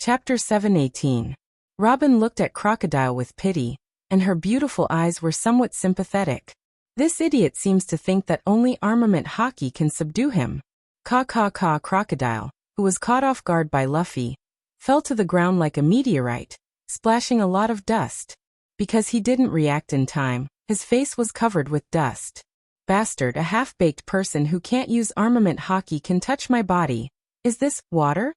Chapter 7:18. Robin looked at Crocodile with pity, and her beautiful eyes were somewhat sympathetic. This idiot seems to think that only armament hockey can subdue him. Crocodile, who was caught off guard by Luffy, fell to the ground like a meteorite, splashing a lot of dust. Because he didn't react in time, his face was covered with dust. Bastard, a half-baked person who can't use armament hockey can touch my body. Is this water?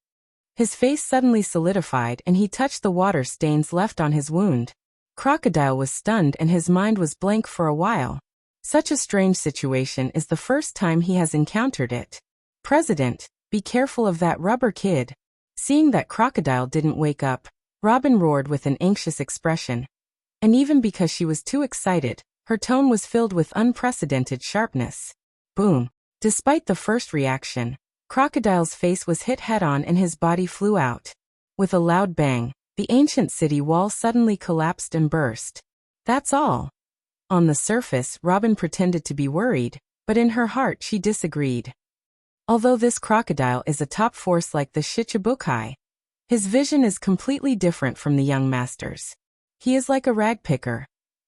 His face suddenly solidified and he touched the water stains left on his wound. Crocodile was stunned and his mind was blank for a while. Such a strange situation is the first time he has encountered it. President, be careful of that rubber kid. Seeing that Crocodile didn't wake up, Robin roared with an anxious expression. And even because she was too excited, her tone was filled with unprecedented sharpness. Boom. Despite the first reaction, Crocodile's face was hit head-on and his body flew out. With a loud bang, the ancient city wall suddenly collapsed and burst. That's all. On the surface, Robin pretended to be worried, but in her heart she disagreed. Although this crocodile is a top force like the Shichibukai, his vision is completely different from the young master's. He is like a rag picker.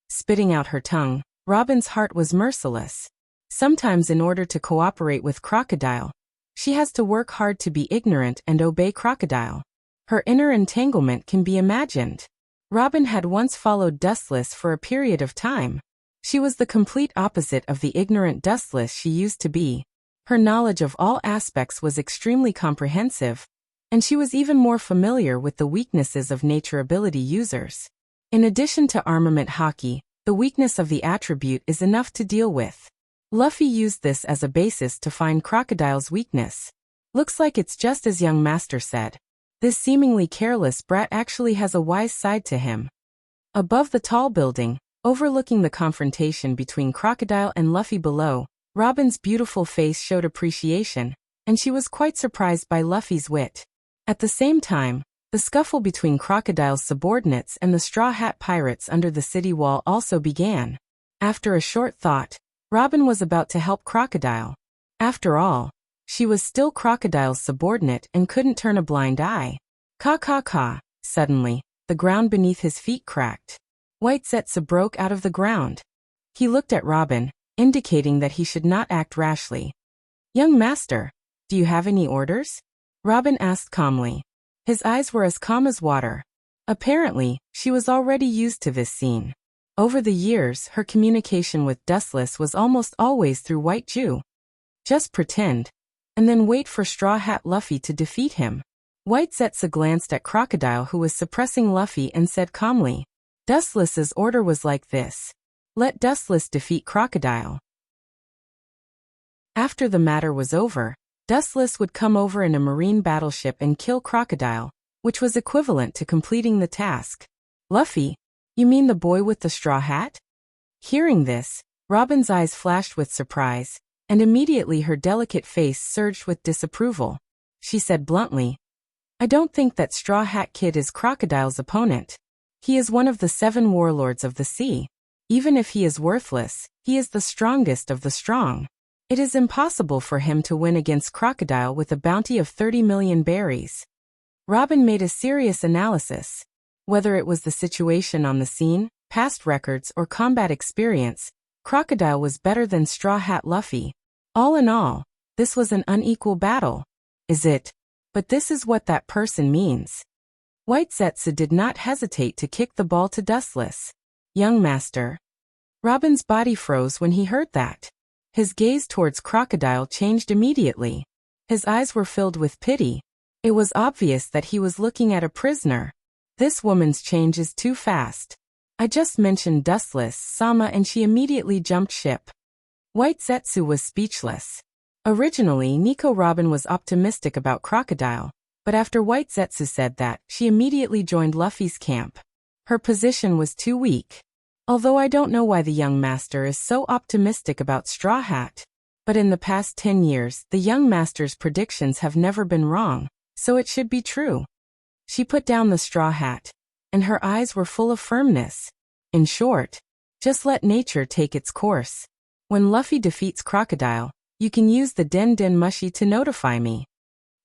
Spitting out her tongue, Robin's heart was merciless. Sometimes in order to cooperate with Crocodile, she has to work hard to be ignorant and obey Crocodile. Her inner entanglement can be imagined. Robin had once followed Dustless for a period of time. She was the complete opposite of the ignorant Dustless she used to be. Her knowledge of all aspects was extremely comprehensive, and she was even more familiar with the weaknesses of nature ability users. In addition to armament hockey, the weakness of the attribute is enough to deal with. Luffy used this as a basis to find Crocodile's weakness. Looks like it's just as young master said. This seemingly careless brat actually has a wise side to him. Above the tall building, overlooking the confrontation between Crocodile and Luffy below, Robin's beautiful face showed appreciation, and she was quite surprised by Luffy's wit. At the same time, the scuffle between Crocodile's subordinates and the Straw Hat Pirates under the city wall also began. After a short thought, Robin was about to help Crocodile. After all, she was still Crocodile's subordinate and couldn't turn a blind eye. Ka. Suddenly, the ground beneath his feet cracked. White Zetsu broke out of the ground. He looked at Robin, indicating that he should not act rashly. Young master, do you have any orders? Robin asked calmly. His eyes were as calm as water. Apparently, she was already used to this scene. Over the years, her communication with Dustless was almost always through White Jew. Just pretend, and then wait for Straw Hat Luffy to defeat him. White Zetsu glanced at Crocodile who was suppressing Luffy and said calmly, Dustless's order was like this. Let Dustless defeat Crocodile. After the matter was over, Dustless would come over in a marine battleship and kill Crocodile, which was equivalent to completing the task. Luffy, you mean the boy with the straw hat? Hearing this, Robin's eyes flashed with surprise, and immediately her delicate face surged with disapproval. She said bluntly, I don't think that Straw Hat Kid is Crocodile's opponent. He is one of the 7 warlords of the sea. Even if he is worthless, he is the strongest of the strong. It is impossible for him to win against Crocodile with a bounty of 30 million berries. Robin made a serious analysis. Whether it was the situation on the scene, past records, or combat experience, Crocodile was better than Straw Hat Luffy. All in all, this was an unequal battle. Is it? But this is what that person means. White Zetsu did not hesitate to kick the ball to Dustless. Young master. Robin's body froze when he heard that. His gaze towards Crocodile changed immediately. His eyes were filled with pity. It was obvious that he was looking at a prisoner. This woman's change is too fast. I just mentioned Dustless-sama and she immediately jumped ship. White Zetsu was speechless. Originally, Nico Robin was optimistic about Crocodile, but after White Zetsu said that, she immediately joined Luffy's camp. Her position was too weak. Although I don't know why the young master is so optimistic about Straw Hat, but in the past 10 years, the young master's predictions have never been wrong, so it should be true. She put down the straw hat, and her eyes were full of firmness. In short, just let nature take its course. When Luffy defeats Crocodile, you can use the Den Den Mushi to notify me.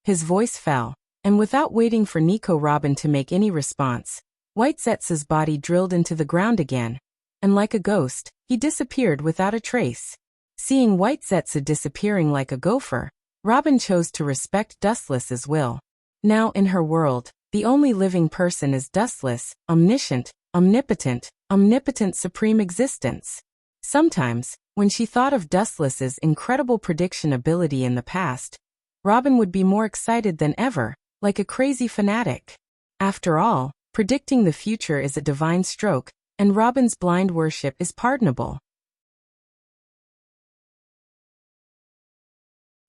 His voice fell, And without waiting for Nico Robin to make any response, Whitezetz's body drilled into the ground again, and like a ghost, he disappeared without a trace. Seeing Whitezetz disappearing like a gopher, Robin chose to respect Dustless's will. Now in her world, the only living person is Dustless, omniscient, omnipotent supreme existence. Sometimes, when she thought of Dustless's incredible prediction ability in the past, Robin would be more excited than ever, like a crazy fanatic. After all, predicting the future is a divine stroke, and Robin's blind worship is pardonable.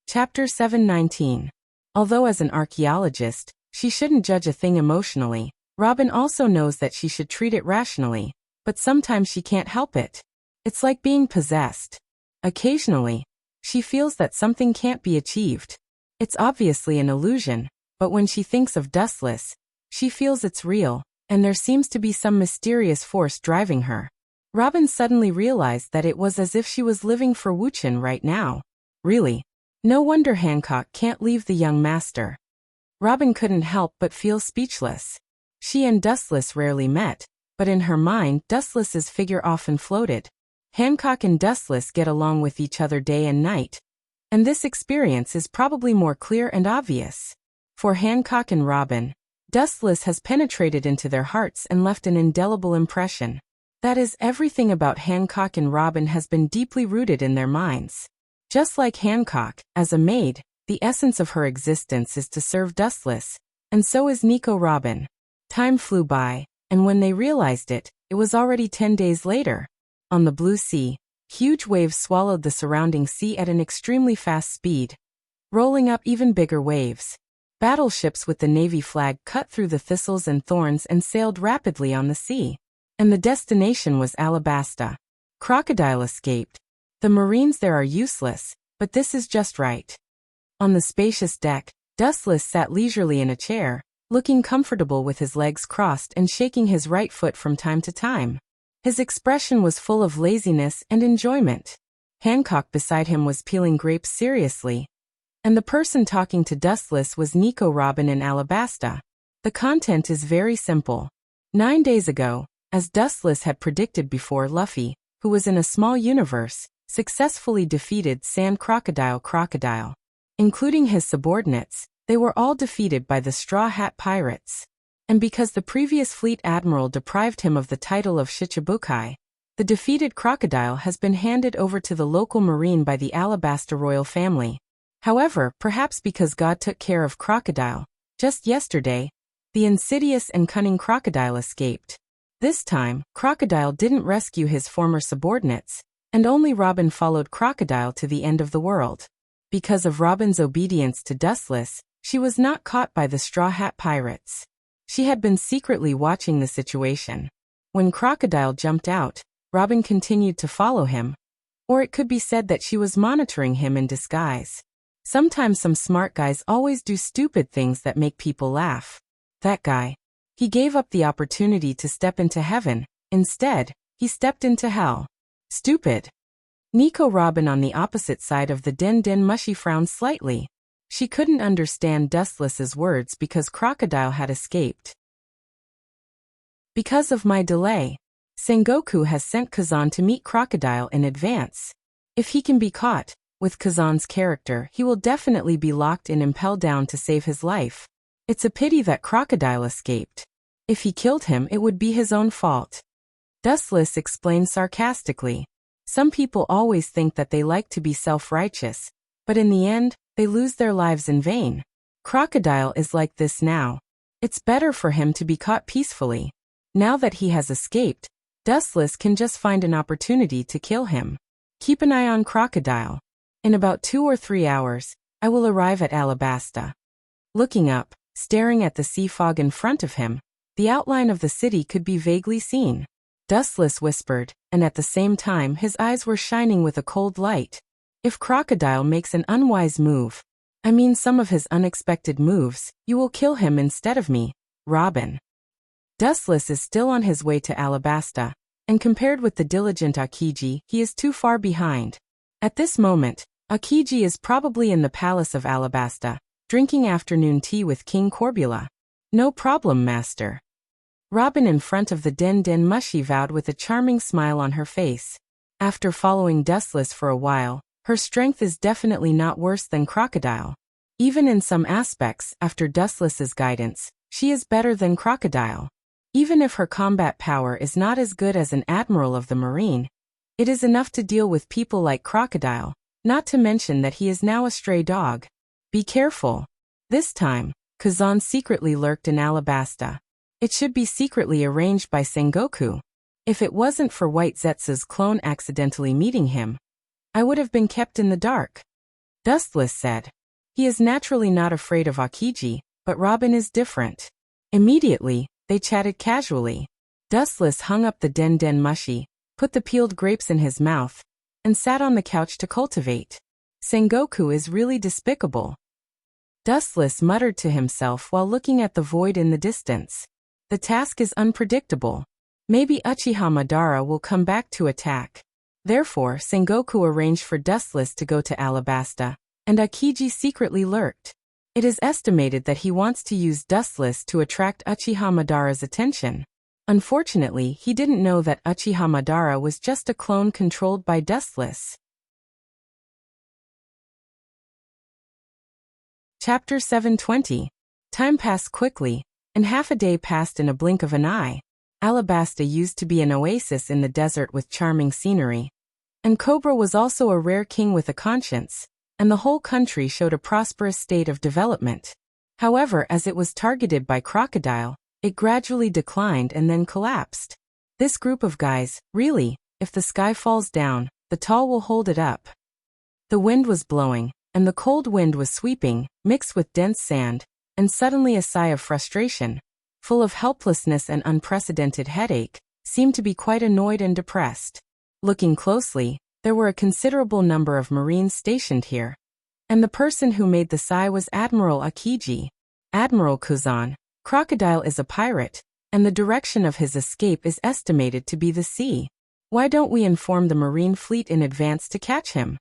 Chapter 719. Although as an archaeologist, she shouldn't judge a thing emotionally, Robin also knows that she should treat it rationally, but sometimes she can't help it. It's like being possessed. Occasionally, she feels that something can't be achieved. It's obviously an illusion, but when she thinks of Dustless, she feels it's real, and there seems to be some mysterious force driving her. Robin suddenly realized that it was as if she was living for Wuchen right now. Really. No wonder Hancock can't leave the young master. Robin couldn't help but feel speechless. She and Dustless rarely met, but in her mind Dustless's figure often floated. Hancock and Dustless get along with each other day and night, and this experience is probably more clear and obvious. For Hancock and Robin, Dustless has penetrated into their hearts and left an indelible impression. That is, everything about Hancock and Robin has been deeply rooted in their minds. Just like Hancock, as a maid, the essence of her existence is to serve Dustless, and so is Nico Robin. Time flew by, and when they realized it, it was already 10 days later. On the blue sea, huge waves swallowed the surrounding sea at an extremely fast speed, rolling up even bigger waves. Battleships with the Navy flag cut through the thistles and thorns and sailed rapidly on the sea. And the destination was Alabasta. Crocodile escaped. The Marines there are useless, but this is just right. On the spacious deck, Dustless sat leisurely in a chair, looking comfortable with his legs crossed and shaking his right foot from time to time. His expression was full of laziness and enjoyment. Hancock beside him was peeling grapes seriously, and the person talking to Dustless was Nico Robin in Alabasta. The content is very simple. 9 days ago, as Dustless had predicted before, Luffy, who was in a small universe, successfully defeated Sand Crocodile. Including his subordinates, they were all defeated by the Straw Hat Pirates. And because the previous fleet admiral deprived him of the title of Shichibukai, the defeated crocodile has been handed over to the local marine by the Alabasta royal family. However, perhaps because God took care of Crocodile, just yesterday, the insidious and cunning Crocodile escaped. This time, Crocodile didn't rescue his former subordinates, and only Robin followed Crocodile to the end of the world. Because of Robin's obedience to Dustless, she was not caught by the Straw Hat Pirates. She had been secretly watching the situation. When Crocodile jumped out, Robin continued to follow him. Or it could be said that she was monitoring him in disguise. Sometimes some smart guys always do stupid things that make people laugh. That guy. He gave up the opportunity to step into heaven. Instead, he stepped into hell. Stupid. Nico Robin on the opposite side of the Den Mushi frowned slightly. She couldn't understand Dustless's words because Crocodile had escaped. Because of my delay, Sengoku has sent Kazan to meet Crocodile in advance. If he can be caught, with Kazan's character, he will definitely be locked and impelled down to save his life. It's a pity that Crocodile escaped. If he killed him, it would be his own fault. Dustless explained sarcastically. Some people always think that they like to be self-righteous, but in the end, they lose their lives in vain. Crocodile is like this now. It's better for him to be caught peacefully. Now that he has escaped, Dustless can just find an opportunity to kill him. Keep an eye on Crocodile. In about 2 or 3 hours, I will arrive at Alabasta. Looking up, staring at the sea fog in front of him, the outline of the city could be vaguely seen. Dustless whispered, and at the same time his eyes were shining with a cold light. If Crocodile makes an unwise move, I mean some of his unexpected moves, you will kill him instead of me, Robin. Dustless is still on his way to Alabasta, and compared with the diligent Akiji, he is too far behind. At this moment, Akiji is probably in the palace of Alabasta, drinking afternoon tea with King Corbula. No problem, master. Robin in front of the Den Mushy vowed with a charming smile on her face. After following Dustless for a while, her strength is definitely not worse than Crocodile. Even in some aspects, after Dustless's guidance, she is better than Crocodile. Even if her combat power is not as good as an admiral of the marine, it is enough to deal with people like Crocodile, not to mention that he is now a stray dog. Be careful. This time, Kazan secretly lurked in Alabasta. It should be secretly arranged by Sengoku. If it wasn't for White Zetsu's clone accidentally meeting him, I would have been kept in the dark. Dustless said. He is naturally not afraid of Akiji, but Robin is different. Immediately, they chatted casually. Dustless hung up the Den Mushy, put the peeled grapes in his mouth, and sat on the couch to cultivate. Sengoku is really despicable. Dustless muttered to himself while looking at the void in the distance. The task is unpredictable. Maybe Uchiha Madara will come back to attack. Therefore, Sengoku arranged for Dustless to go to Alabasta, and Akiji secretly lurked. It is estimated that he wants to use Dustless to attract Uchiha Madara's attention. Unfortunately, he didn't know that Uchiha Madara was just a clone controlled by Dustless. Chapter 720. Time passed quickly, and half a day passed in a blink of an eye. Alabasta used to be an oasis in the desert with charming scenery. And Cobra was also a rare king with a conscience, and the whole country showed a prosperous state of development. However, as it was targeted by Crocodile, it gradually declined and then collapsed. This group of guys, really, if the sky falls down, the tall will hold it up. The wind was blowing, and the cold wind was sweeping, mixed with dense sand, and suddenly a sigh of frustration, full of helplessness and unprecedented headache, seemed to be quite annoyed and depressed. Looking closely, there were a considerable number of Marines stationed here. And the person who made the sigh was Admiral Akiji. Admiral Kuzan, Crocodile is a pirate, and the direction of his escape is estimated to be the sea. Why don't we inform the Marine fleet in advance to catch him?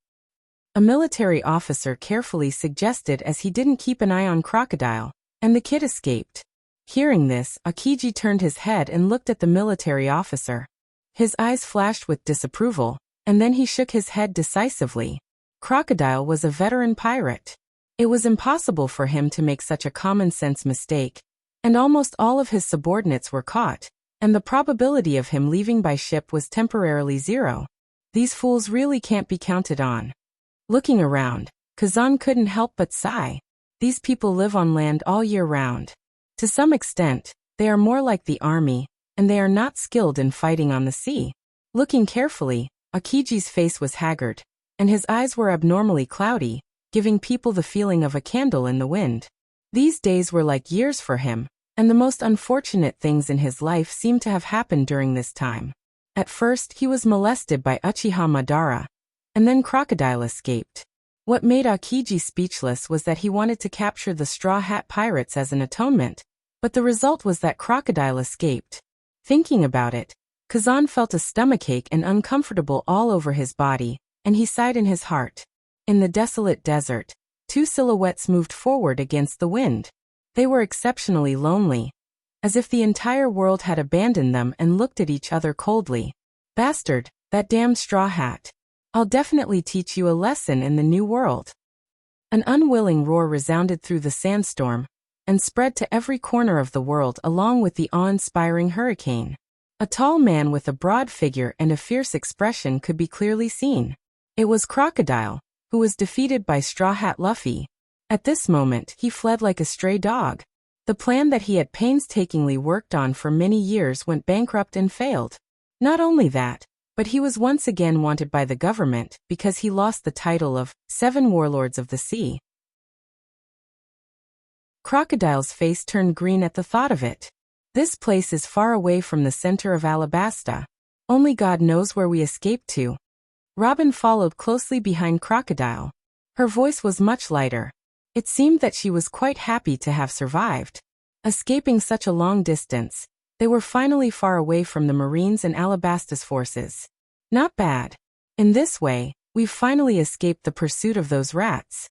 A military officer carefully suggested, as he didn't keep an eye on Crocodile, and the kid escaped. Hearing this, Akiji turned his head and looked at the military officer. His eyes flashed with disapproval, and then he shook his head decisively. Crocodile was a veteran pirate. It was impossible for him to make such a common-sense mistake, and almost all of his subordinates were caught, and the probability of him leaving by ship was temporarily zero. These fools really can't be counted on. Looking around, Kazan couldn't help but sigh. These people live on land all year round. To some extent, they are more like the army, and they are not skilled in fighting on the sea. Looking carefully, Akiji's face was haggard, and his eyes were abnormally cloudy, giving people the feeling of a candle in the wind. These days were like years for him, and the most unfortunate things in his life seemed to have happened during this time. At first, he was molested by Uchiha Madara, and then Crocodile escaped. What made Akiji speechless was that he wanted to capture the Straw Hat Pirates as an atonement, but the result was that Crocodile escaped. Thinking about it, Kazan felt a stomachache and uncomfortable all over his body, and he sighed in his heart. In the desolate desert, two silhouettes moved forward against the wind. They were exceptionally lonely, as if the entire world had abandoned them and looked at each other coldly. Bastard, that damned straw hat. I'll definitely teach you a lesson in the new world. An unwilling roar resounded through the sandstorm, and spread to every corner of the world along with the awe-inspiring hurricane. A tall man with a broad figure and a fierce expression could be clearly seen. It was Crocodile, who was defeated by Straw Hat Luffy. At this moment, he fled like a stray dog. The plan that he had painstakingly worked on for many years went bankrupt and failed. Not only that, but he was once again wanted by the government because he lost the title of Seven Warlords of the Sea. Crocodile's face turned green at the thought of it. This place is far away from the center of Alabasta. Only God knows where we escaped to. Robin followed closely behind Crocodile. Her voice was much lighter. It seemed that she was quite happy to have survived. Escaping such a long distance, they were finally far away from the Marines and Alabasta's forces. Not bad. In this way, we've finally escaped the pursuit of those rats.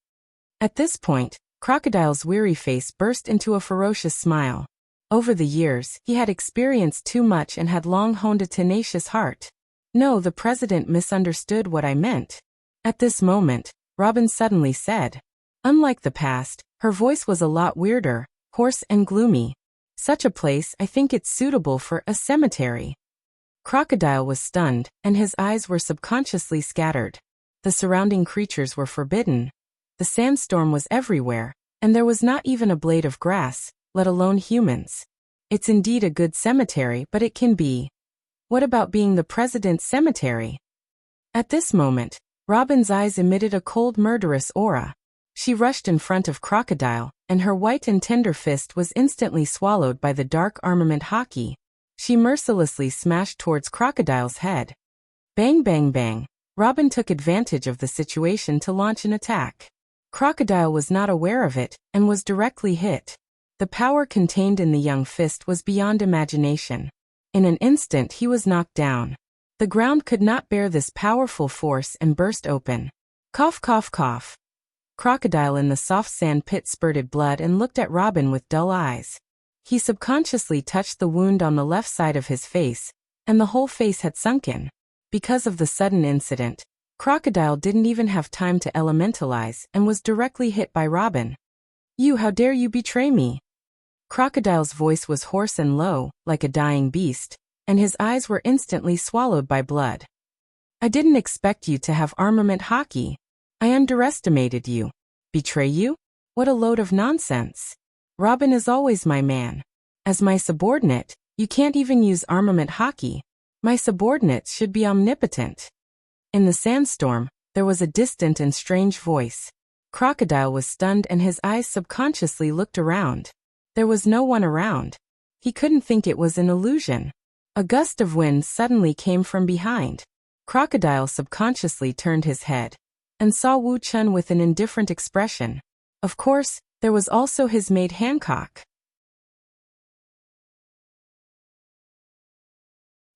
At this point, Crocodile's weary face burst into a ferocious smile. Over the years, he had experienced too much and had long honed a tenacious heart. No, the president misunderstood what I meant. At this moment, Robin suddenly said. Unlike the past, her voice was a lot weirder, hoarse and gloomy. Such a place, I think it's suitable for a cemetery. Crocodile was stunned, and his eyes were subconsciously scattered. The surrounding creatures were forbidden. The sandstorm was everywhere, and there was not even a blade of grass, let alone humans. It's indeed a good cemetery, but it can be. What about being the president's cemetery? At this moment, Robin's eyes emitted a cold, murderous aura. She rushed in front of Crocodile, and her white and tender fist was instantly swallowed by the dark armament hockey. She mercilessly smashed towards Crocodile's head. Bang bang bang. Robin took advantage of the situation to launch an attack. Crocodile was not aware of it, and was directly hit. The power contained in the young fist was beyond imagination. In an instant he was knocked down. The ground could not bear this powerful force and burst open. Cough cough cough. Crocodile in the soft sand pit spurted blood and looked at Robin with dull eyes. He subconsciously touched the wound on the left side of his face, and the whole face had sunken. Because of the sudden incident, Crocodile didn't even have time to elementalize and was directly hit by Robin. You, how dare you betray me? Crocodile's voice was hoarse and low, like a dying beast, and his eyes were instantly swallowed by blood. I didn't expect you to have armament hockey. I underestimated you. Betray you? What a load of nonsense. Robin is always my man. As my subordinate, you can't even use armament hockey. My subordinates should be omnipotent. In the sandstorm, there was a distant and strange voice. Crocodile was stunned and his eyes subconsciously looked around. There was no one around. He couldn't think it was an illusion. A gust of wind suddenly came from behind. Crocodile subconsciously turned his head and saw Wu Chun with an indifferent expression. Of course, there was also his maid Hancock.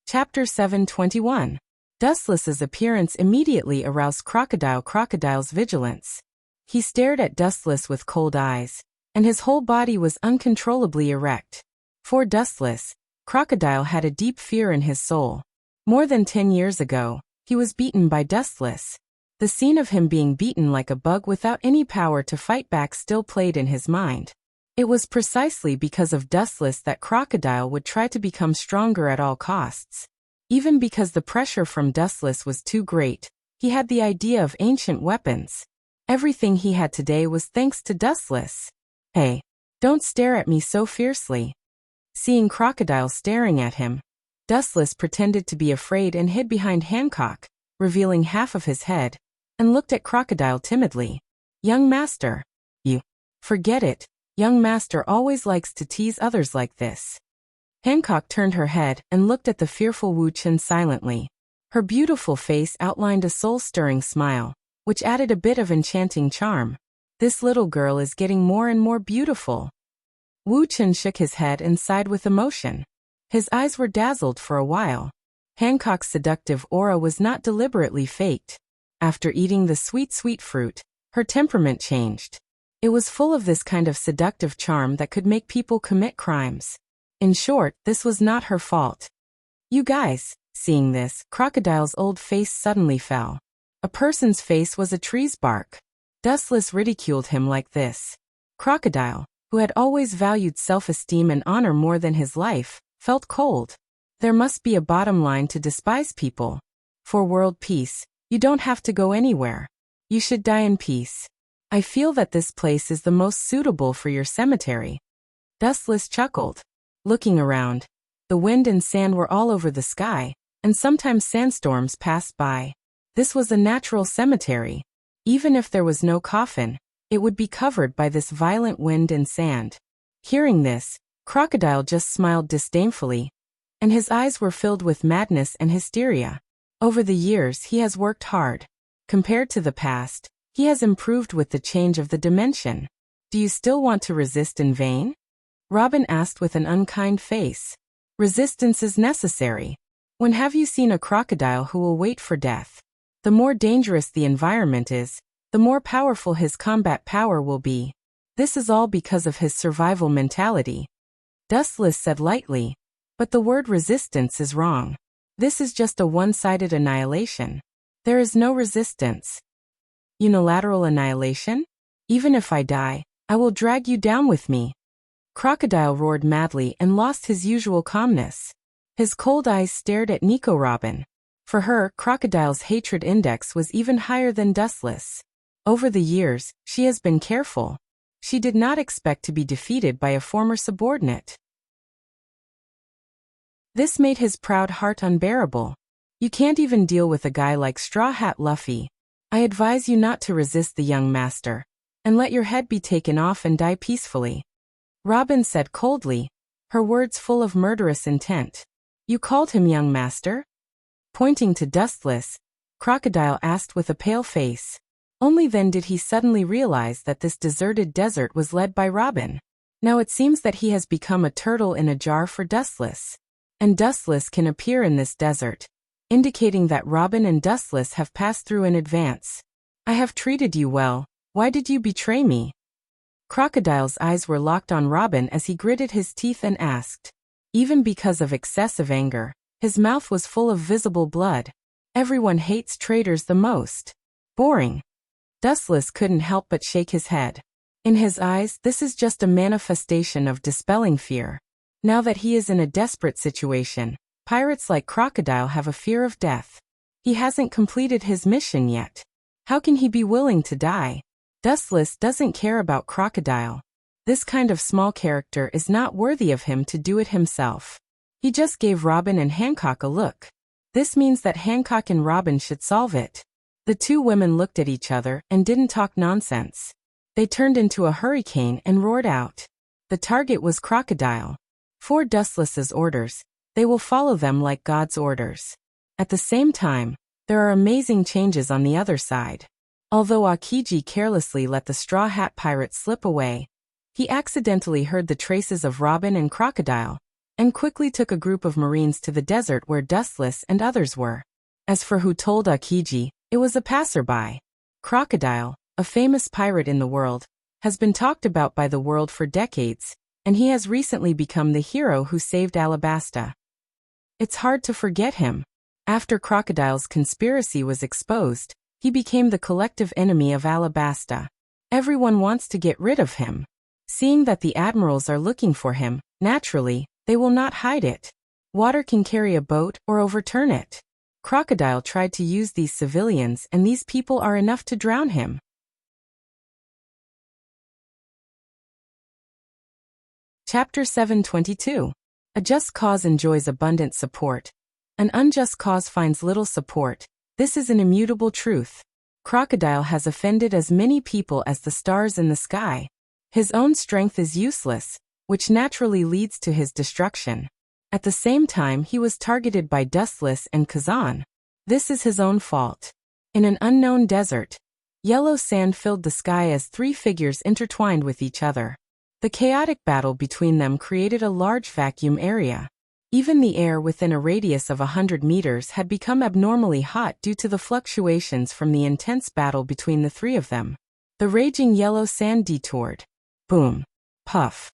Chapter 721. Dustless's appearance immediately aroused Crocodile's vigilance. He stared at Dustless with cold eyes, and his whole body was uncontrollably erect. For Dustless, Crocodile had a deep fear in his soul. More than 10 years ago, he was beaten by Dustless. The scene of him being beaten like a bug without any power to fight back still played in his mind. It was precisely because of Dustless that Crocodile would try to become stronger at all costs. Even because the pressure from Dustless was too great, he had the idea of ancient weapons. Everything he had today was thanks to Dustless. Hey, don't stare at me so fiercely. Seeing Crocodile staring at him, Dustless pretended to be afraid and hid behind Hancock, revealing half of his head, and looked at Crocodile timidly. Young master. You. Forget it. Young master always likes to tease others like this. Hancock turned her head and looked at the fearful Wu Chun silently. Her beautiful face outlined a soul-stirring smile, which added a bit of enchanting charm. This little girl is getting more and more beautiful. Wu Chun shook his head and sighed with emotion. His eyes were dazzled for a while. Hancock's seductive aura was not deliberately faked. After eating the sweet, sweet fruit, her temperament changed. It was full of this kind of seductive charm that could make people commit crimes. In short, this was not her fault. You guys, seeing this, Crocodile's old face suddenly fell. A person's face was a tree's bark. Dustless ridiculed him like this. Crocodile, who had always valued self-esteem and honor more than his life, felt cold. There must be a bottom line to despise people. For world peace, you don't have to go anywhere. You should die in peace. I feel that this place is the most suitable for your cemetery. Dustless chuckled. Looking around, the wind and sand were all over the sky, and sometimes sandstorms passed by. This was a natural cemetery. Even if there was no coffin, it would be covered by this violent wind and sand. Hearing this, Crocodile just smiled disdainfully, and his eyes were filled with madness and hysteria. Over the years he has worked hard. Compared to the past, he has improved with the change of the dimension. Do you still want to resist in vain? Robin asked with an unkind face. Resistance is necessary. When have you seen a crocodile who will wait for death? The more dangerous the environment is, the more powerful his combat power will be. This is all because of his survival mentality. Dustless said lightly, but the word resistance is wrong. This is just a one-sided annihilation. There is no resistance. Unilateral annihilation? Even if I die, I will drag you down with me. Crocodile roared madly and lost his usual calmness. His cold eyes stared at Nico Robin. For her, Crocodile's hatred index was even higher than Dustless. Over the years, she has been careful. She did not expect to be defeated by a former subordinate. This made his proud heart unbearable. You can't even deal with a guy like Straw Hat Luffy. I advise you not to resist the young master, and let your head be taken off and die peacefully. Robin said coldly, her words full of murderous intent. You called him young master? Pointing to Dustless, Crocodile asked with a pale face. Only then did he suddenly realize that this deserted desert was led by Robin. Now it seems that he has become a turtle in a jar for Dustless. And Dustless can appear in this desert, indicating that Robin and Dustless have passed through in advance. I have treated you well, why did you betray me? Crocodile's eyes were locked on Robin as he gritted his teeth and asked. Even because of excessive anger, his mouth was full of visible blood. Everyone hates traitors the most. Boring. Dustless couldn't help but shake his head. In his eyes, this is just a manifestation of dispelling fear. Now that he is in a desperate situation, pirates like Crocodile have a fear of death. He hasn't completed his mission yet. How can he be willing to die? Dustless doesn't care about Crocodile. This kind of small character is not worthy of him to do it himself. He just gave Robin and Hancock a look. This means that Hancock and Robin should solve it. The two women looked at each other and didn't talk nonsense. They turned into a hurricane and roared out. The target was Crocodile. For Dustless's orders, they will follow them like God's orders. At the same time, there are amazing changes on the other side. Although Aokiji carelessly let the Straw Hat Pirate slip away, he accidentally heard the traces of Robin and Crocodile, and quickly took a group of Marines to the desert where Dustless and others were. As for who told Aokiji, it was a passerby. Crocodile, a famous pirate in the world, has been talked about by the world for decades, and he has recently become the hero who saved Alabasta. It's hard to forget him. After Crocodile's conspiracy was exposed, he became the collective enemy of Alabasta. Everyone wants to get rid of him. Seeing that the admirals are looking for him, naturally, they will not hide it. Water can carry a boat or overturn it. Crocodile tried to use these civilians, and these people are enough to drown him. Chapter 722. A just cause enjoys abundant support. An unjust cause finds little support. This is an immutable truth. Crocodile has offended as many people as the stars in the sky. His own strength is useless, which naturally leads to his destruction. At the same time, he was targeted by Dustless and Kazan. This is his own fault. In an unknown desert, yellow sand filled the sky as three figures intertwined with each other. The chaotic battle between them created a large vacuum area. Even the air within a radius of 100 meters had become abnormally hot due to the fluctuations from the intense battle between the three of them. The raging yellow sand detoured. Boom. Puff.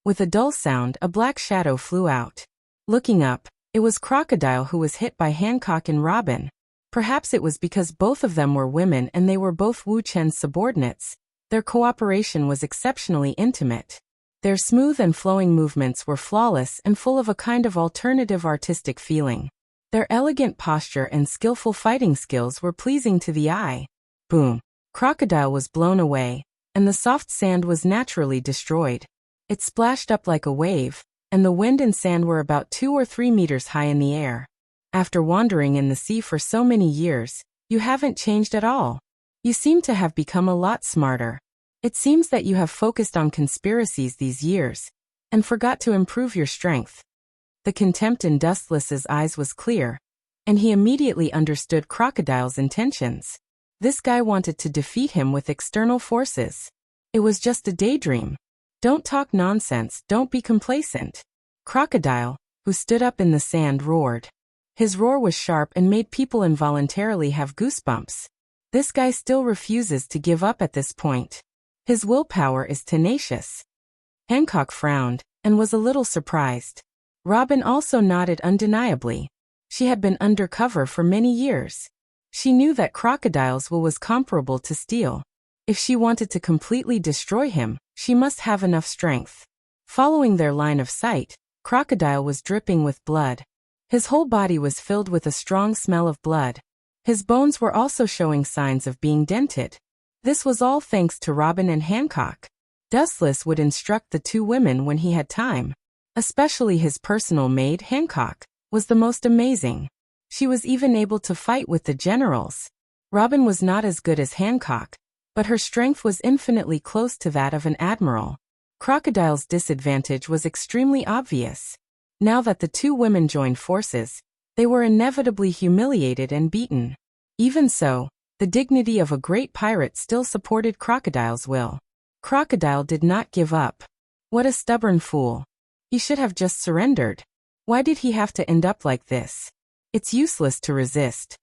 With a dull sound, a black shadow flew out. Looking up, it was Crocodile who was hit by Hancock and Robin. Perhaps it was because both of them were women and they were both Wu Chen's subordinates. Their cooperation was exceptionally intimate. Their smooth and flowing movements were flawless and full of a kind of alternative artistic feeling. Their elegant posture and skillful fighting skills were pleasing to the eye. Boom. Crocodile was blown away, and the soft sand was naturally destroyed. It splashed up like a wave, and the wind and sand were about 2 or 3 meters high in the air. After wandering in the sea for so many years, you haven't changed at all. You seem to have become a lot smarter. It seems that you have focused on conspiracies these years, and forgot to improve your strength. The contempt in Dustless's eyes was clear, and he immediately understood Crocodile's intentions. This guy wanted to defeat him with external forces. It was just a daydream. Don't talk nonsense, don't be complacent. Crocodile, who stood up in the sand, roared. His roar was sharp and made people involuntarily have goosebumps. This guy still refuses to give up at this point. His willpower is tenacious. Hancock frowned and was a little surprised. Robin also nodded undeniably. She had been undercover for many years. She knew that Crocodile's will was comparable to steel. If she wanted to completely destroy him, she must have enough strength. Following their line of sight, Crocodile was dripping with blood. His whole body was filled with a strong smell of blood. His bones were also showing signs of being dented. This was all thanks to Robin and Hancock. Dustless would instruct the two women when he had time. Especially his personal maid, Hancock, was the most amazing. She was even able to fight with the generals. Robin was not as good as Hancock, but her strength was infinitely close to that of an admiral. Crocodile's disadvantage was extremely obvious. Now that the two women joined forces, they were inevitably humiliated and beaten. Even so, the dignity of a great pirate still supported Crocodile's will. Crocodile did not give up. What a stubborn fool. He should have just surrendered. Why did he have to end up like this? It's useless to resist.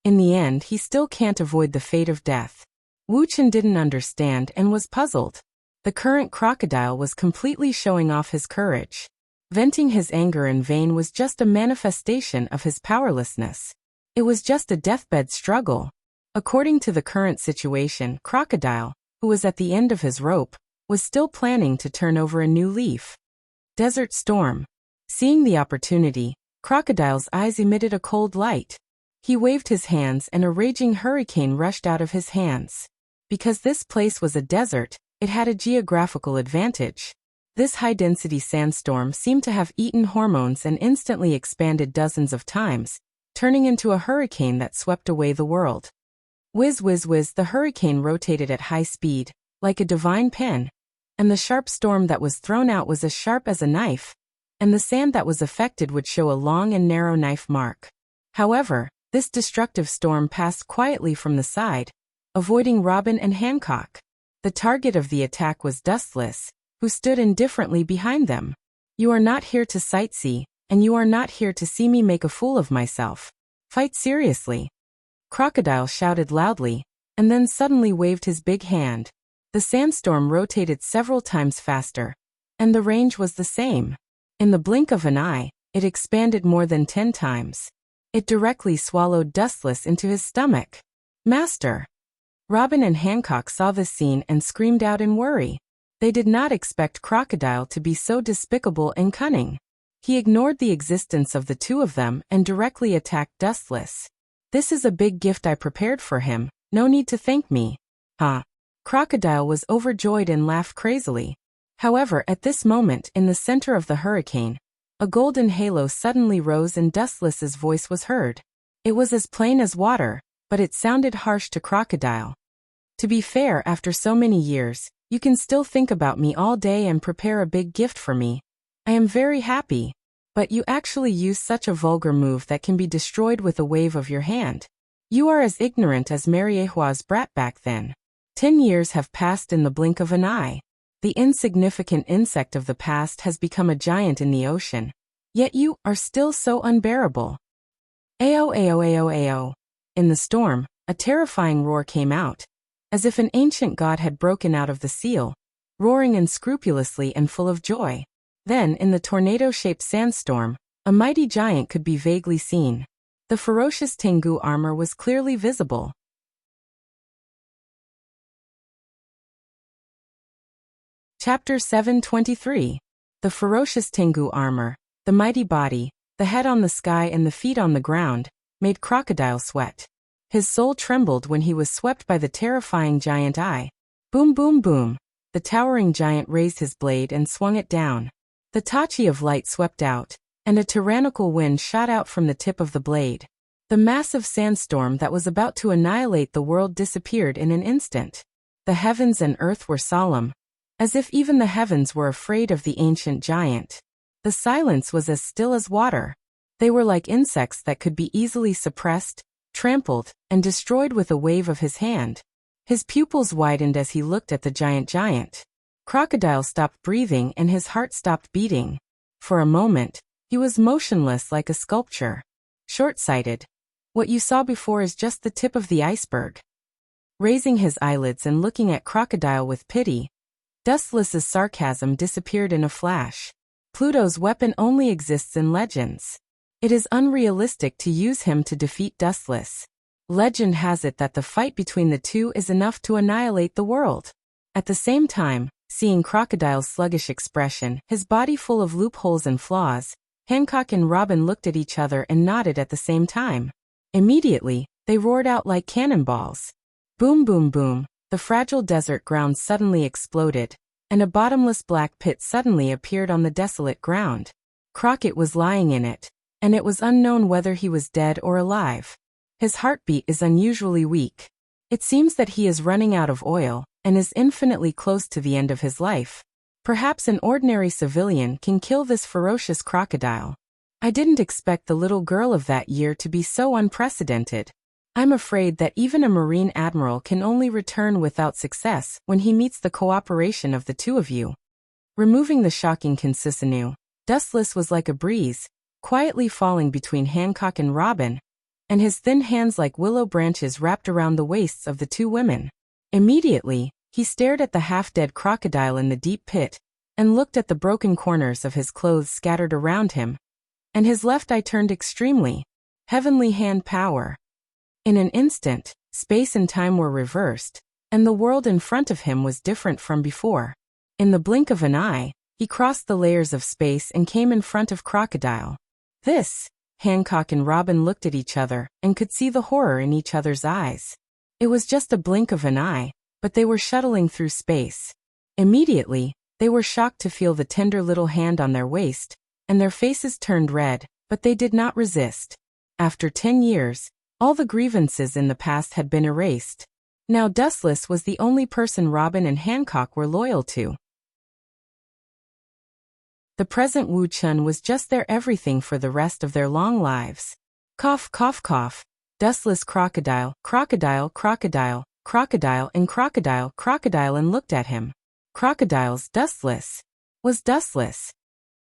In the end, he still can't avoid the fate of death. Wu Chen didn't understand and was puzzled. The current Crocodile was completely showing off his courage. Venting his anger in vain was just a manifestation of his powerlessness. It was just a deathbed struggle. According to the current situation, Crocodile, who was at the end of his rope, was still planning to turn over a new leaf. Desert Storm. Seeing the opportunity, Crocodile's eyes emitted a cold light. He waved his hands and a raging hurricane rushed out of his hands. Because this place was a desert, it had a geographical advantage. This high-density sandstorm seemed to have eaten hormones and instantly expanded dozens of times, turning into a hurricane that swept away the world. Whiz whiz whiz, the hurricane rotated at high speed, like a divine pen, and the sharp storm that was thrown out was as sharp as a knife, and the sand that was affected would show a long and narrow knife mark. However, this destructive storm passed quietly from the side, avoiding Robin and Hancock. The target of the attack was Dustless, who stood indifferently behind them. You are not here to sightsee, and you are not here to see me make a fool of myself. Fight seriously. Crocodile shouted loudly, and then suddenly waved his big hand. The sandstorm rotated several times faster, and the range was the same. In the blink of an eye, it expanded more than 10 times. It directly swallowed Dustless into his stomach. Master! Robin and Hancock saw this scene and screamed out in worry. They did not expect Crocodile to be so despicable and cunning. He ignored the existence of the two of them and directly attacked Dustless. This is a big gift I prepared for him, no need to thank me. Huh? Crocodile was overjoyed and laughed crazily. However, at this moment, in the center of the hurricane, a golden halo suddenly rose and Dustless's voice was heard. It was as plain as water, but it sounded harsh to Crocodile. To be fair, after so many years, you can still think about me all day and prepare a big gift for me. I am very happy. But you actually use such a vulgar move that can be destroyed with a wave of your hand. You are as ignorant as Mariehua's brat back then. 10 years have passed in the blink of an eye. The insignificant insect of the past has become a giant in the ocean. Yet you are still so unbearable. Ao ao ao ao. In the storm, a terrifying roar came out, as if an ancient god had broken out of the seal, roaring unscrupulously and full of joy. Then, in the tornado-shaped sandstorm, a mighty giant could be vaguely seen. The ferocious Tengu armor was clearly visible. Chapter 723. The ferocious Tengu armor, the mighty body, the head on the sky and the feet on the ground, made Crocodile sweat. His soul trembled when he was swept by the terrifying giant eye. Boom boom boom. The towering giant raised his blade and swung it down. The tachi of light swept out, and a tyrannical wind shot out from the tip of the blade. The massive sandstorm that was about to annihilate the world disappeared in an instant. The heavens and earth were solemn, as if even the heavens were afraid of the ancient giant. The silence was as still as water. They were like insects that could be easily suppressed, trampled, and destroyed with a wave of his hand. His pupils widened as he looked at the giant. Crocodile stopped breathing and his heart stopped beating. For a moment, he was motionless like a sculpture. Short-sighted. What you saw before is just the tip of the iceberg. Raising his eyelids and looking at Crocodile with pity, Dustless's sarcasm disappeared in a flash. Pluto's weapon only exists in legends. It is unrealistic to use him to defeat Dustless. Legend has it that the fight between the two is enough to annihilate the world. At the same time, seeing Crocodile's sluggish expression, his body full of loopholes and flaws, Hancock and Robin looked at each other and nodded at the same time. Immediately, they roared out like cannonballs. Boom boom boom, the fragile desert ground suddenly exploded, and a bottomless black pit suddenly appeared on the desolate ground. Crockett was lying in it, and it was unknown whether he was dead or alive. His heartbeat is unusually weak. It seems that he is running out of oil, and is infinitely close to the end of his life. Perhaps an ordinary civilian can kill this ferocious crocodile. I didn't expect the little girl of that year to be so unprecedented. I'm afraid that even a Marine admiral can only return without success when he meets the cooperation of the two of you. Removing the shocking Consisinu, Dustless was like a breeze, quietly falling between Hancock and Robin, and his thin hands like willow branches wrapped around the waists of the two women. Immediately, he stared at the half-dead crocodile in the deep pit, and looked at the broken corners of his clothes scattered around him, and his left eye turned extremely. Heavenly hand power. In an instant, space and time were reversed, and the world in front of him was different from before. In the blink of an eye, he crossed the layers of space and came in front of Crocodile. Hancock and Robin looked at each other, and could see the horror in each other's eyes. It was just a blink of an eye, but they were shuttling through space. Immediately, they were shocked to feel the tender little hand on their waist, and their faces turned red, but they did not resist. After 10 years, all the grievances in the past had been erased. Now Dustless was the only person Robin and Hancock were loyal to. The present Wu Chun was just their everything for the rest of their long lives. Cough, cough, cough. Dustless crocodile, crocodile, crocodile, crocodile, and crocodile, and looked at him. Crocodile's Dustless. Was Dustless.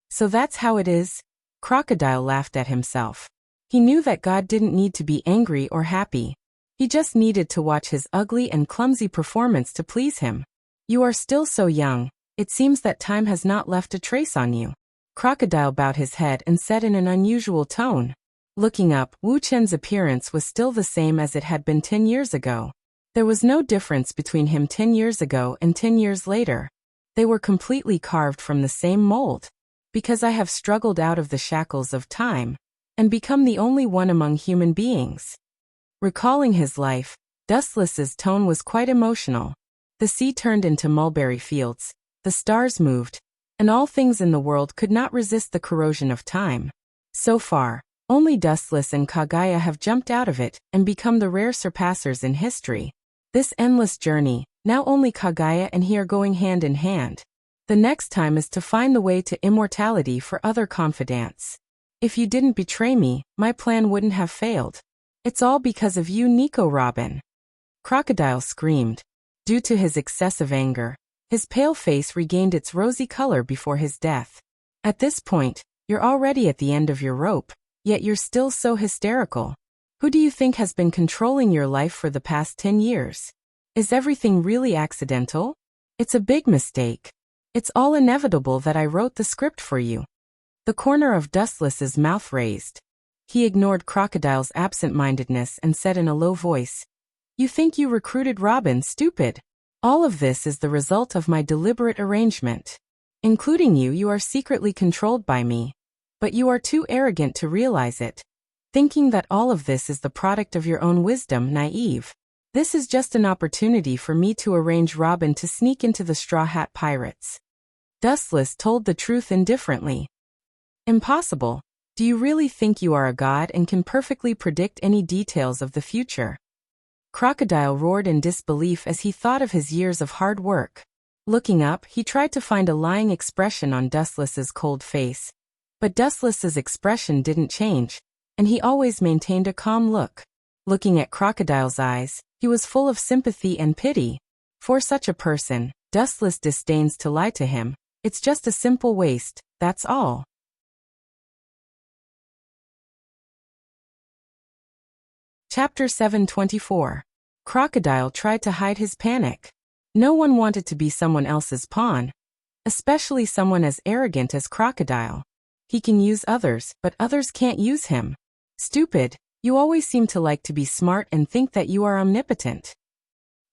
So that's how it is? Crocodile laughed at himself. He knew that God didn't need to be angry or happy. He just needed to watch his ugly and clumsy performance to please him. You are still so young. It seems that time has not left a trace on you. Crocodile bowed his head and said in an unusual tone. Looking up, Wu Chen's appearance was still the same as it had been 10 years ago. There was no difference between him 10 years ago and 10 years later. They were completely carved from the same mold. Because I have struggled out of the shackles of time, and become the only one among human beings. Recalling his life, Dustless's tone was quite emotional. The sea turned into mulberry fields, the stars moved, and all things in the world could not resist the corrosion of time. So far, only Dustless and Kagaya have jumped out of it and become the rare surpassers in history. This endless journey, now only Kagaya and he are going hand in hand. The next time is to find the way to immortality for other confidants. If you didn't betray me, my plan wouldn't have failed. It's all because of you, Nico Robin. Crocodile screamed. Due to his excessive anger, his pale face regained its rosy color before his death. At this point, you're already at the end of your rope, yet you're still so hysterical. Who do you think has been controlling your life for the past 10 years? Is everything really accidental? It's a big mistake. It's all inevitable that I wrote the script for you. The corner of Dustless's mouth raised. He ignored Crocodile's absent-mindedness and said in a low voice, "You think you recruited Robin, stupid? All of this is the result of my deliberate arrangement. Including you, you are secretly controlled by me. But you are too arrogant to realize it. Thinking that all of this is the product of your own wisdom, naive. This is just an opportunity for me to arrange Robin to sneak into the Straw Hat Pirates." Dustless told the truth indifferently. Impossible. Do you really think you are a god and can perfectly predict any details of the future? Crocodile roared in disbelief as he thought of his years of hard work. Looking up, he tried to find a lying expression on Dustless's cold face. But Dustless's expression didn't change, and he always maintained a calm look. Looking at Crocodile's eyes, he was full of sympathy and pity. For such a person, Dustless disdains to lie to him. It's just a simple waste, that's all. Chapter 724. Crocodile tried to hide his panic. No one wanted to be someone else's pawn, especially someone as arrogant as Crocodile. He can use others, but others can't use him. Stupid, you always seem to like to be smart and think that you are omnipotent.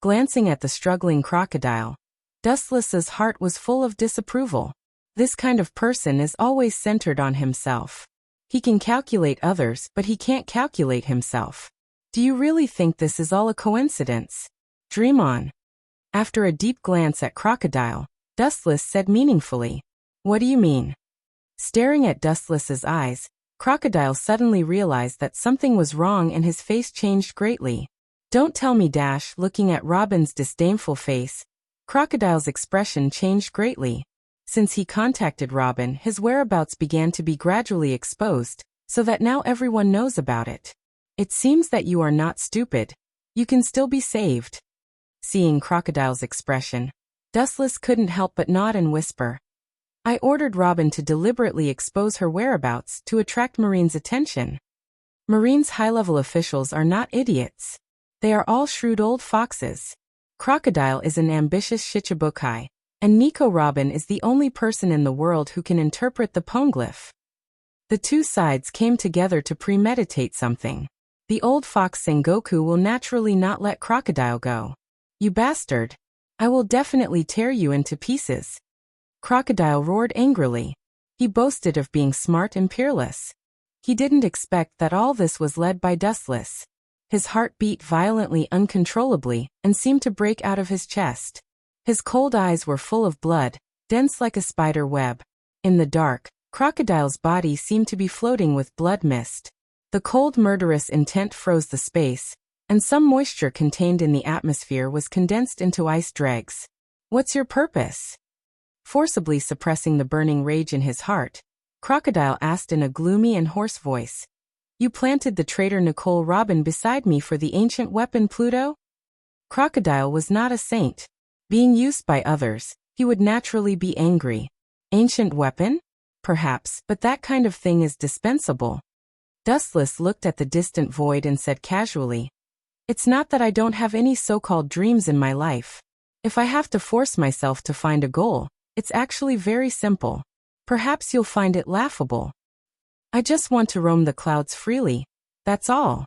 Glancing at the struggling Crocodile, Dustless's heart was full of disapproval. This kind of person is always centered on himself. He can calculate others, but he can't calculate himself. Do you really think this is all a coincidence? Dream on. After a deep glance at Crocodile, Dustless said meaningfully, "What do you mean?" Staring at Dustless's eyes, Crocodile suddenly realized that something was wrong and his face changed greatly. "Don't tell me." Looking at Robin's disdainful face, Crocodile's expression changed greatly. Since he contacted Robin, his whereabouts began to be gradually exposed, so that now everyone knows about it. "It seems that you are not stupid. You can still be saved." Seeing Crocodile's expression, Dustless couldn't help but nod and whisper, "I ordered Robin to deliberately expose her whereabouts to attract Marine's attention." Marine's high-level officials are not idiots. They are all shrewd old foxes. Crocodile is an ambitious Shichibukai, and Nico Robin is the only person in the world who can interpret the poneglyph. The two sides came together to premeditate something. The old fox Sengoku will naturally not let Crocodile go. "You bastard! I will definitely tear you into pieces." Crocodile roared angrily. He boasted of being smart and peerless. He didn't expect that all this was led by Dustless. His heart beat violently, uncontrollably, and seemed to break out of his chest. His cold eyes were full of blood, dense like a spider web. In the dark, Crocodile's body seemed to be floating with blood mist. The cold, murderous intent froze the space, and some moisture contained in the atmosphere was condensed into ice dregs. "What's your purpose?" Forcibly suppressing the burning rage in his heart, Crocodile asked in a gloomy and hoarse voice, "You planted the traitor Nicole Robin beside me for the ancient weapon Pluto?" Crocodile was not a saint. Being used by others, he would naturally be angry. Ancient weapon? Perhaps, but that kind of thing is dispensable. Dustless looked at the distant void and said casually, "It's not that I don't have any so-called dreams in my life. If I have to force myself to find a goal, it's actually very simple. Perhaps you'll find it laughable. I just want to roam the clouds freely. That's all."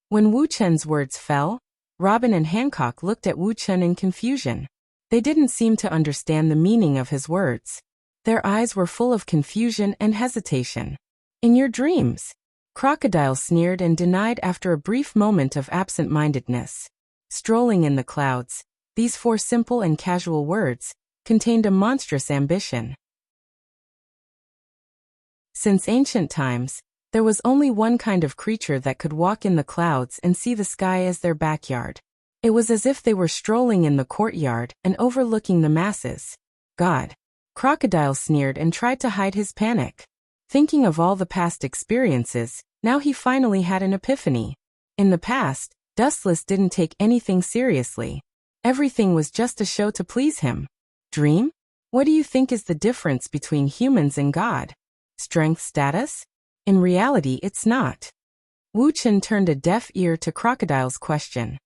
When Wu Chen's words fell, Robin and Hancock looked at Wu Chen in confusion. They didn't seem to understand the meaning of his words. Their eyes were full of confusion and hesitation. "In your dreams?" Crocodile sneered and denied after a brief moment of absent-mindedness. Strolling in the clouds, these four simple and casual words contained a monstrous ambition. Since ancient times, there was only one kind of creature that could walk in the clouds and see the sky as their backyard. It was as if they were strolling in the courtyard and overlooking the masses. God. Crocodile sneered and tried to hide his panic. Thinking of all the past experiences, now he finally had an epiphany. In the past, Dustless didn't take anything seriously. Everything was just a show to please him. Dream? What do you think is the difference between humans and God? Strength, status? In reality, it's not. Wu Chen turned a deaf ear to Crocodile's question.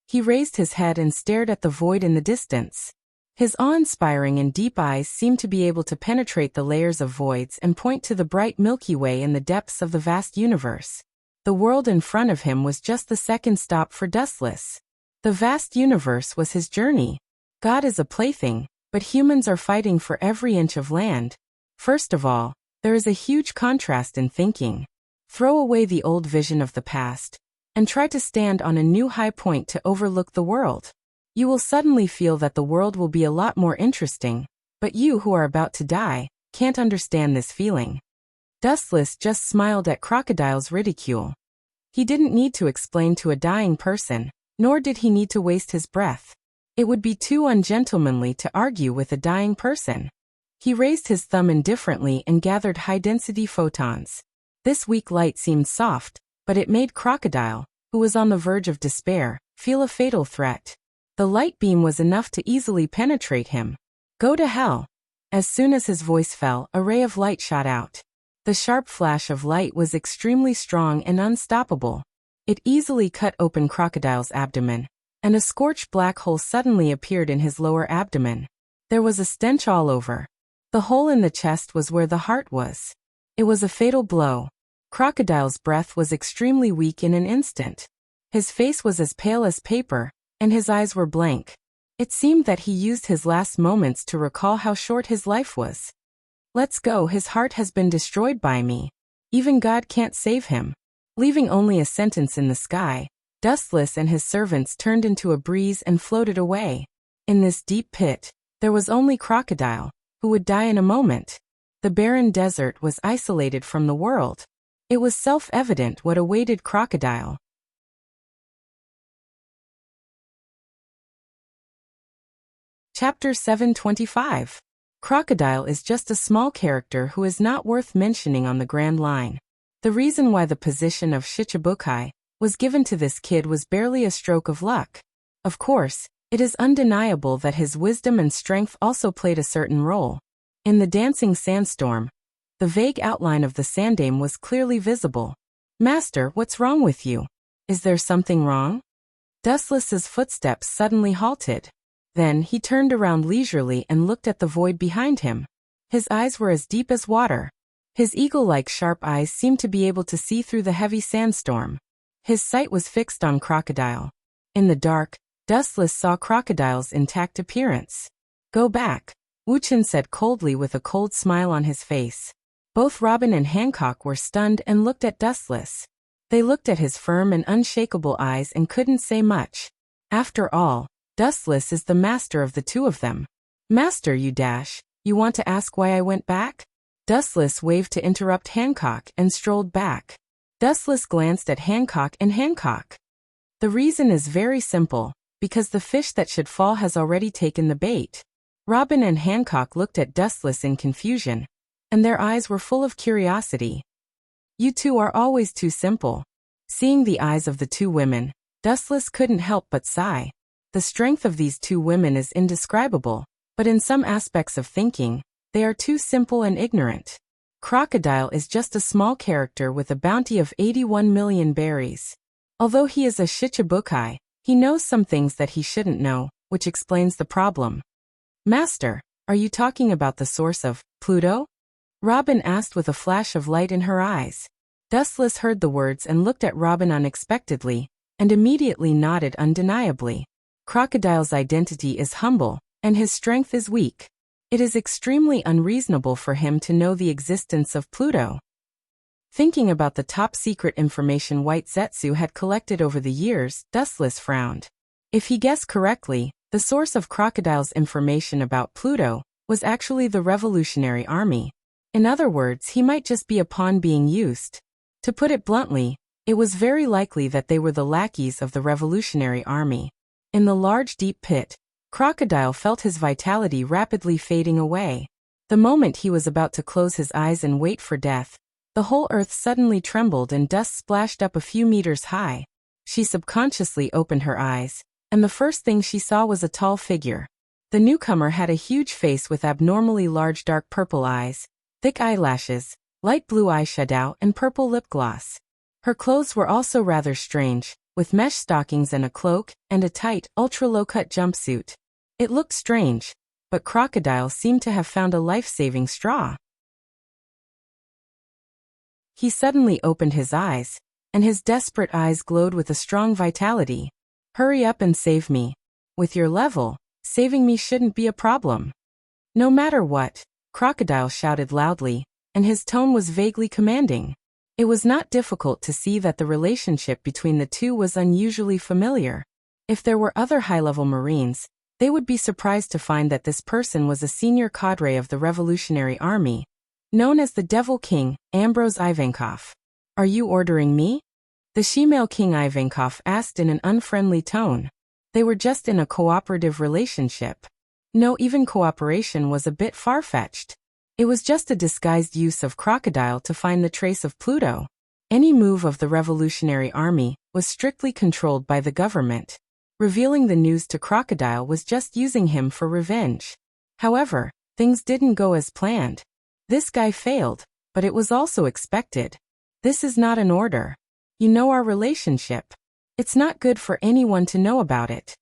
He raised his head and stared at the void in the distance. His awe-inspiring and deep eyes seemed to be able to penetrate the layers of voids and point to the bright Milky Way in the depths of the vast universe. The world in front of him was just the second stop for Dustless. The vast universe was his journey. God is a plaything, but humans are fighting for every inch of land. First of all, there is a huge contrast in thinking. Throw away the old vision of the past, and try to stand on a new high point to overlook the world. You will suddenly feel that the world will be a lot more interesting, but you who are about to die can't understand this feeling. Dustless just smiled at Crocodile's ridicule. He didn't need to explain to a dying person, nor did he need to waste his breath. It would be too ungentlemanly to argue with a dying person. He raised his thumb indifferently and gathered high-density photons. This weak light seemed soft, but it made Crocodile, who was on the verge of despair, feel a fatal threat. The light beam was enough to easily penetrate him. Go to hell. As soon as his voice fell, a ray of light shot out. The sharp flash of light was extremely strong and unstoppable. It easily cut open Crocodile's abdomen, and a scorched black hole suddenly appeared in his lower abdomen. There was a stench all over. The hole in the chest was where the heart was. It was a fatal blow. Crocodile's breath was extremely weak in an instant. His face was as pale as paper, and his eyes were blank. It seemed that he used his last moments to recall how short his life was. Let's go, his heart has been destroyed by me. Even God can't save him. Leaving only a sentence in the sky, Dustless and his servants turned into a breeze and floated away. In this deep pit, there was only Crocodile, who would die in a moment. The barren desert was isolated from the world. It was self-evident what awaited Crocodile. Chapter 725. Crocodile is just a small character who is not worth mentioning on the Grand Line. The reason why the position of Shichibukai was given to this kid was barely a stroke of luck. Of course, it is undeniable that his wisdom and strength also played a certain role. In the dancing sandstorm, the vague outline of the sanddame was clearly visible. "Master, what's wrong with you? Is there something wrong?" Dustless's footsteps suddenly halted. Then he turned around leisurely and looked at the void behind him. His eyes were as deep as water. His eagle-like sharp eyes seemed to be able to see through the heavy sandstorm. His sight was fixed on Crocodile. In the dark, Dustless saw Crocodile's intact appearance. "Go back," Wuchen said coldly with a cold smile on his face. Both Robin and Hancock were stunned and looked at Dustless. They looked at his firm and unshakable eyes and couldn't say much. After all, Dustless is the master of the two of them. "Master, you want to ask why I went back?" Dustless waved to interrupt Hancock and strolled back. Dustless glanced at Hancock and Hancock. "The reason is very simple, because the fish that should fall has already taken the bait." Robin and Hancock looked at Dustless in confusion, and their eyes were full of curiosity. "You two are always too simple." Seeing the eyes of the two women, Dustless couldn't help but sigh. The strength of these two women is indescribable, but in some aspects of thinking, they are too simple and ignorant. Crocodile is just a small character with a bounty of 81 million berries. Although he is a Shichibukai, he knows some things that he shouldn't know, which explains the problem. "Master, are you talking about the source of Pluto?" Robin asked with a flash of light in her eyes. Dustless heard the words and looked at Robin unexpectedly, and immediately nodded undeniably. Crocodile's identity is humble, and his strength is weak. It is extremely unreasonable for him to know the existence of Pluto. Thinking about the top-secret information White Zetsu had collected over the years, Dustless frowned. If he guessed correctly, the source of Crocodile's information about Pluto was actually the Revolutionary Army. In other words, he might just be a pawn being used. To put it bluntly, it was very likely that they were the lackeys of the Revolutionary Army. In the large deep pit, Crocodile felt his vitality rapidly fading away. The moment he was about to close his eyes and wait for death, the whole earth suddenly trembled and dust splashed up a few meters high. She subconsciously opened her eyes, and the first thing she saw was a tall figure. The newcomer had a huge face with abnormally large dark purple eyes, thick eyelashes, light blue eyeshadow, and purple lip gloss. Her clothes were also rather strange, with mesh stockings and a cloak, and a tight, ultra-low-cut jumpsuit. It looked strange, but Crocodile seemed to have found a life-saving straw. He suddenly opened his eyes, and his desperate eyes glowed with a strong vitality. "Hurry up and save me. With your level, saving me shouldn't be a problem." "No matter what," Crocodile shouted loudly, and his tone was vaguely commanding. It was not difficult to see that the relationship between the two was unusually familiar. If there were other high-level Marines, they would be surprised to find that this person was a senior cadre of the Revolutionary Army, known as the Devil King, Ambrose Ivankov. "Are you ordering me?" the she-male King Ivankov asked in an unfriendly tone. They were just in a cooperative relationship. No, even cooperation was a bit far-fetched. It was just a disguised use of Crocodile to find the trace of Pluto. Any move of the Revolutionary Army was strictly controlled by the government. Revealing the news to Crocodile was just using him for revenge. However, things didn't go as planned. This guy failed, but it was also expected. "This is not an order. You know our relationship. It's not good for anyone to know about it.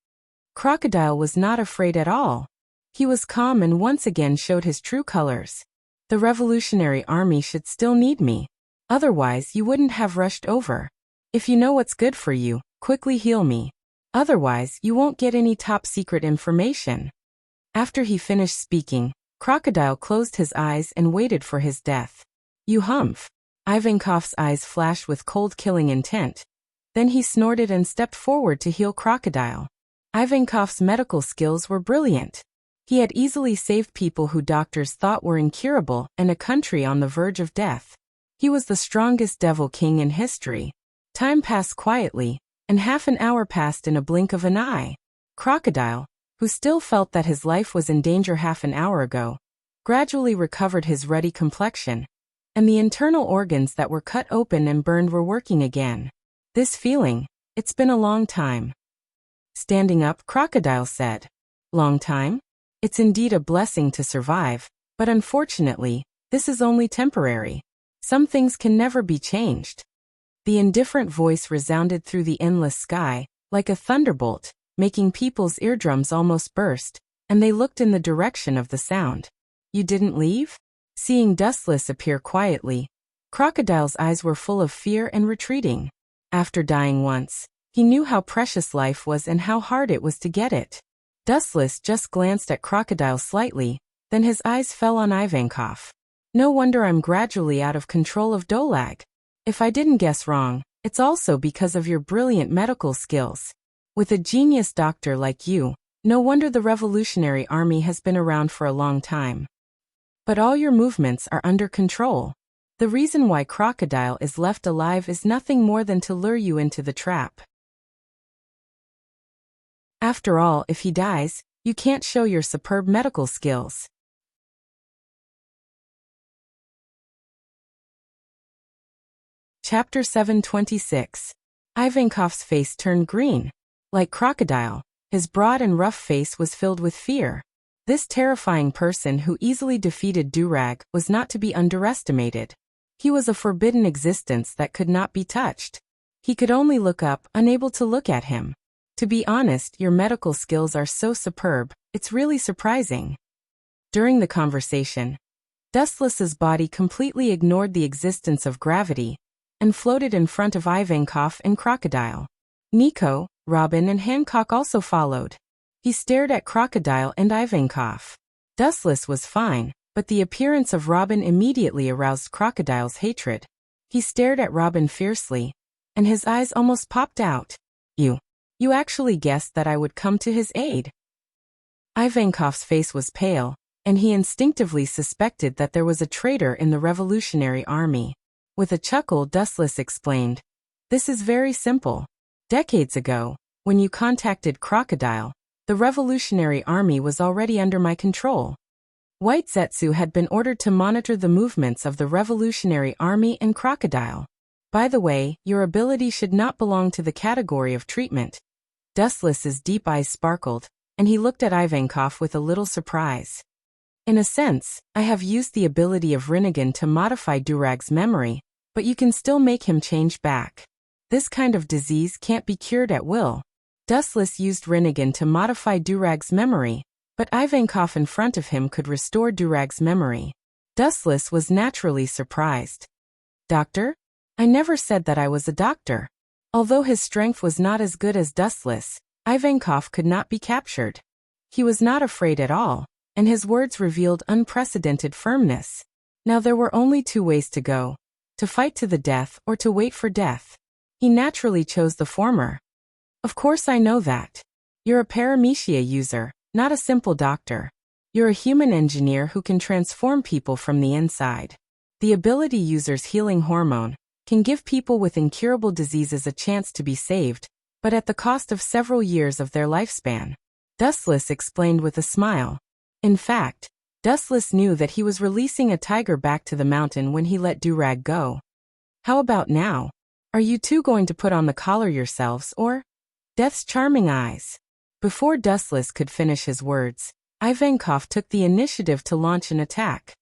Crocodile was not afraid at all. He was calm and once again showed his true colors. The Revolutionary Army should still need me. Otherwise, you wouldn't have rushed over. If you know what's good for you, quickly heal me. Otherwise, you won't get any top-secret information. After he finished speaking, Crocodile closed his eyes and waited for his death. You humph. Ivankov's eyes flashed with cold killing intent. Then he snorted and stepped forward to heal Crocodile. Ivankov's medical skills were brilliant. He had easily saved people who doctors thought were incurable and a country on the verge of death. He was the strongest devil king in history. Time passed quietly, and half an hour passed in a blink of an eye. Crocodile, who still felt that his life was in danger half an hour ago, gradually recovered his ruddy complexion, and the internal organs that were cut open and burned were working again. This feeling, it's been a long time. Standing up, Crocodile said, Long time? It's indeed a blessing to survive, but unfortunately, this is only temporary. Some things can never be changed. The indifferent voice resounded through the endless sky, like a thunderbolt, making people's eardrums almost burst, and they looked in the direction of the sound. You didn't leave? Seeing Dustless appear quietly, Crocodile's eyes were full of fear and retreating. After dying once, he knew how precious life was and how hard it was to get it. Dustless just glanced at Crocodile slightly, then his eyes fell on Ivankov. No wonder I'm gradually out of control of Dolag. If I didn't guess wrong, it's also because of your brilliant medical skills. With a genius doctor like you, no wonder the Revolutionary Army has been around for a long time. But all your movements are under control. The reason why Crocodile is left alive is nothing more than to lure you into the trap. After all, if he dies, you can't show your superb medical skills. Chapter 726. Ivankov's face turned green. Like Crocodile, his broad and rough face was filled with fear. This terrifying person who easily defeated Durag was not to be underestimated. He was a forbidden existence that could not be touched. He could only look up, unable to look at him. To be honest, your medical skills are so superb, it's really surprising. During the conversation, Dustless's body completely ignored the existence of gravity and floated in front of Ivankov and Crocodile. Nico, Robin and Hancock also followed. He stared at Crocodile and Ivankov. Dustless was fine, but the appearance of Robin immediately aroused Crocodile's hatred. He stared at Robin fiercely, and his eyes almost popped out. You actually guessed that I would come to his aid. Ivankov's face was pale, and he instinctively suspected that there was a traitor in the Revolutionary Army. With a chuckle, Dustless explained, This is very simple. Decades ago, when you contacted Crocodile, the Revolutionary Army was already under my control. White Zetsu had been ordered to monitor the movements of the Revolutionary Army and Crocodile. By the way, your ability should not belong to the category of treatment. Dustless's deep eyes sparkled, and he looked at Ivankov with a little surprise. In a sense, I have used the ability of Rinnegan to modify Durag's memory, but you can still make him change back. This kind of disease can't be cured at will. Dustless used Rinnegan to modify Durag's memory, but Ivankov in front of him could restore Durag's memory. Dustless was naturally surprised. Doctor? I never said that I was a doctor. Although his strength was not as good as Dustless, Ivankov could not be captured. He was not afraid at all, and his words revealed unprecedented firmness. Now there were only two ways to go: to fight to the death or to wait for death. He naturally chose the former. Of course I know that. You're a paramecia user, not a simple doctor. You're a human engineer who can transform people from the inside. The ability user's healing hormone can give people with incurable diseases a chance to be saved, but at the cost of several years of their lifespan. Dustless explained with a smile. In fact, Dustless knew that he was releasing a tiger back to the mountain when he let Durag go. How about now? Are you two going to put on the collar yourselves, or? Death's charming eyes. Before Dustless could finish his words, Ivankov took the initiative to launch an attack.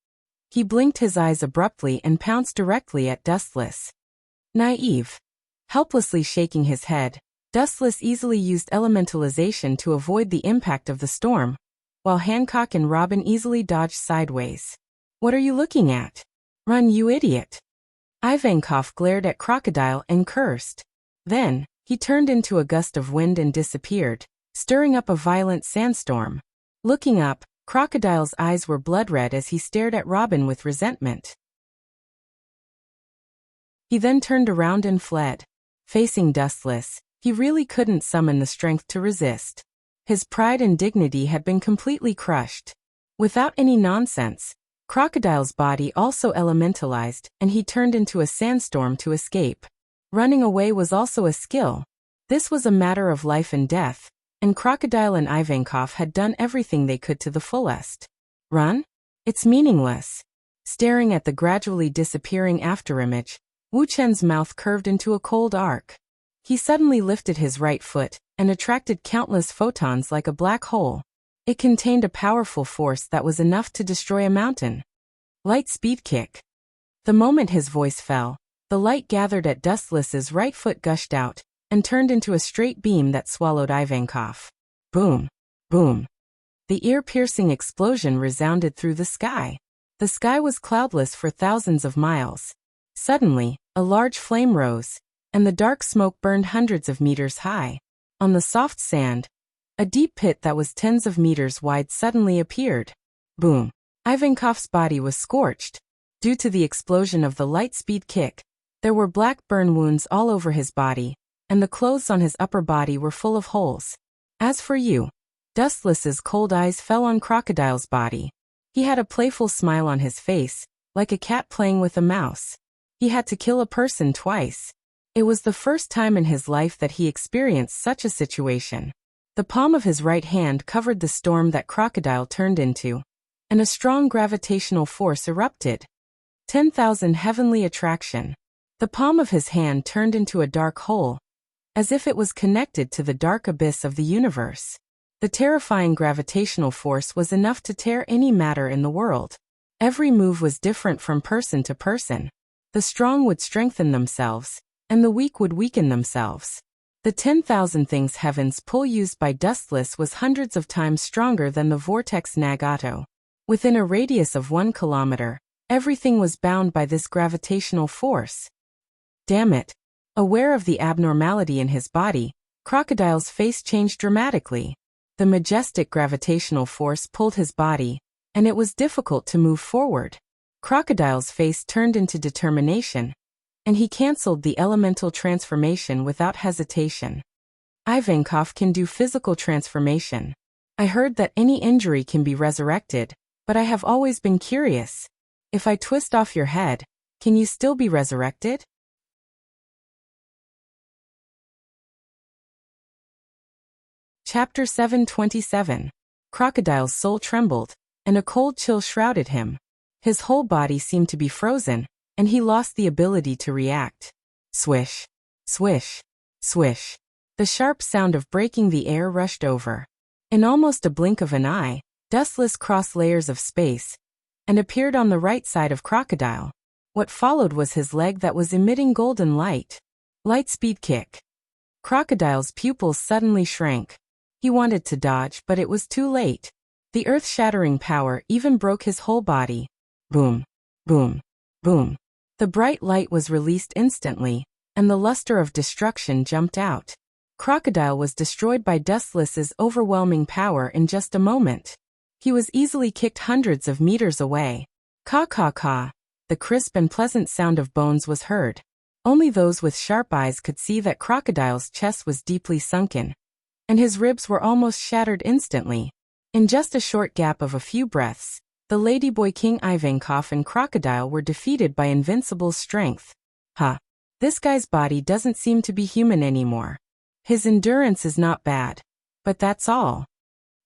He blinked his eyes abruptly and pounced directly at Dustless. Naive. Helplessly shaking his head, Dustless easily used elementalization to avoid the impact of the storm, while Hancock and Robin easily dodged sideways. What are you looking at? Run, you idiot! Ivankov glared at Crocodile and cursed. Then, he turned into a gust of wind and disappeared, stirring up a violent sandstorm. Looking up, Crocodile's eyes were blood-red as he stared at Robin with resentment. He then turned around and fled. Facing Dustless, he really couldn't summon the strength to resist. His pride and dignity had been completely crushed. Without any nonsense, Crocodile's body also elementalized, and he turned into a sandstorm to escape. Running away was also a skill. This was a matter of life and death, and Crocodile and Ivankov had done everything they could to the fullest. Run? It's meaningless. Staring at the gradually disappearing afterimage, Wu Chen's mouth curved into a cold arc. He suddenly lifted his right foot and attracted countless photons like a black hole. It contained a powerful force that was enough to destroy a mountain. Light speed kick. The moment his voice fell, the light gathered at Dustless's right foot gushed out and turned into a straight beam that swallowed Ivankov. Boom! Boom! The ear-piercing explosion resounded through the sky. The sky was cloudless for thousands of miles. Suddenly, a large flame rose, and the dark smoke burned hundreds of meters high. On the soft sand, a deep pit that was tens of meters wide suddenly appeared. Boom! Ivankov's body was scorched. Due to the explosion of the light speed kick, there were black burn wounds all over his body, and the clothes on his upper body were full of holes. As for you, Dustless's cold eyes fell on Crocodile's body. He had a playful smile on his face, like a cat playing with a mouse. He had to kill a person twice. It was the first time in his life that he experienced such a situation. The palm of his right hand covered the storm that Crocodile turned into, and a strong gravitational force erupted. 10,000 heavenly attraction. The palm of his hand turned into a dark hole, as if it was connected to the dark abyss of the universe. The terrifying gravitational force was enough to tear any matter in the world. Every move was different from person to person. The strong would strengthen themselves, and the weak would weaken themselves. The 10,000 things heaven's pull used by Dustless was hundreds of times stronger than the vortex Nagato. Within a radius of 1 kilometer, everything was bound by this gravitational force. Damn it! Aware of the abnormality in his body, Crocodile's face changed dramatically. The majestic gravitational force pulled his body, and it was difficult to move forward. Crocodile's face turned into determination, and he cancelled the elemental transformation without hesitation. Ivankov can do physical transformation. I heard that any injury can be resurrected, but I have always been curious. If I twist off your head, can you still be resurrected? Chapter 727. Crocodile's soul trembled, and a cold chill shrouded him. His whole body seemed to be frozen, and he lost the ability to react. Swish, swish, swish. The sharp sound of breaking the air rushed over. In almost a blink of an eye, Dustless crossed layers of space, and appeared on the right side of Crocodile. What followed was his leg that was emitting golden light. Light speed kick. Crocodile's pupils suddenly shrank. He wanted to dodge, but it was too late. The earth-shattering power even broke his whole body. Boom, boom, boom. The bright light was released instantly, and the luster of destruction jumped out. Crocodile was destroyed by Dustless's overwhelming power in just a moment. He was easily kicked hundreds of meters away. Caw-caw-caw. The crisp and pleasant sound of bones was heard. Only those with sharp eyes could see that Crocodile's chest was deeply sunken, and his ribs were almost shattered instantly. In just a short gap of a few breaths, the Ladyboy King Ivankov and Crocodile were defeated by invincible strength. Huh. This guy's body doesn't seem to be human anymore. His endurance is not bad, but that's all.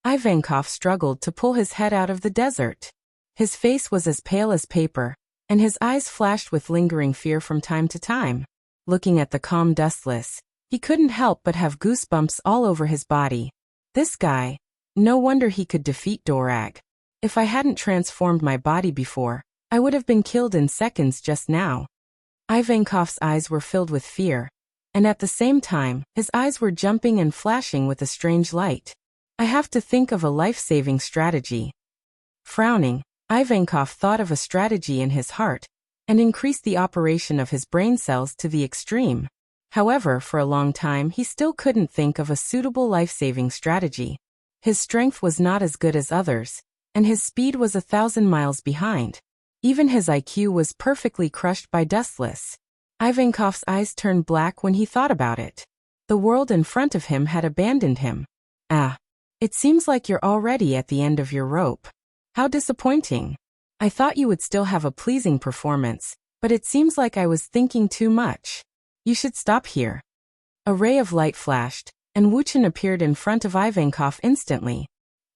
Ivankov struggled to pull his head out of the desert. His face was as pale as paper, and his eyes flashed with lingering fear from time to time. Looking at the calm Dustless, he couldn't help but have goosebumps all over his body. This guy, no wonder he could defeat Dorag. If I hadn't transformed my body before, I would have been killed in seconds just now. Ivankov's eyes were filled with fear, and at the same time, his eyes were jumping and flashing with a strange light. I have to think of a life-saving strategy. Frowning, Ivankov thought of a strategy in his heart, and increased the operation of his brain cells to the extreme. However, for a long time he still couldn't think of a suitable life-saving strategy. His strength was not as good as others, and his speed was 1,000 miles behind. Even his IQ was perfectly crushed by Dustless. Ivankov's eyes turned black when he thought about it. The world in front of him had abandoned him. Ah, it seems like you're already at the end of your rope. How disappointing. I thought you would still have a pleasing performance, but it seems like I was thinking too much. You should stop here. A ray of light flashed, and Wuchen appeared in front of Ivankov instantly.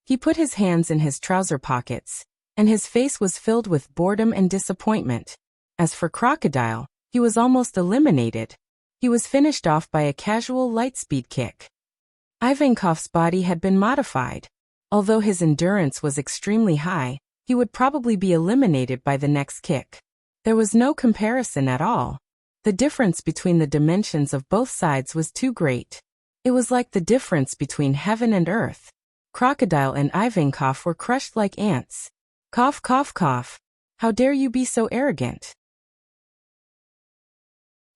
He put his hands in his trouser pockets, and his face was filled with boredom and disappointment. As for Crocodile, he was almost eliminated. He was finished off by a casual light-speed kick. Ivankov's body had been modified. Although his endurance was extremely high, he would probably be eliminated by the next kick. There was no comparison at all. The difference between the dimensions of both sides was too great. It was like the difference between heaven and earth. Crocodile and Ivankov were crushed like ants. Cough, cough, cough. How dare you be so arrogant?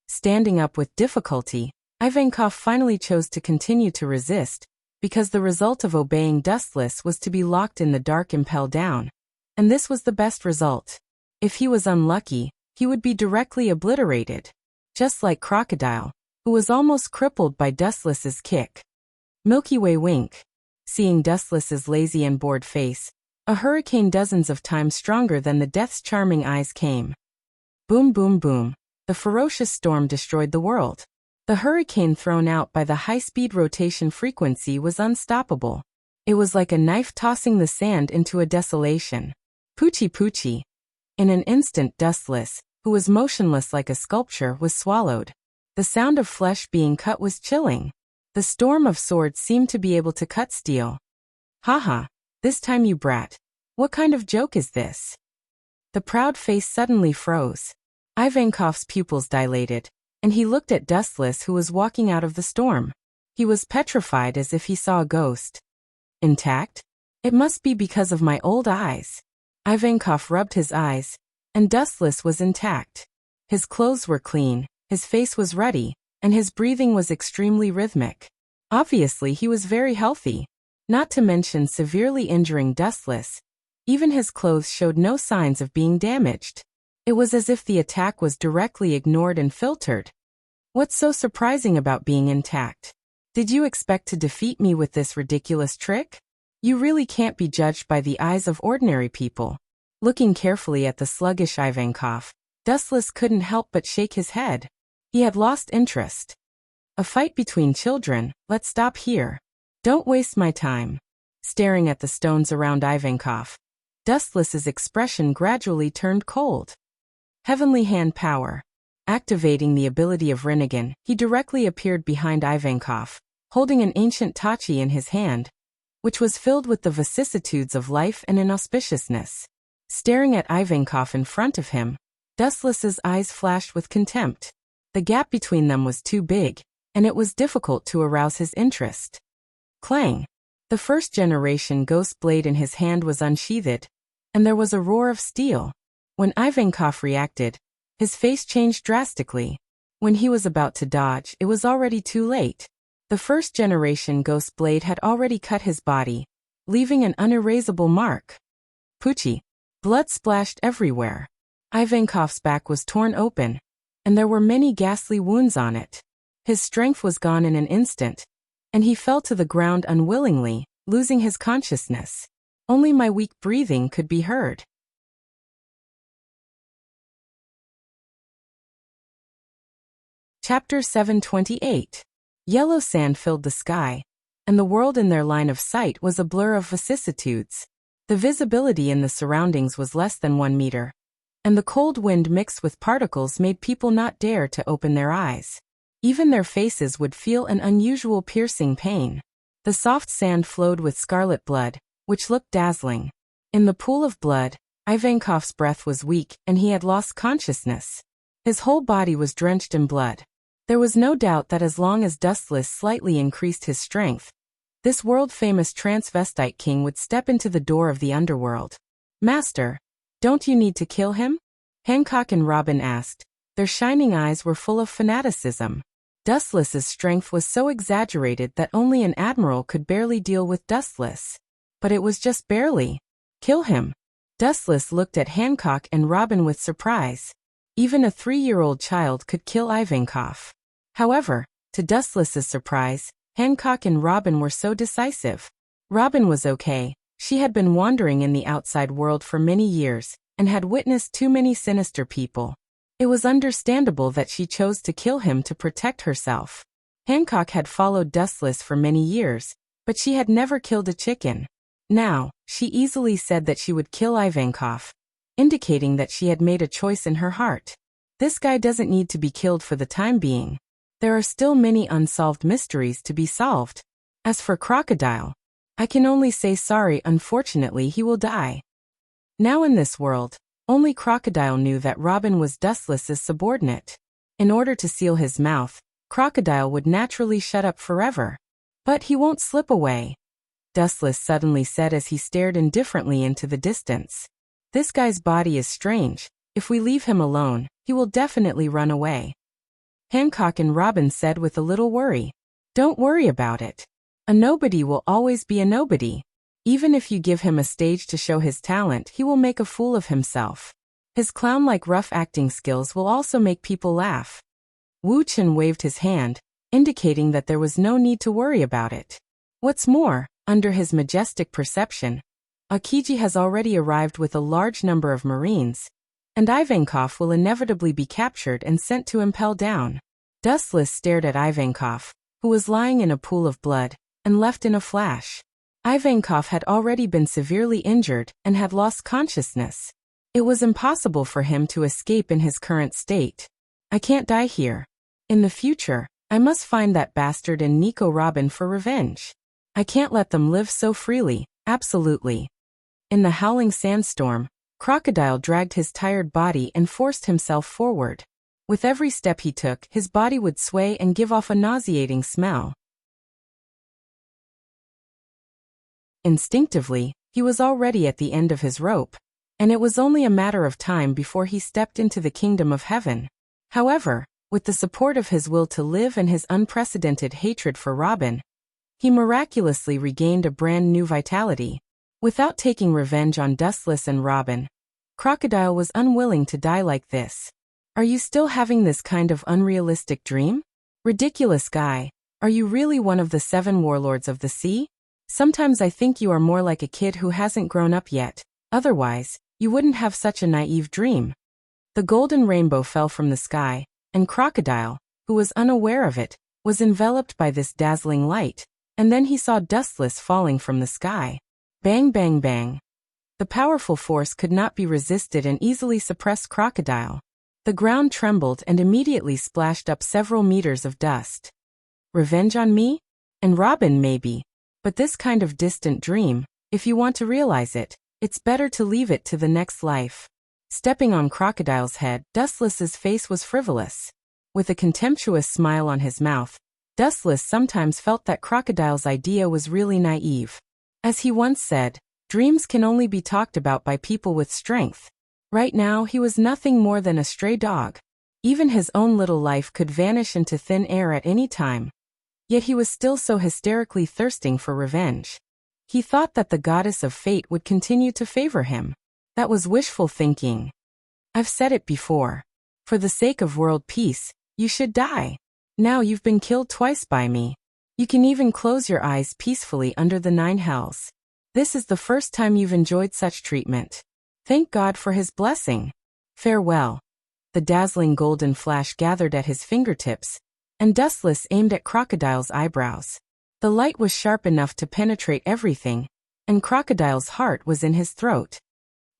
Standing up with difficulty, Ivankov finally chose to continue to resist, because the result of obeying Dustless was to be locked in the dark impel down. And this was the best result. If he was unlucky, he would be directly obliterated. Just like Crocodile, who was almost crippled by Dustless's kick. Milky Way wink. Seeing Dustless's lazy and bored face, a hurricane dozens of times stronger than the Death's charming eyes came. Boom, boom, boom. The ferocious storm destroyed the world. The hurricane thrown out by the high-speed rotation frequency was unstoppable. It was like a knife tossing the sand into a desolation. Poochie poochie. In an instant Dustless, who was motionless like a sculpture, was swallowed. The sound of flesh being cut was chilling. The storm of swords seemed to be able to cut steel. Haha, this time you brat. What kind of joke is this? The proud face suddenly froze. Ivankov's pupils dilated, and he looked at Dustless, who was walking out of the storm. He was petrified as if he saw a ghost. Intact? It must be because of my old eyes. Ivankov rubbed his eyes, and Dustless was intact. His clothes were clean, his face was ruddy, and his breathing was extremely rhythmic. Obviously he was very healthy. Not to mention severely injuring Dustless, even his clothes showed no signs of being damaged. It was as if the attack was directly ignored and filtered. What's so surprising about being intact? Did you expect to defeat me with this ridiculous trick? You really can't be judged by the eyes of ordinary people. Looking carefully at the sluggish Ivankov, Dustless couldn't help but shake his head. He had lost interest. A fight between children, let's stop here. Don't waste my time. Staring at the stones around Ivankov, Dustless's expression gradually turned cold. Heavenly Hand Power. Activating the ability of Rinnegan, he directly appeared behind Ivankov, holding an ancient tachi in his hand, which was filled with the vicissitudes of life and inauspiciousness. Staring at Ivankov in front of him, Dustless's eyes flashed with contempt. The gap between them was too big, and it was difficult to arouse his interest. Clang! The first generation ghost blade in his hand was unsheathed, and there was a roar of steel. When Ivankov reacted, his face changed drastically. When he was about to dodge, it was already too late. The first generation ghost blade had already cut his body, leaving an unerasable mark. Poochie. Blood splashed everywhere. Ivankov's back was torn open, and there were many ghastly wounds on it. His strength was gone in an instant, and he fell to the ground unwillingly, losing his consciousness. Only my weak breathing could be heard. Chapter 728. Yellow sand filled the sky, and the world in their line of sight was a blur of vicissitudes. The visibility in the surroundings was less than 1 meter, and the cold wind mixed with particles made people not dare to open their eyes. Even their faces would feel an unusual piercing pain. The soft sand flowed with scarlet blood, which looked dazzling. In the pool of blood, Ivankov's breath was weak and he had lost consciousness. His whole body was drenched in blood. There was no doubt that as long as Dustless slightly increased his strength, this world-famous transvestite king would step into the door of the underworld. Master, don't you need to kill him? Hancock and Robin asked. Their shining eyes were full of fanaticism. Dustless's strength was so exaggerated that only an admiral could barely deal with Dustless. But it was just barely. Kill him. Dustless looked at Hancock and Robin with surprise. Even a 3-year-old child could kill Ivankov. However, to Dustless's surprise, Hancock and Robin were so decisive. Robin was okay. She had been wandering in the outside world for many years, and had witnessed too many sinister people. It was understandable that she chose to kill him to protect herself. Hancock had followed Dustless for many years, but she had never killed a chicken. Now, she easily said that she would kill Ivankov, indicating that she had made a choice in her heart. This guy doesn't need to be killed for the time being. There are still many unsolved mysteries to be solved. As for Crocodile, I can only say sorry, unfortunately he will die. Now in this world, only Crocodile knew that Robin was Dustless's subordinate. In order to seal his mouth, Crocodile would naturally shut up forever. But he won't slip away, Dustless suddenly said as he stared indifferently into the distance. This guy's body is strange. If we leave him alone, he will definitely run away. Hancock and Robin said with a little worry. Don't worry about it. A nobody will always be a nobody. Even if you give him a stage to show his talent, he will make a fool of himself. His clown-like rough acting skills will also make people laugh. Wu Chen waved his hand, indicating that there was no need to worry about it. What's more, under his majestic perception, Akiji has already arrived with a large number of Marines, and Ivankov will inevitably be captured and sent to impel down. Dustless stared at Ivankov, who was lying in a pool of blood, and left in a flash. Ivankov had already been severely injured and had lost consciousness. It was impossible for him to escape in his current state. I can't die here. In the future, I must find that bastard and Nico Robin for revenge. I can't let them live so freely, absolutely. In the howling sandstorm, Crocodile dragged his tired body and forced himself forward. With every step he took, his body would sway and give off a nauseating smell. Instinctively, he was already at the end of his rope, and it was only a matter of time before he stepped into the kingdom of heaven. However, with the support of his will to live and his unprecedented hatred for Robin, he miraculously regained a brand new vitality. Without taking revenge on Dustless and Robin, Crocodile was unwilling to die like this. Are you still having this kind of unrealistic dream? Ridiculous guy, are you really one of the 7 warlords of the sea? Sometimes I think you are more like a kid who hasn't grown up yet. Otherwise, you wouldn't have such a naive dream. The golden rainbow fell from the sky, and Crocodile, who was unaware of it, was enveloped by this dazzling light, and then he saw Dustless falling from the sky. Bang bang bang. The powerful force could not be resisted and easily suppressed Crocodile. The ground trembled and immediately splashed up several meters of dust. Revenge on me? And Robin maybe. But this kind of distant dream, if you want to realize it, it's better to leave it to the next life. Stepping on Crocodile's head, Dustless's face was frivolous. With a contemptuous smile on his mouth, Dustless sometimes felt that Crocodile's idea was really naive. As he once said, dreams can only be talked about by people with strength. Right now he was nothing more than a stray dog. Even his own little life could vanish into thin air at any time. Yet he was still so hysterically thirsting for revenge. He thought that the goddess of fate would continue to favor him. That was wishful thinking. I've said it before. For the sake of world peace, you should die. Now you've been killed twice by me. You can even close your eyes peacefully under the 9 hells. This is the first time you've enjoyed such treatment. Thank God for his blessing. Farewell. The dazzling golden flash gathered at his fingertips, and Dustless aimed at Crocodile's eyebrows. The light was sharp enough to penetrate everything, and Crocodile's heart was in his throat.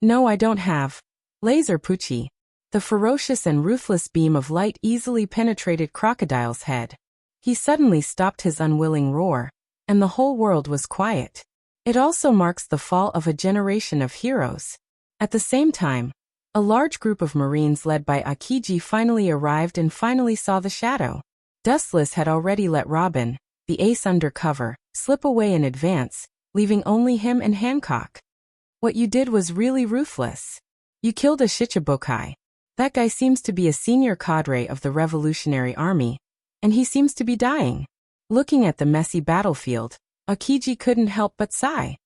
No, I don't have. Laser Poochie. The ferocious and ruthless beam of light easily penetrated Crocodile's head. He suddenly stopped his unwilling roar, and the whole world was quiet. It also marks the fall of a generation of heroes. At the same time, a large group of Marines led by Akiji finally arrived and finally saw the shadow. Dustless had already let Robin, the ace undercover, slip away in advance, leaving only him and Hancock. What you did was really ruthless. You killed a Shichibukai. That guy seems to be a senior cadre of the Revolutionary Army, and he seems to be dying. Looking at the messy battlefield, Akiji couldn't help but sigh.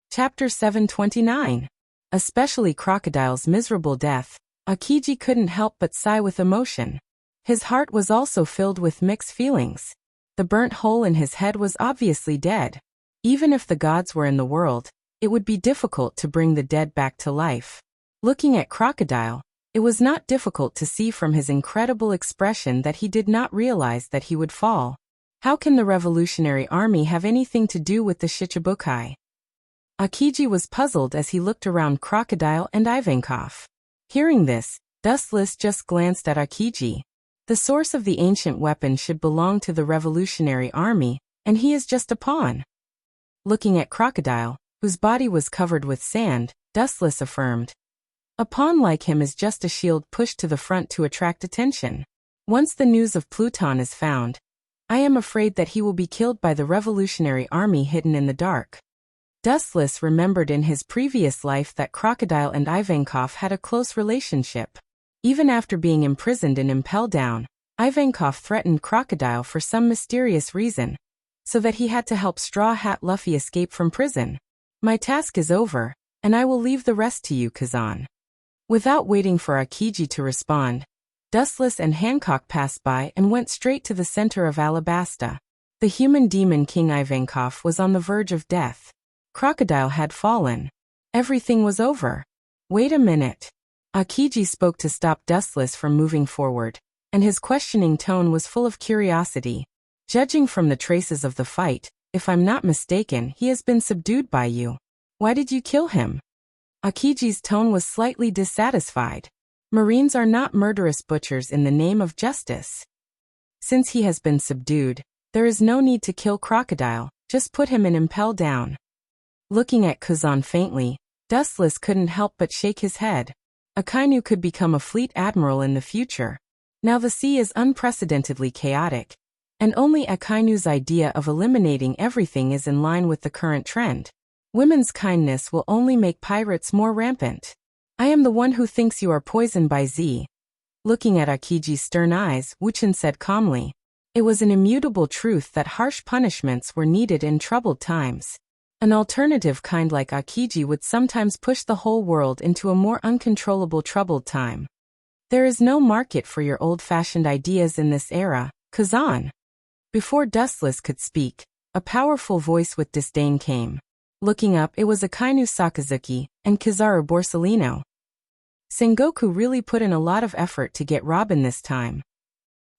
Chapter 729. Especially Crocodile's miserable death, Akiji couldn't help but sigh with emotion. His heart was also filled with mixed feelings. The burnt hole in his head was obviously dead. Even if the gods were in the world, it would be difficult to bring the dead back to life. Looking at Crocodile, it was not difficult to see from his incredible expression that he did not realize that he would fall. How can the Revolutionary Army have anything to do with the Shichibukai? Akiji was puzzled as he looked around Crocodile and Ivankov. Hearing this, Dustless just glanced at Akiji. The source of the ancient weapon should belong to the Revolutionary Army, and he is just a pawn. Looking at Crocodile, whose body was covered with sand, Dustless affirmed. A pawn like him is just a shield pushed to the front to attract attention. Once the news of Pluton is found, I am afraid that he will be killed by the Revolutionary Army hidden in the dark. Dustless remembered in his previous life that Crocodile and Ivankov had a close relationship. Even after being imprisoned in Impel Down, Ivankov threatened Crocodile for some mysterious reason, so that he had to help Straw Hat Luffy escape from prison. My task is over, and I will leave the rest to you, Kazan. Without waiting for Akiji to respond, Dustless and Hancock passed by and went straight to the center of Alabasta. The human demon King Ivankov was on the verge of death. Crocodile had fallen. Everything was over. Wait a minute. Akiji spoke to stop Dustless from moving forward, and his questioning tone was full of curiosity. Judging from the traces of the fight, if I'm not mistaken, he has been subdued by you. Why did you kill him? Akiji's tone was slightly dissatisfied. Marines are not murderous butchers in the name of justice. Since he has been subdued, there is no need to kill Crocodile, just put him in Impel Down. Looking at Kazan faintly, Dustless couldn't help but shake his head. Akainu could become a fleet admiral in the future. Now the sea is unprecedentedly chaotic, and only Akainu's idea of eliminating everything is in line with the current trend. Women's kindness will only make pirates more rampant. I am the one who thinks you are poisoned by Z. Looking at Akiji's stern eyes, Wuchen said calmly. It was an immutable truth that harsh punishments were needed in troubled times. An alternative kind like Akiji would sometimes push the whole world into a more uncontrollable troubled time. There is no market for your old-fashioned ideas in this era, Kazan. Before Dustless could speak, a powerful voice with disdain came. Looking up, it was Akainu Sakazuki and Kizaru Borsellino. Sengoku really put in a lot of effort to get Robin this time.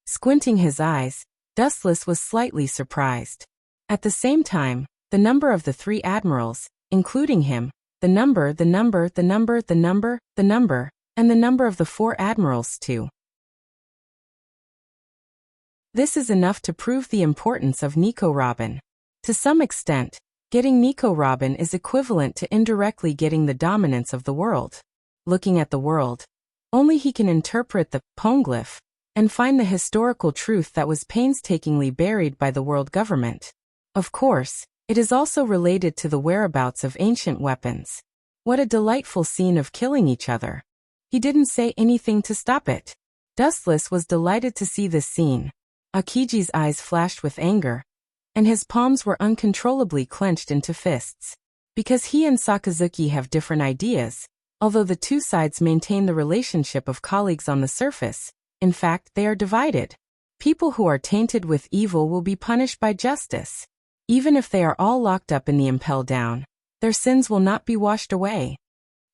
Squinting his eyes, Dustless was slightly surprised. At the same time, the number of the three admirals, including him, the number, and the number of the four admirals too. This is enough to prove the importance of Nico Robin. To some extent, getting Nico Robin is equivalent to indirectly getting the dominance of the world. Looking at the world, only he can interpret the poneglyph and find the historical truth that was painstakingly buried by the world government. Of course, it is also related to the whereabouts of ancient weapons. What a delightful scene of killing each other. He didn't say anything to stop it. Dustless was delighted to see this scene. Akiji's eyes flashed with anger, and his palms were uncontrollably clenched into fists. Because he and Sakazuki have different ideas, although the two sides maintain the relationship of colleagues on the surface, in fact they are divided. People who are tainted with evil will be punished by justice. Even if they are all locked up in the Impel Down, their sins will not be washed away.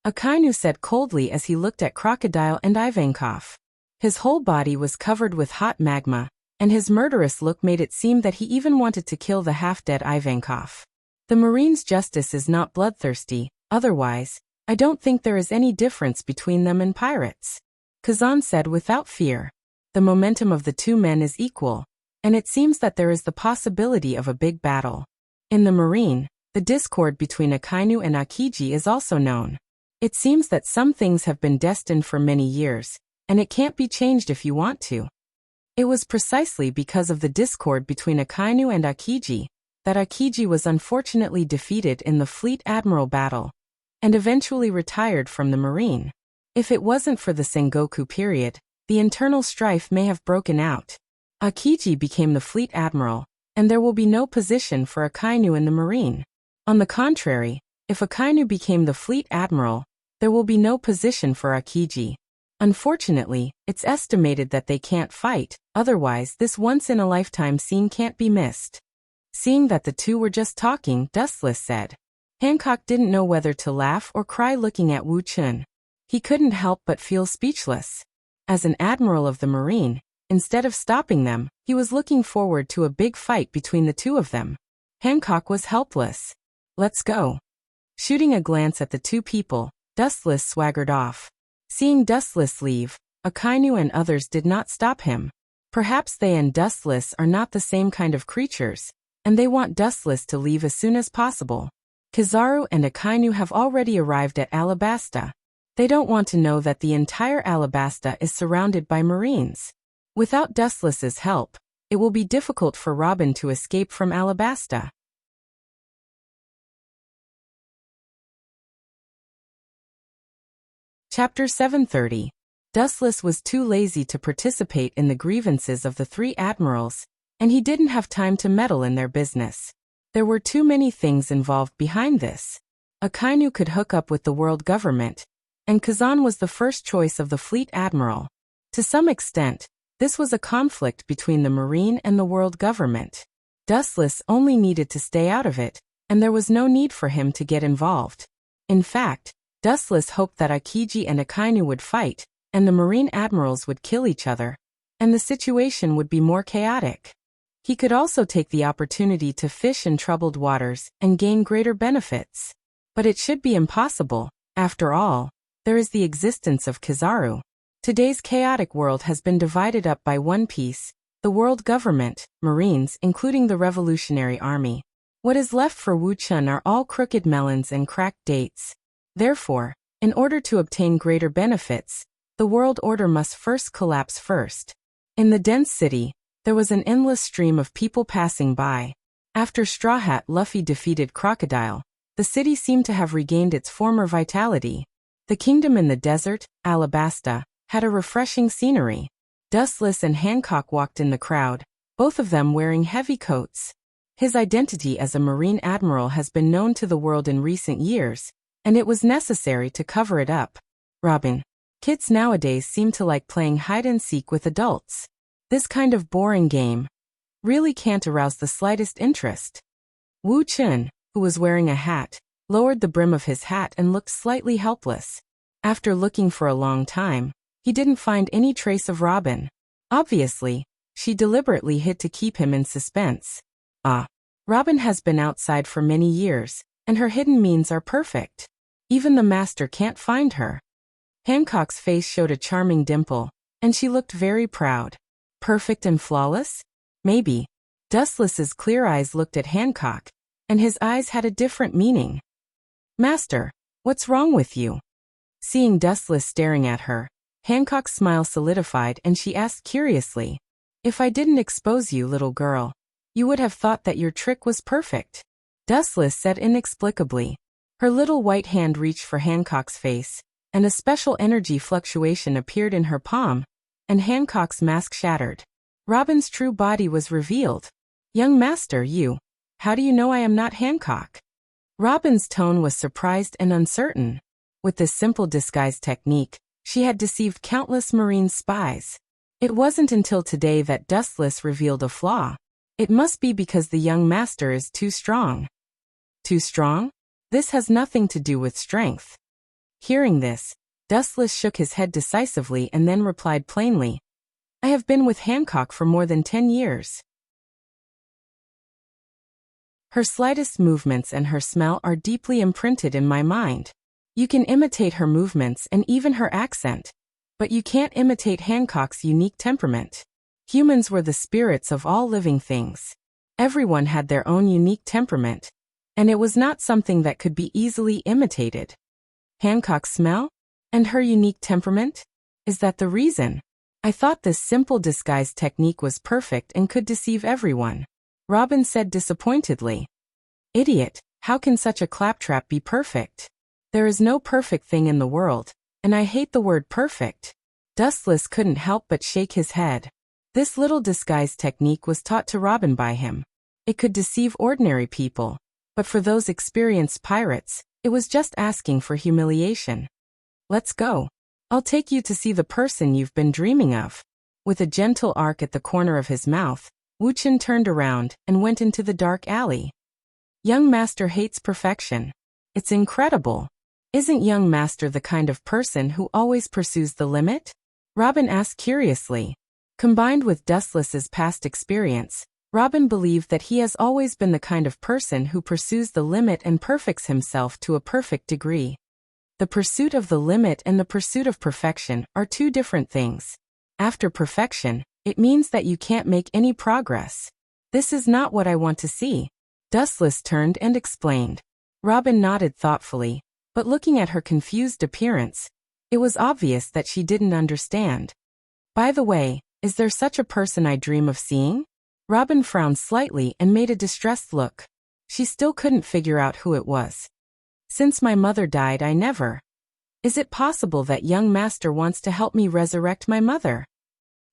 Akainu said coldly as he looked at Crocodile and Ivankov. His whole body was covered with hot magma, and his murderous look made it seem that he even wanted to kill the half-dead Ivankov. The Marine's justice is not bloodthirsty, otherwise, I don't think there is any difference between them and pirates. Kazan said without fear. The momentum of the two men is equal, and it seems that there is the possibility of a big battle. In the Marine, the discord between Akainu and Akiji is also known. It seems that some things have been destined for many years, and it can't be changed if you want to. It was precisely because of the discord between Akainu and Akiji that Akiji was unfortunately defeated in the Fleet Admiral battle, and eventually retired from the Marine. If it wasn't for the Sengoku period, the internal strife may have broken out. Akiji became the Fleet Admiral, and there will be no position for Akainu in the Marine. On the contrary, if Akainu became the Fleet Admiral, there will be no position for Akiji. Unfortunately, it's estimated that they can't fight, otherwise this once-in-a-lifetime scene can't be missed. Seeing that the two were just talking, Dustless said. Hancock didn't know whether to laugh or cry looking at Wu Chun. He couldn't help but feel speechless. As an admiral of the Marine, instead of stopping them, he was looking forward to a big fight between the two of them. Hancock was helpless. Let's go. Shooting a glance at the two people, Dustless swaggered off. Seeing Dustless leave, Akainu and others did not stop him. Perhaps they and Dustless are not the same kind of creatures, and they want Dustless to leave as soon as possible. Kizaru and Akainu have already arrived at Alabasta. They don't want to know that the entire Alabasta is surrounded by Marines. Without Dustless's help, it will be difficult for Robin to escape from Alabasta. Chapter 730. Dustless was too lazy to participate in the grievances of the three admirals, and he didn't have time to meddle in their business. There were too many things involved behind this. Akainu could hook up with the world government, and Kazan was the first choice of the fleet admiral. To some extent, this was a conflict between the Marine and the world government. Dustless only needed to stay out of it, and there was no need for him to get involved. In fact, Dustless hoped that Akiji and Akainu would fight, and the Marine admirals would kill each other, and the situation would be more chaotic. He could also take the opportunity to fish in troubled waters and gain greater benefits. But it should be impossible. After all, there is the existence of Kizaru. Today's chaotic world has been divided up by One Piece, the world government, Marines, including the Revolutionary Army. What is left for Wu Chun are all crooked melons and cracked dates. Therefore, in order to obtain greater benefits, the world order must first collapse first. In the dense city, there was an endless stream of people passing by. After Straw Hat Luffy defeated Crocodile, the city seemed to have regained its former vitality. The kingdom in the desert, Alabasta, had a refreshing scenery. Dustless and Hancock walked in the crowd, both of them wearing heavy coats. His identity as a Marine admiral has been known to the world in recent years, and it was necessary to cover it up. Robin. Kids nowadays seem to like playing hide-and-seek with adults. This kind of boring game really can't arouse the slightest interest. Wu Chun, who was wearing a hat, lowered the brim of his hat and looked slightly helpless. After looking for a long time, he didn't find any trace of Robin. Obviously, she deliberately hid to keep him in suspense. Robin has been outside for many years, and her hidden means are perfect. Even the master can't find her. Hancock's face showed a charming dimple, and she looked very proud. Perfect and flawless? Maybe. Dustless's clear eyes looked at Hancock, and his eyes had a different meaning. Master, what's wrong with you? Seeing Dustless staring at her, Hancock's smile solidified and she asked curiously, If I didn't expose you, little girl, you would have thought that your trick was perfect. Dustless said inexplicably. Her little white hand reached for Hancock's face, and a special energy fluctuation appeared in her palm, and Hancock's mask shattered. Robin's true body was revealed. Young master, how do you know I am not Hancock? Robin's tone was surprised and uncertain. With this simple disguise technique, she had deceived countless Marine spies. It wasn't until today that Dustless revealed a flaw. It must be because the young master is too strong. Too strong? This has nothing to do with strength. Hearing this, Dustless shook his head decisively and then replied plainly, I have been with Hancock for more than 10 years. Her slightest movements and her smell are deeply imprinted in my mind. You can imitate her movements and even her accent, but you can't imitate Hancock's unique temperament. Humans were the spirits of all living things. Everyone had their own unique temperament, and it was not something that could be easily imitated. Hancock's smell? And her unique temperament? Is that the reason? I thought this simple disguise technique was perfect and could deceive everyone. Robin said disappointedly. Idiot, how can such a claptrap be perfect? There is no perfect thing in the world, and I hate the word perfect. Dustless couldn't help but shake his head. This little disguise technique was taught to Robin by him. It could deceive ordinary people, but for those experienced pirates, it was just asking for humiliation. Let's go. I'll take you to see the person you've been dreaming of. With a gentle arc at the corner of his mouth, Wu Chen turned around and went into the dark alley. Young Master hates perfection. It's incredible. Isn't young Master the kind of person who always pursues the limit? Robin asked curiously. Combined with Dustless's past experience, Robin believed that he has always been the kind of person who pursues the limit and perfects himself to a perfect degree. The pursuit of the limit and the pursuit of perfection are two different things. After perfection, it means that you can't make any progress. This is not what I want to see. Dustless turned and explained. Robin nodded thoughtfully, but looking at her confused appearance, it was obvious that she didn't understand. By the way, is there such a person I dream of seeing? Robin frowned slightly and made a distressed look. She still couldn't figure out who it was. Since my mother died, I never. Is it possible that young Master wants to help me resurrect my mother?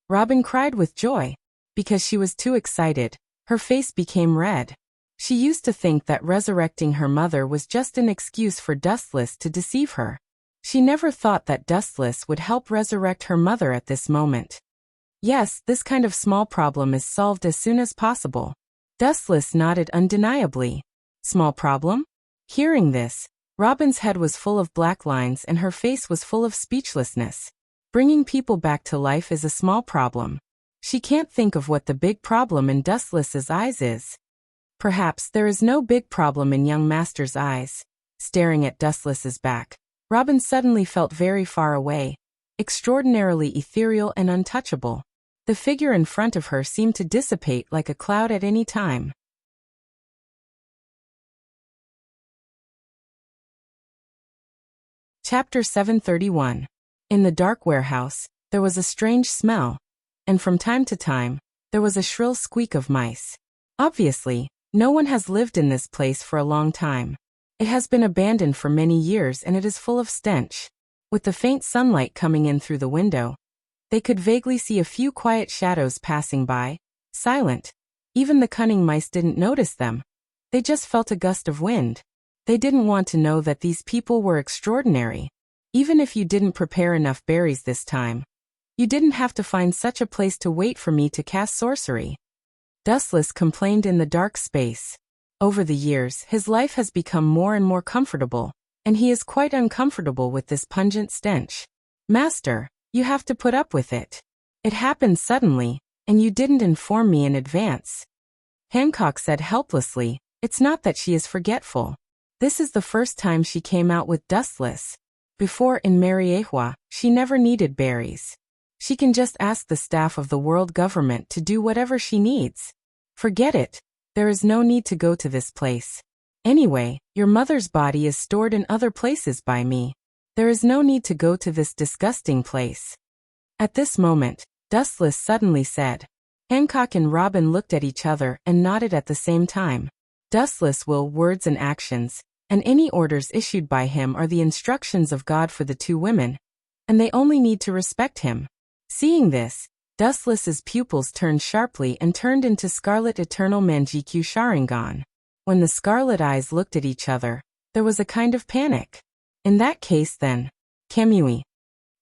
Robin cried with joy. Because she was too excited, her face became red. She used to think that resurrecting her mother was just an excuse for Dustless to deceive her. She never thought that Dustless would help resurrect her mother at this moment. Yes, this kind of small problem is solved as soon as possible. Dustless nodded undeniably. Small problem? Hearing this, Robin's head was full of black lines and her face was full of speechlessness. Bringing people back to life is a small problem. She can't think of what the big problem in Dustless's eyes is. Perhaps there is no big problem in young Master's eyes. Staring at Dustless's back, Robin suddenly felt very far away, extraordinarily ethereal and untouchable. The figure in front of her seemed to dissipate like a cloud at any time. Chapter 731. In the dark warehouse, there was a strange smell, and from time to time, there was a shrill squeak of mice. Obviously, no one has lived in this place for a long time. It has been abandoned for many years and it is full of stench. With the faint sunlight coming in through the window, they could vaguely see a few quiet shadows passing by, silent. Even the cunning mice didn't notice them. They just felt a gust of wind. They didn't want to know that these people were extraordinary. Even if you didn't prepare enough berries this time, you didn't have to find such a place to wait for me to cast sorcery. Dustless complained in the dark space. Over the years, his life has become more and more comfortable, and he is quite uncomfortable with this pungent stench. Master, you have to put up with it. It happened suddenly, and you didn't inform me in advance. Hancock said helplessly, it's not that she is forgetful. This is the first time she came out with Dustless. Before in Mariehua, she never needed berries. She can just ask the staff of the world government to do whatever she needs. Forget it. There is no need to go to this place. Anyway, your mother's body is stored in other places by me. There is no need to go to this disgusting place. At this moment, Dustless suddenly said. Hancock and Robin looked at each other and nodded at the same time. Dustless will words and actions, and any orders issued by him are the instructions of God for the two women, and they only need to respect him. Seeing this, Dustless's pupils turned sharply and turned into scarlet eternal Manjikyu Sharingan. When the scarlet eyes looked at each other, there was a kind of panic. In that case then, Kamui.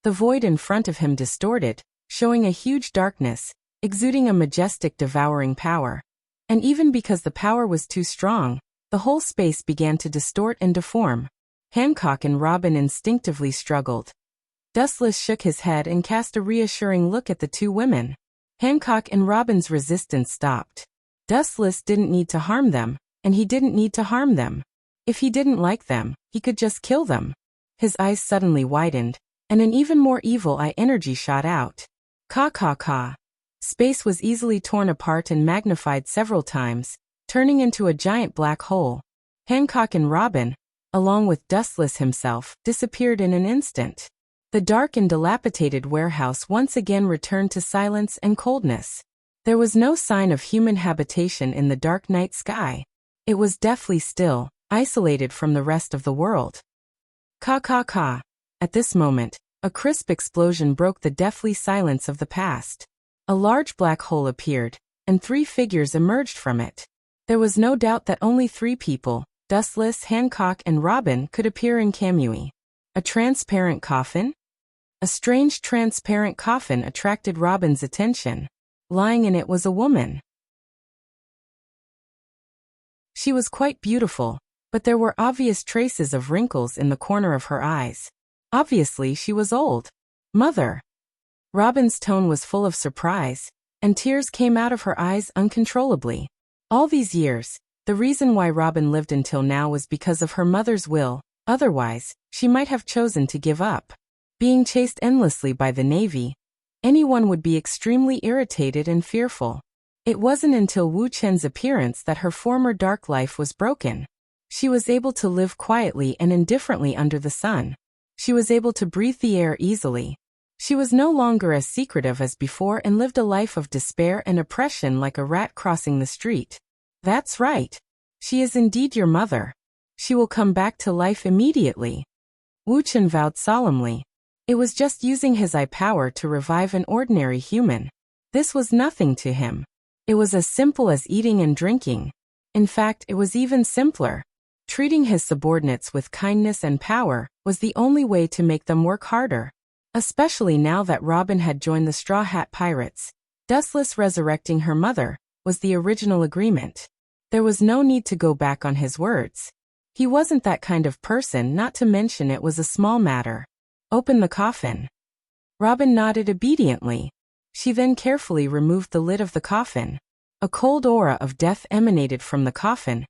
The void in front of him distorted, showing a huge darkness, exuding a majestic devouring power. And even because the power was too strong, the whole space began to distort and deform. Hancock and Robin instinctively struggled. Dustless shook his head and cast a reassuring look at the two women. Hancock and Robin's resistance stopped. Dustless didn't need to harm them, and he didn't need to harm them. If he didn't like them, he could just kill them. His eyes suddenly widened, and an even more evil eye energy shot out. Ka. Space was easily torn apart and magnified several times, turning into a giant black hole. Hancock and Robin, along with Dustless himself, disappeared in an instant. The dark and dilapidated warehouse once again returned to silence and coldness. There was no sign of human habitation in the dark night sky. It was deathly still, isolated from the rest of the world. Ka. At this moment, a crisp explosion broke the deathly silence of the past. A large black hole appeared, and 3 figures emerged from it. There was no doubt that only 3 people, Dustless, Hancock, and Robin, could appear in Kamui. A transparent coffin? A strange transparent coffin attracted Robin's attention. Lying in it was a woman. She was quite beautiful, but there were obvious traces of wrinkles in the corner of her eyes. Obviously she was old. Mother. Robin's tone was full of surprise, and tears came out of her eyes uncontrollably. All these years, the reason why Robin lived until now was because of her mother's will, otherwise, she might have chosen to give up. Being chased endlessly by the Navy, anyone would be extremely irritated and fearful. It wasn't until Wu Chen's appearance that her former dark life was broken. She was able to live quietly and indifferently under the sun. She was able to breathe the air easily. She was no longer as secretive as before and lived a life of despair and oppression like a rat crossing the street. That's right. She is indeed your mother. She will come back to life immediately. Wu Chen vowed solemnly. It was just using his eye power to revive an ordinary human. This was nothing to him. It was as simple as eating and drinking. In fact, it was even simpler. Treating his subordinates with kindness and power was the only way to make them work harder. Especially now that Robin had joined the Straw Hat Pirates. Dustless resurrecting her mother was the original agreement. There was no need to go back on his words. He wasn't that kind of person, not to mention it was a small matter. Open the coffin. Robin nodded obediently. She then carefully removed the lid of the coffin. A cold aura of death emanated from the coffin,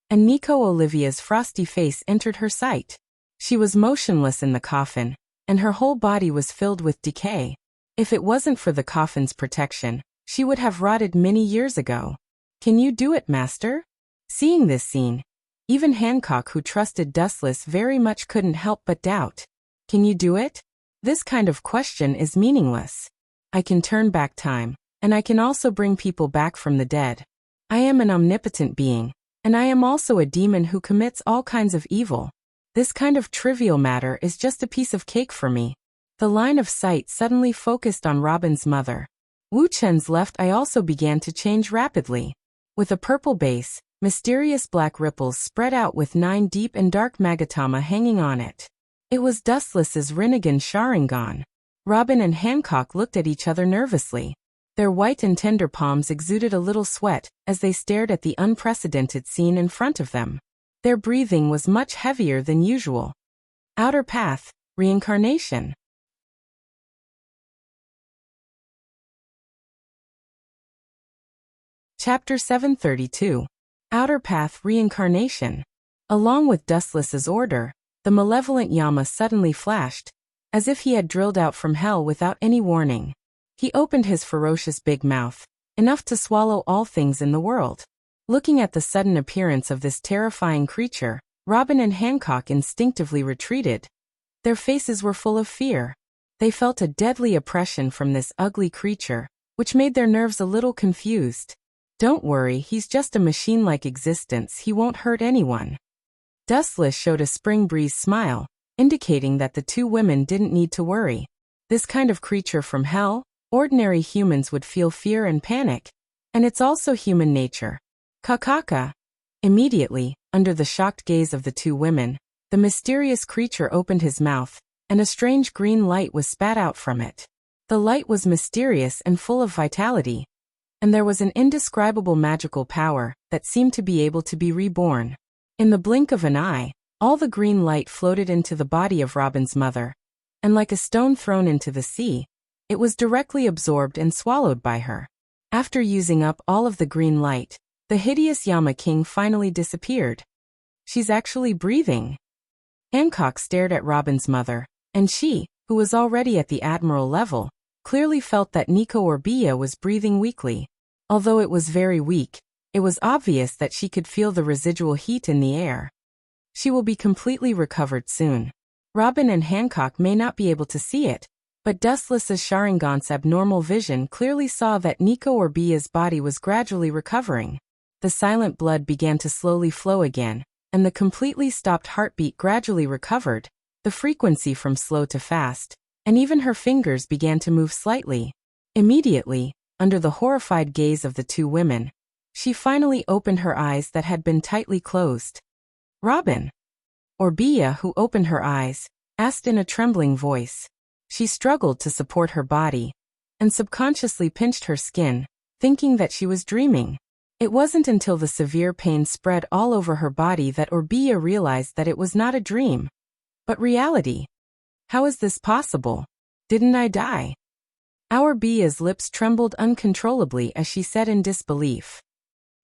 and Nico Olivia's frosty face entered her sight. She was motionless in the coffin, and her whole body was filled with decay. If it wasn't for the coffin's protection, she would have rotted many years ago. Can you do it, master? Seeing this scene, even Hancock, who trusted Dustless very much, couldn't help but doubt. Can you do it? This kind of question is meaningless. I can turn back time, and I can also bring people back from the dead. I am an omnipotent being, and I am also a demon who commits all kinds of evil. This kind of trivial matter is just a piece of cake for me. The line of sight suddenly focused on Robin's mother. Wu Chen's left eye also began to change rapidly. With a purple base, mysterious black ripples spread out with 9 deep and dark magatama hanging on it. It was Dustless's Rinnegan Sharingan. Robin and Hancock looked at each other nervously. Their white and tender palms exuded a little sweat as they stared at the unprecedented scene in front of them. Their breathing was much heavier than usual. Outer Path, Reincarnation. Chapter 732. Outer Path, Reincarnation. Along with Dustless's order, the malevolent Yama suddenly flashed, as if he had drilled out from hell without any warning. He opened his ferocious big mouth, enough to swallow all things in the world. Looking at the sudden appearance of this terrifying creature, Robin and Hancock instinctively retreated. Their faces were full of fear. They felt a deadly oppression from this ugly creature, which made their nerves a little confused. Don't worry, he's just a machine-like existence, he won't hurt anyone. Dustless showed a spring breeze smile, indicating that the 2 women didn't need to worry. This kind of creature from hell, ordinary humans would feel fear and panic, and it's also human nature. Kakaka. Immediately, under the shocked gaze of the 2 women, the mysterious creature opened his mouth, and a strange green light was spat out from it. The light was mysterious and full of vitality, and there was an indescribable magical power that seemed to be able to be reborn. In the blink of an eye, all the green light floated into the body of Robin's mother, and like a stone thrown into the sea, it was directly absorbed and swallowed by her. After using up all of the green light, the hideous Yama King finally disappeared. She's actually breathing. Hancock stared at Robin's mother, and she, who was already at the admiral level, clearly felt that Nico Orbia was breathing weakly. Although it was very weak, it was obvious that she could feel the residual heat in the air. She will be completely recovered soon. Robin and Hancock may not be able to see it, but Dustless's Sharingan's abnormal vision clearly saw that Nico Orbia's body was gradually recovering. The silent blood began to slowly flow again, and the completely stopped heartbeat gradually recovered, the frequency from slow to fast, and even her fingers began to move slightly. Immediately, under the horrified gaze of the two women, she finally opened her eyes that had been tightly closed. Robin. Orbia, who opened her eyes, asked in a trembling voice. She struggled to support her body, and subconsciously pinched her skin, thinking that she was dreaming. It wasn't until the severe pain spread all over her body that Orbia realized that it was not a dream, but reality. How is this possible? Didn't I die? Orbia's lips trembled uncontrollably as she said in disbelief.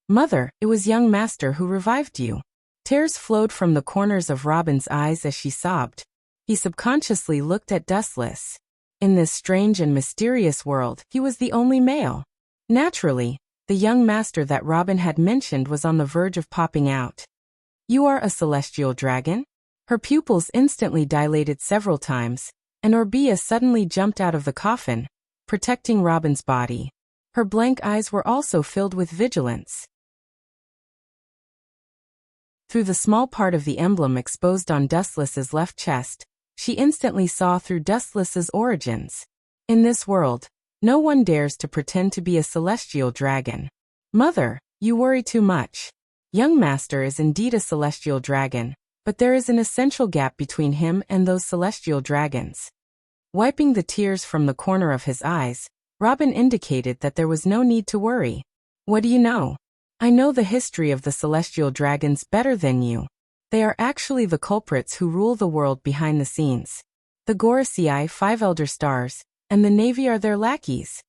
Mother, it was young master who revived you. Tears flowed from the corners of Robin's eyes as she sobbed. He subconsciously looked at Dustless. In this strange and mysterious world, he was the only male. Naturally, the young master that Robin had mentioned was on the verge of popping out. You are a celestial dragon? Her pupils instantly dilated several times, and Orbia suddenly jumped out of the coffin, protecting Robin's body. Her blank eyes were also filled with vigilance. Through the small part of the emblem exposed on Dustless's left chest, she instantly saw through Dustless's origins. In this world, no one dares to pretend to be a celestial dragon. Mother, you worry too much. Young master is indeed a celestial dragon, but there is an essential gap between him and those celestial dragons. Wiping the tears from the corner of his eyes, Robin indicated that there was no need to worry. What do you know? I know the history of the celestial dragons better than you. They are actually the culprits who rule the world behind the scenes. The Gorosei, 5 elder stars, and the Navy are their lackeys.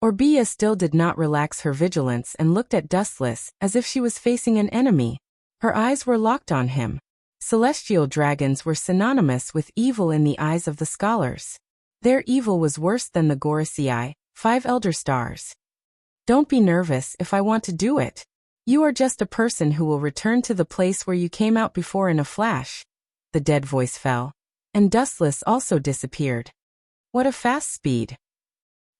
Orbia still did not relax her vigilance and looked at Dustless as if she was facing an enemy. Her eyes were locked on him. Celestial dragons were synonymous with evil in the eyes of the scholars. Their evil was worse than the Gorosei, 5 elder stars. Don't be nervous if I want to do it. You are just a person who will return to the place where you came out before in a flash. The dead voice fell, and Dustless also disappeared. What a fast speed.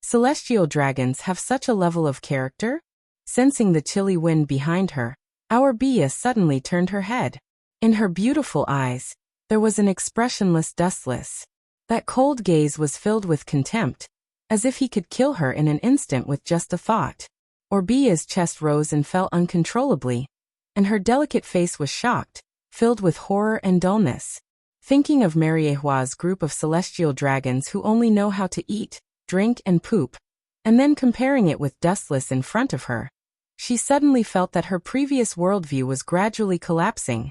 Celestial dragons have such a level of character? Sensing the chilly wind behind her, Orbia suddenly turned her head. In her beautiful eyes, there was an expressionless Dustless. That cold gaze was filled with contempt, as if he could kill her in an instant with just a thought. Orbia's chest rose and fell uncontrollably, and her delicate face was shocked, filled with horror and dullness. Thinking of Mariehua's group of celestial dragons who only know how to eat, drink and poop, and then comparing it with Dustless in front of her, she suddenly felt that her previous worldview was gradually collapsing.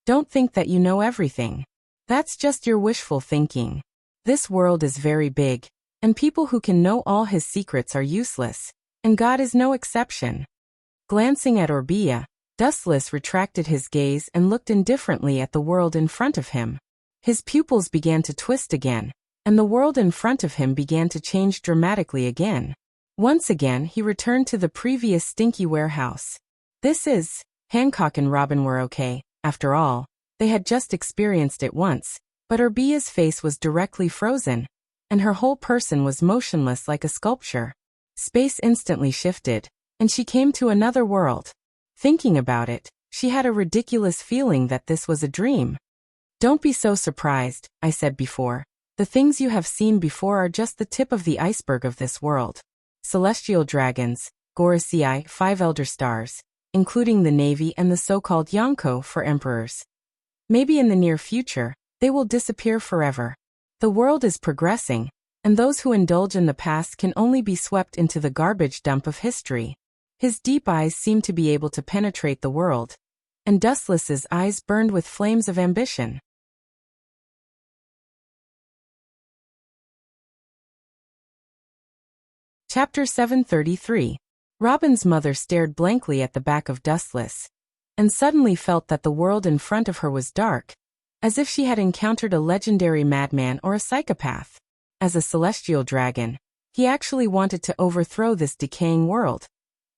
Don't think that you know everything. That's just your wishful thinking. This world is very big, and people who can know all his secrets are useless, and God is no exception. Glancing at Orbia, Dustless retracted his gaze and looked indifferently at the world in front of him. His pupils began to twist again, and the world in front of him began to change dramatically again. Once again he returned to the previous stinky warehouse. Hancock and Robin were okay, after all. They had just experienced it once, but Orbia's face was directly frozen, and her whole person was motionless like a sculpture. Space instantly shifted, and she came to another world. Thinking about it, she had a ridiculous feeling that this was a dream. Don't be so surprised, I said before. The things you have seen before are just the tip of the iceberg of this world. Celestial dragons, Gorosei, 5 elder stars, including the Navy and the so-called Yonko for emperors. Maybe in the near future, they will disappear forever. The world is progressing, and those who indulge in the past can only be swept into the garbage dump of history. His deep eyes seemed to be able to penetrate the world, and Dustless's eyes burned with flames of ambition. Chapter 733. Robin's mother stared blankly at the back of Dustless, and suddenly felt that the world in front of her was dark, as if she had encountered a legendary madman or a psychopath. As a celestial dragon, he actually wanted to overthrow this decaying world.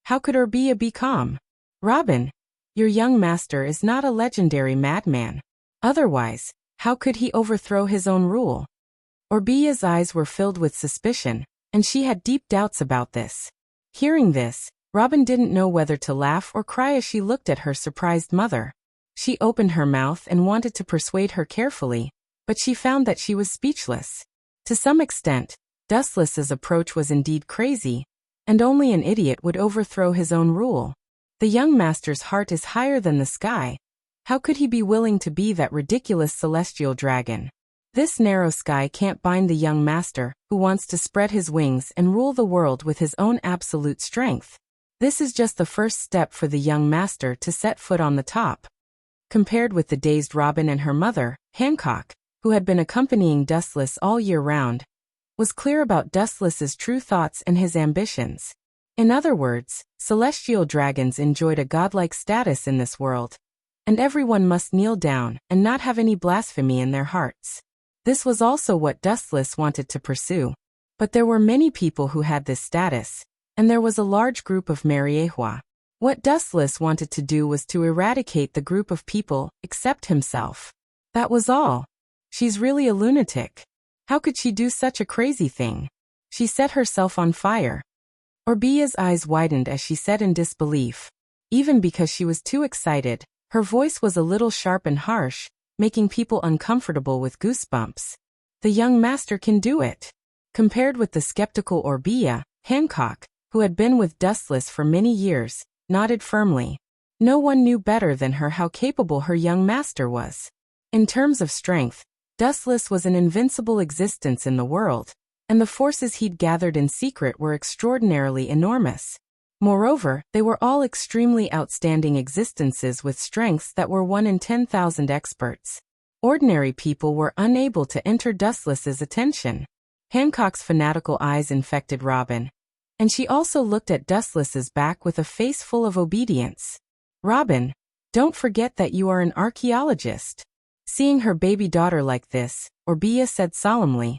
How could Orbia be calm? Robin, Your young master is not a legendary madman. Otherwise, how could he overthrow his own rule? Orbia's eyes were filled with suspicion, and she had deep doubts about this. Hearing this, Robin didn't know whether to laugh or cry as she looked at her surprised mother. She opened her mouth and wanted to persuade her carefully, but she found that she was speechless. To some extent, Dustless's approach was indeed crazy, and only an idiot would overthrow his own rule. The young master's heart is higher than the sky. How could he be willing to be that ridiculous celestial dragon? This narrow sky can't bind the young master, who wants to spread his wings and rule the world with his own absolute strength. This is just the first step for the young master to set foot on the top. Compared with the dazed Robin and her mother, Hancock, who had been accompanying Dustless all year round, was clear about Dustless's true thoughts and his ambitions. In other words, celestial dragons enjoyed a godlike status in this world, and everyone must kneel down and not have any blasphemy in their hearts. This was also what Dustless wanted to pursue. But there were many people who had this status, and there was a large group of Mariehua. What Dustless wanted to do was to eradicate the group of people, except himself. That was all. She's really a lunatic. How could she do such a crazy thing? She set herself on fire. Orbia's eyes widened as she said in disbelief. Even because she was too excited, her voice was a little sharp and harsh, making people uncomfortable with goosebumps. The young master can do it. Compared with the skeptical Orbia, Hancock, who had been with Dustless for many years, nodded firmly. No one knew better than her how capable her young master was. In terms of strength, Dustless was an invincible existence in the world, and the forces he'd gathered in secret were extraordinarily enormous. Moreover, they were all extremely outstanding existences with strengths that were 1 in 10,000 experts. Ordinary people were unable to enter Dustless's attention. Hancock's fanatical eyes infected Robin, and she also looked at Dustless's back with a face full of obedience. Robin, don't forget that you are an archaeologist. Seeing her baby daughter like this, Orbia said solemnly,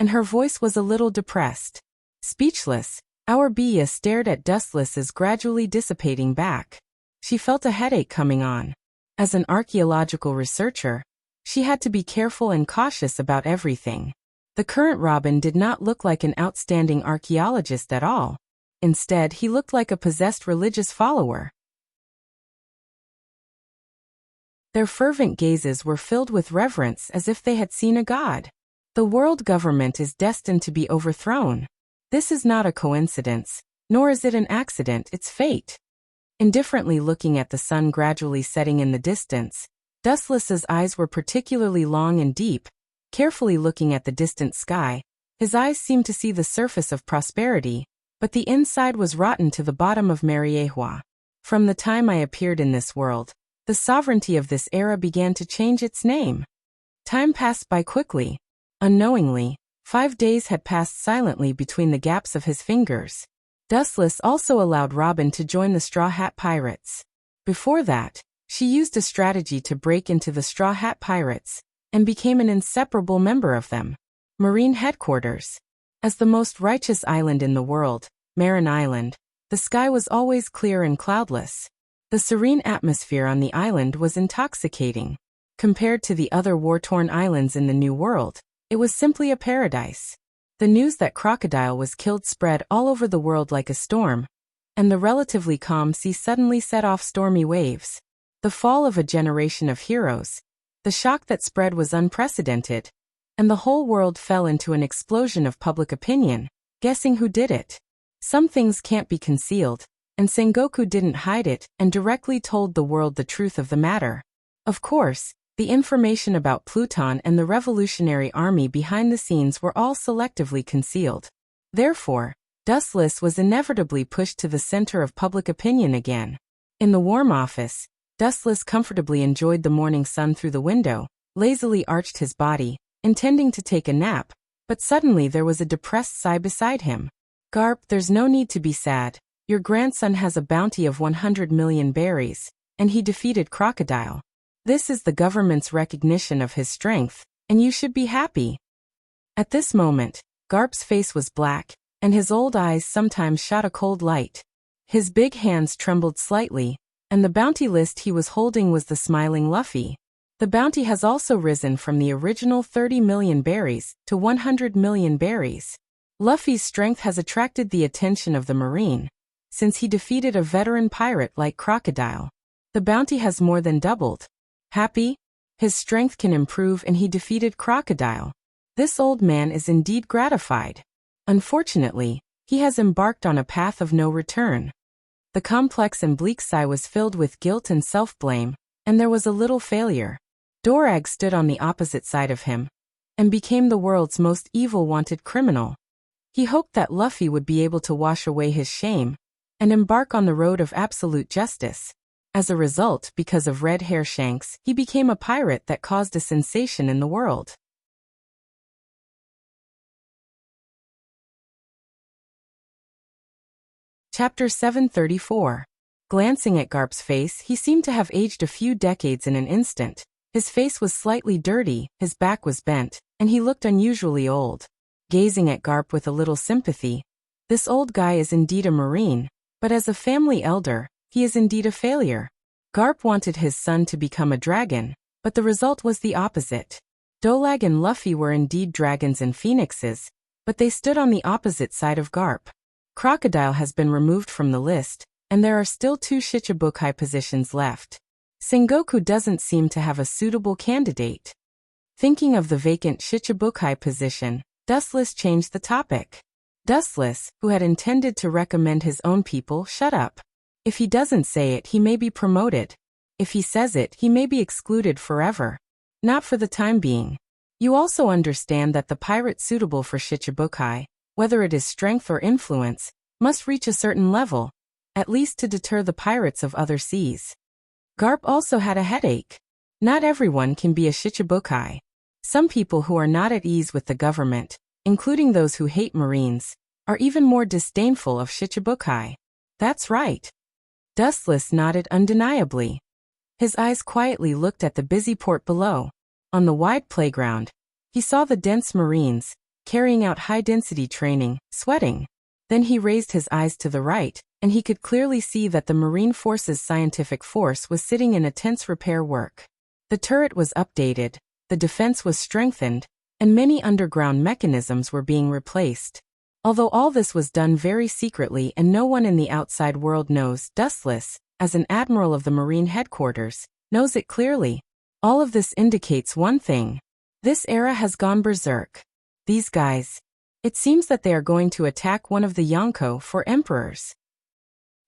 and her voice was a little depressed. Speechless, Orbia stared at Dustless's gradually dissipating back. She felt a headache coming on. As an archaeological researcher, she had to be careful and cautious about everything. The current Robin did not look like an outstanding archaeologist at all. Instead, he looked like a possessed religious follower. Their fervent gazes were filled with reverence as if they had seen a god. The world government is destined to be overthrown. This is not a coincidence, nor is it an accident, it's fate. Indifferently looking at the sun gradually setting in the distance, Dustless's eyes were particularly long and deep. Carefully looking at the distant sky, his eyes seemed to see the surface of prosperity, but the inside was rotten to the bottom of Mariehua. From the time I appeared in this world, the sovereignty of this era began to change its name. Time passed by quickly. Unknowingly, 5 days had passed silently between the gaps of his fingers. Dustless also allowed Robin to join the Straw Hat Pirates. Before that, she used a strategy to break into the Straw Hat Pirates, and became an inseparable member of them. Marine Headquarters. As the most righteous island in the world, Marin Island, the sky was always clear and cloudless. The serene atmosphere on the island was intoxicating. Compared to the other war-torn islands in the New World, it was simply a paradise. The news that Crocodile was killed spread all over the world like a storm, and the relatively calm sea suddenly set off stormy waves. The fall of a generation of heroes. The shock that spread was unprecedented, and the whole world fell into an explosion of public opinion, guessing who did it. Some things can't be concealed, and Sengoku didn't hide it and directly told the world the truth of the matter. Of course, the information about Pluton and the Revolutionary Army behind the scenes were all selectively concealed. Therefore, Dustless was inevitably pushed to the center of public opinion again. In the warm office, Dustless comfortably enjoyed the morning sun through the window, lazily arched his body, intending to take a nap, but suddenly there was a depressed sigh beside him. Garp, there's no need to be sad. Your grandson has a bounty of 100 million berries, and he defeated Crocodile. This is the government's recognition of his strength, and you should be happy. At this moment, Garp's face was black, and his old eyes sometimes shot a cold light. His big hands trembled slightly, and the bounty list he was holding was the smiling Luffy. The bounty has also risen from the original 30 million berries to 100 million berries. Luffy's strength has attracted the attention of the Marine, since he defeated a veteran pirate like Crocodile. The bounty has more than doubled. Happy? His strength can improve and he defeated Crocodile. This old man is indeed gratified. Unfortunately, he has embarked on a path of no return. The complex and bleak sigh was filled with guilt and self-blame, and there was a little failure. Dorag stood on the opposite side of him, and became the world's most evil wanted criminal. He hoped that Luffy would be able to wash away his shame, and embark on the road of absolute justice. As a result, because of Red Hair Shanks, he became a pirate that caused a sensation in the world. Chapter 734. Glancing at Garp's face, he seemed to have aged a few decades in an instant. His face was slightly dirty, his back was bent, and he looked unusually old. Gazing at Garp with a little sympathy, this old guy is indeed a Marine, but as a family elder, he is indeed a failure. Garp wanted his son to become a dragon, but the result was the opposite. Dolag and Luffy were indeed dragons and phoenixes, but they stood on the opposite side of Garp. Crocodile has been removed from the list, and there are still 2 Shichibukai positions left. Sengoku doesn't seem to have a suitable candidate. Thinking of the vacant Shichibukai position, Dustless changed the topic. Dustless, who had intended to recommend his own people, shut up. If he doesn't say it, he may be promoted. If he says it, he may be excluded forever. Not for the time being. You also understand that the pirate suitable for Shichibukai, whether it is strength or influence, must reach a certain level, at least to deter the pirates of other seas. Garp also had a headache. Not everyone can be a Shichibukai. Some people who are not at ease with the government, including those who hate Marines, are even more disdainful of Shichibukai. That's right. Dustless nodded undeniably. His eyes quietly looked at the busy port below. On the wide playground, he saw the dense Marines, carrying out high-density training, sweating. Then he raised his eyes to the right, and he could clearly see that the Marine Force's scientific force was sitting in intense repair work. The turret was updated, the defense was strengthened, and many underground mechanisms were being replaced. Although all this was done very secretly and no one in the outside world knows, Dustless, as an admiral of the Marine headquarters, knows it clearly. All of this indicates one thing. This era has gone berserk. These guys. It seems that they are going to attack one of the Yonko for emperors.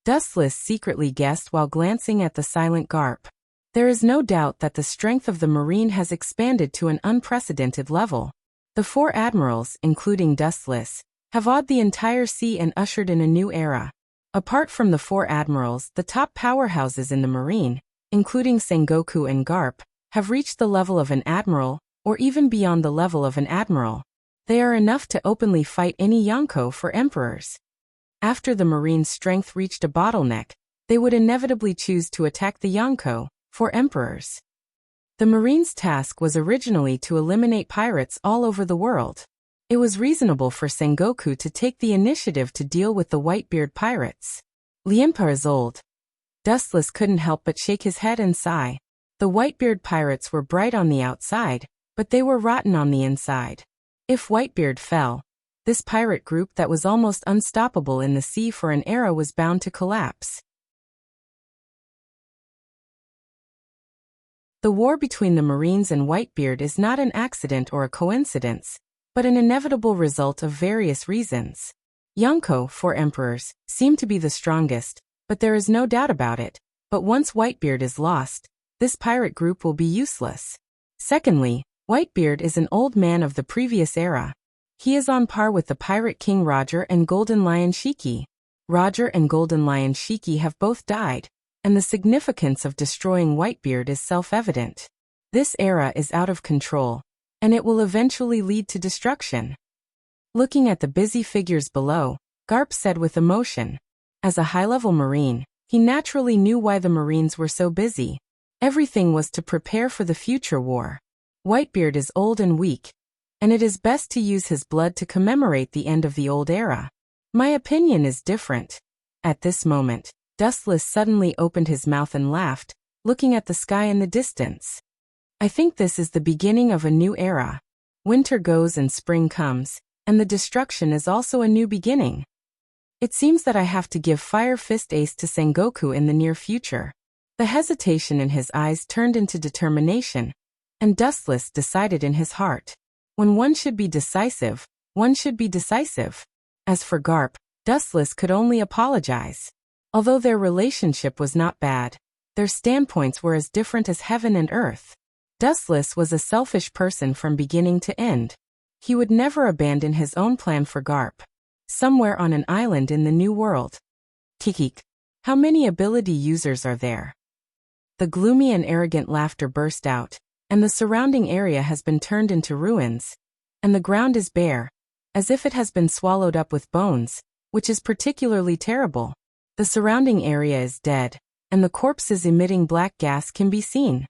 Dustless secretly guessed while glancing at the silent Garp. There is no doubt that the strength of the Marine has expanded to an unprecedented level. The 4 admirals, including Dustless, have awed the entire sea and ushered in a new era. Apart from the 4 admirals, the top powerhouses in the Marine, including Sengoku and Garp, have reached the level of an admiral, or even beyond the level of an admiral. They are enough to openly fight any Yonko for emperors. After the Marine's strength reached a bottleneck, they would inevitably choose to attack the Yonko for emperors. The Marine's task was originally to eliminate pirates all over the world. It was reasonable for Sengoku to take the initiative to deal with the Whitebeard pirates. Liempa is old. Dustless couldn't help but shake his head and sigh. The Whitebeard pirates were bright on the outside, but they were rotten on the inside. If Whitebeard fell, this pirate group that was almost unstoppable in the sea for an era was bound to collapse. The war between the Marines and Whitebeard is not an accident or a coincidence, but an inevitable result of various reasons. Yonko, 4 emperors, seem to be the strongest, but there is no doubt about it. But once Whitebeard is lost, this pirate group will be useless. Secondly, Whitebeard is an old man of the previous era. He is on par with the Pirate King Roger and Golden Lion Shiki. Roger and Golden Lion Shiki have both died, and the significance of destroying Whitebeard is self-evident. This era is out of control, and it will eventually lead to destruction. Looking at the busy figures below, Garp said with emotion. As a high-level Marine, he naturally knew why the Marines were so busy. Everything was to prepare for the future war. Whitebeard is old and weak, and it is best to use his blood to commemorate the end of the old era. My opinion is different. At this moment, Dustless suddenly opened his mouth and laughed, looking at the sky in the distance. I think this is the beginning of a new era. Winter goes and spring comes, and the destruction is also a new beginning. It seems that I have to give Fire Fist Ace to Sengoku in the near future. The hesitation in his eyes turned into determination, and Dustless decided in his heart. When one should be decisive, one should be decisive. As for Garp, Dustless could only apologize. Although their relationship was not bad, their standpoints were as different as heaven and earth. Dustless was a selfish person from beginning to end. He would never abandon his own plan for Garp. Somewhere on an island in the New World. Kikik. How many ability users are there? The gloomy and arrogant laughter burst out, and the surrounding area has been turned into ruins, and the ground is bare, as if it has been swallowed up with bones, which is particularly terrible. The surrounding area is dead, and the corpses emitting black gas can be seen.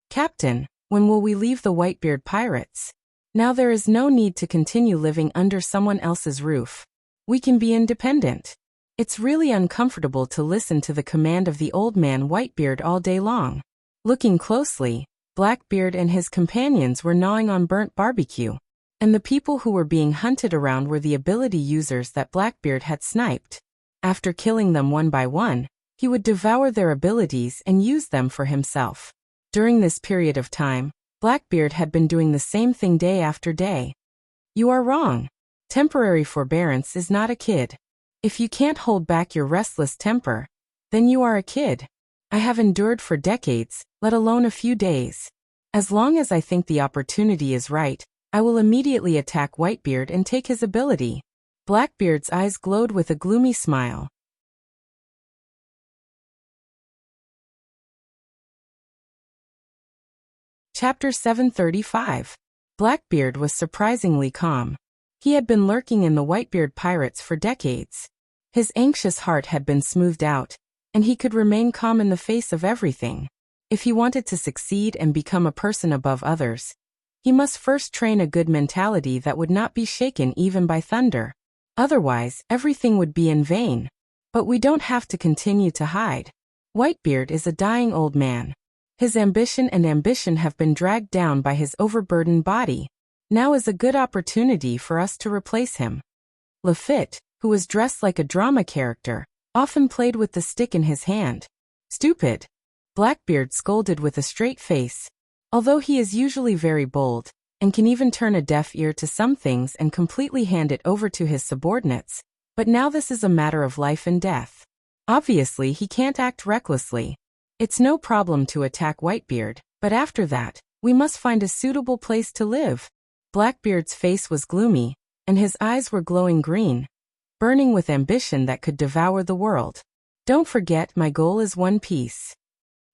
Captain, when will we leave the Whitebeard pirates? Now there is no need to continue living under someone else's roof. We can be independent. It's really uncomfortable to listen to the command of the old man Whitebeard all day long. Looking closely, Blackbeard and his companions were gnawing on burnt barbecue, and the people who were being hunted around were the ability users that Blackbeard had sniped. After killing them one by one, he would devour their abilities and use them for himself. During this period of time, Blackbeard had been doing the same thing day after day. You are wrong. Temporary forbearance is not a kid. If you can't hold back your restless temper, then you are a kid. I have endured for decades, let alone a few days. As long as I think the opportunity is right, I will immediately attack Whitebeard and take his ability. Blackbeard's eyes glowed with a gloomy smile. Chapter 735. Blackbeard was surprisingly calm. He had been lurking in the Whitebeard pirates for decades. His anxious heart had been smoothed out, and he could remain calm in the face of everything. If he wanted to succeed and become a person above others, he must first train a good mentality that would not be shaken even by thunder. Otherwise, everything would be in vain. But we don't have to continue to hide. Whitebeard is a dying old man. His ambition have been dragged down by his overburdened body. Now is a good opportunity for us to replace him. Lafitte, who was dressed like a drama character, often played with the stick in his hand. Stupid! Blackbeard scolded with a straight face. Although he is usually very bold, and can even turn a deaf ear to some things and completely hand it over to his subordinates, but now this is a matter of life and death. Obviously he can't act recklessly. It's no problem to attack Whitebeard, but after that, we must find a suitable place to live. Blackbeard's face was gloomy, and his eyes were glowing green, burning with ambition that could devour the world. Don't forget, my goal is One Piece.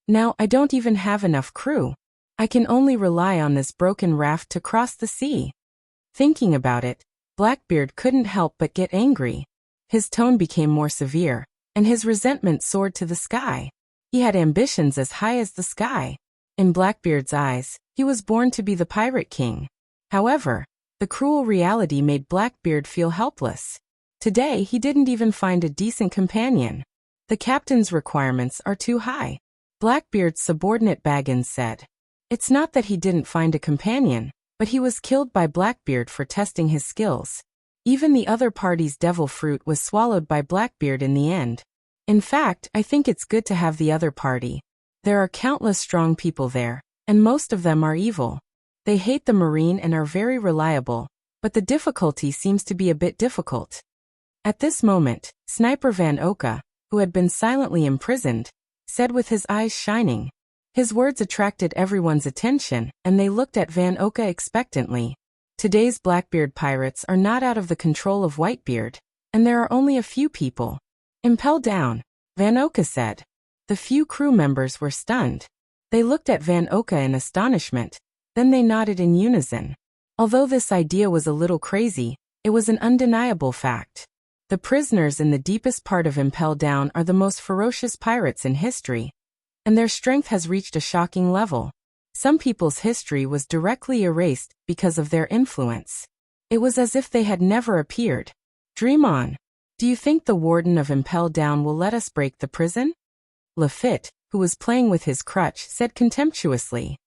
Now I don't even have enough crew. I can only rely on this broken raft to cross the sea. Thinking about it, Blackbeard couldn't help but get angry. His tone became more severe, and his resentment soared to the sky. He had ambitions as high as the sky. In Blackbeard's eyes, he was born to be the Pirate King. However, the cruel reality made Blackbeard feel helpless. Today he didn't even find a decent companion. The captain's requirements are too high. Blackbeard's subordinate Baggins said. It's not that he didn't find a companion, but he was killed by Blackbeard for testing his skills. Even the other party's devil fruit was swallowed by Blackbeard in the end. In fact, I think it's good to have the other party. There are countless strong people there, and most of them are evil. They hate the Marine and are very reliable, but the difficulty seems to be a bit difficult. At this moment, Sniper Van Oka, who had been silently imprisoned, said with his eyes shining. His words attracted everyone's attention, and they looked at Van Oka expectantly. Today's Blackbeard pirates are not out of the control of Whitebeard, and there are only a few people. Impel down, Van Oka said. The few crew members were stunned. They looked at Van Oka in astonishment, then they nodded in unison. Although this idea was a little crazy, it was an undeniable fact. The prisoners in the deepest part of Impel Down are the most ferocious pirates in history, and their strength has reached a shocking level. Some people's history was directly erased because of their influence. It was as if they had never appeared. Dream on. Do you think the warden of Impel Down will let us break the prison? Lafitte, who was playing with his crutch, said contemptuously.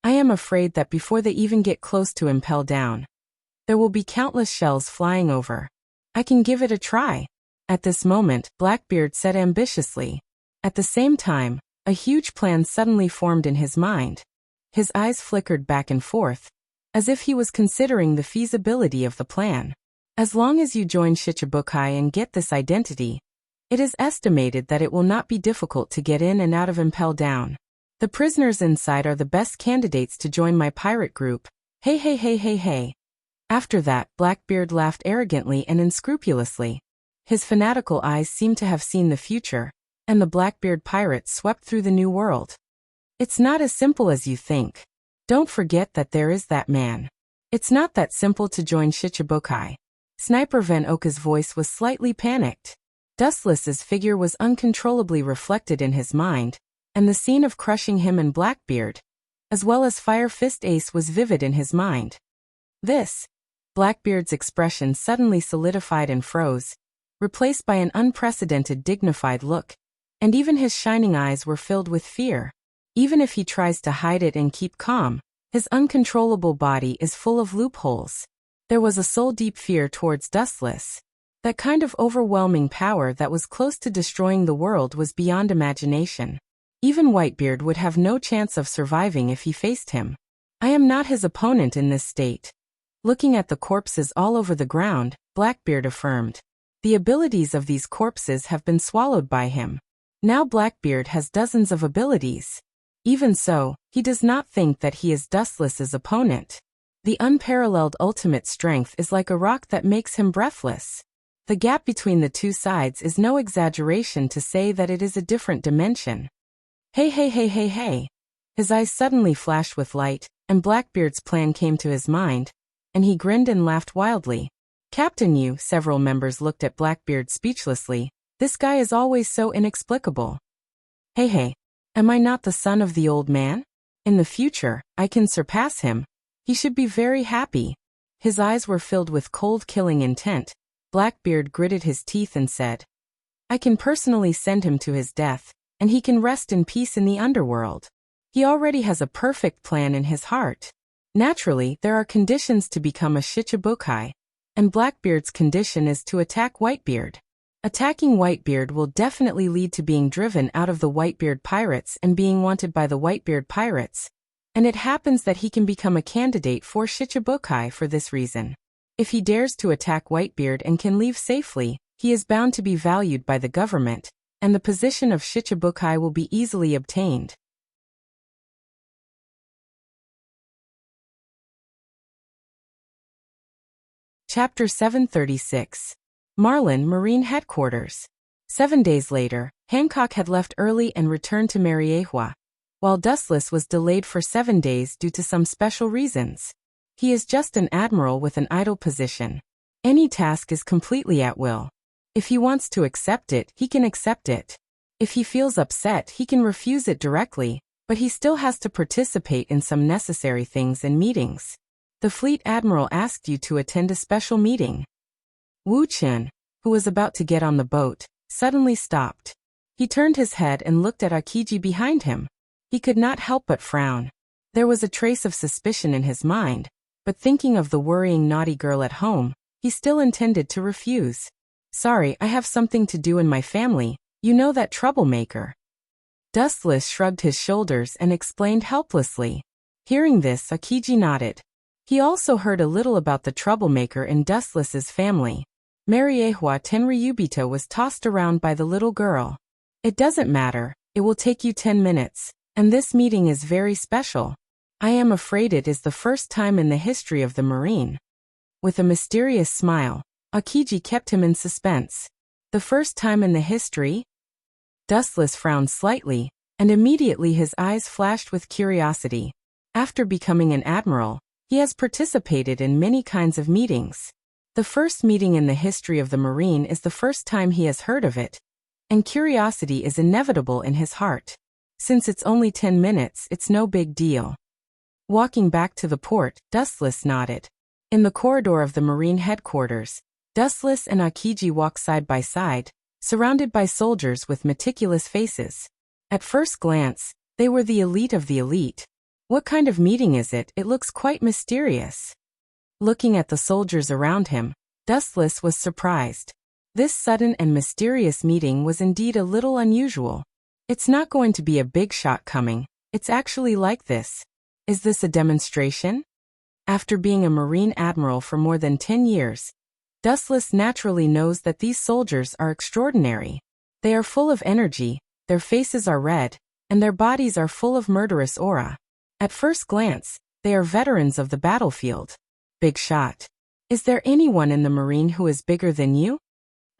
I am afraid that before they even get close to Impel Down, there will be countless shells flying over. I can give it a try. At this moment, Blackbeard said ambitiously. At the same time, a huge plan suddenly formed in his mind. His eyes flickered back and forth, as if he was considering the feasibility of the plan. As long as you join Shichibukai and get this identity, it is estimated that it will not be difficult to get in and out of Impel Down. The prisoners inside are the best candidates to join my pirate group. Hey hey hey hey hey. After that, Blackbeard laughed arrogantly and unscrupulously. His fanatical eyes seemed to have seen the future, and the Blackbeard pirates swept through the new world. It's not as simple as you think. Don't forget that there is that man. It's not that simple to join Shichibukai. Sniper Van Oka's voice was slightly panicked. Dustless's figure was uncontrollably reflected in his mind, and the scene of crushing him and Blackbeard, as well as Fire Fist Ace, was vivid in his mind. Blackbeard's expression suddenly solidified and froze, replaced by an unprecedented dignified look, and even his shining eyes were filled with fear. Even if he tries to hide it and keep calm, his uncontrollable body is full of loopholes. There was a soul-deep fear towards Dustless. That kind of overwhelming power that was close to destroying the world was beyond imagination. Even Whitebeard would have no chance of surviving if he faced him. I am not his opponent in this state. Looking at the corpses all over the ground, Blackbeard affirmed. The abilities of these corpses have been swallowed by him. Now Blackbeard has dozens of abilities. Even so, he does not think that he is Dustless's opponent. The unparalleled ultimate strength is like a rock that makes him breathless. The gap between the two sides is no exaggeration to say that it is a different dimension. Hey hey hey hey hey. His eyes suddenly flashed with light, and Blackbeard's plan came to his mind, and he grinned and laughed wildly. Captain Yu, several members looked at Blackbeard speechlessly. This guy is always so inexplicable. Hey hey, am I not the son of the old man? In the future, I can surpass him. He should be very happy. His eyes were filled with cold killing intent. Blackbeard gritted his teeth and said, I can personally send him to his death, and he can rest in peace in the underworld. He already has a perfect plan in his heart. Naturally, there are conditions to become a Shichibukai, and Blackbeard's condition is to attack Whitebeard. Attacking Whitebeard will definitely lead to being driven out of the Whitebeard pirates and being wanted by the Whitebeard pirates, and it happens that he can become a candidate for Shichibukai for this reason. If he dares to attack Whitebeard and can leave safely, he is bound to be valued by the government, and the position of Shichibukai will be easily obtained. Chapter 736. Marlin Marine Headquarters. 7 days later, Hancock had left early and returned to Mariehua, while Dustless was delayed for 7 days due to some special reasons. He is just an admiral with an idle position. Any task is completely at will. If he wants to accept it, he can accept it. If he feels upset, he can refuse it directly, but he still has to participate in some necessary things and meetings. The fleet admiral asked you to attend a special meeting. Wu Chen, who was about to get on the boat, suddenly stopped. He turned his head and looked at Akiji behind him. He could not help but frown. There was a trace of suspicion in his mind, but thinking of the worrying naughty girl at home, he still intended to refuse. Sorry, I have something to do in my family, you know that troublemaker. Dustless shrugged his shoulders and explained helplessly. Hearing this, Akiji nodded. He also heard a little about the troublemaker in Dustless's family. Mariehua Tenryubito was tossed around by the little girl. It doesn't matter, it will take you 10 minutes, and this meeting is very special. I am afraid it is the first time in the history of the Marine. With a mysterious smile, Akiji kept him in suspense. The first time in the history? Dustless frowned slightly, and immediately his eyes flashed with curiosity. After becoming an admiral, he has participated in many kinds of meetings. The first meeting in the history of the Marine is the first time he has heard of it, and curiosity is inevitable in his heart. Since it's only 10 minutes, it's no big deal. Walking back to the port, Dustless nodded. In the corridor of the Marine headquarters, Dustless and Akiji walk side by side, surrounded by soldiers with meticulous faces. At first glance, they were the elite of the elite. What kind of meeting is it? It looks quite mysterious. Looking at the soldiers around him, Dustless was surprised. This sudden and mysterious meeting was indeed a little unusual. It's not going to be a big shot coming, it's actually like this. Is this a demonstration? After being a Marine admiral for more than 10 years, Dustless naturally knows that these soldiers are extraordinary. They are full of energy, their faces are red, and their bodies are full of murderous aura. At first glance, they are veterans of the battlefield. Big shot. Is there anyone in the Marine who is bigger than you?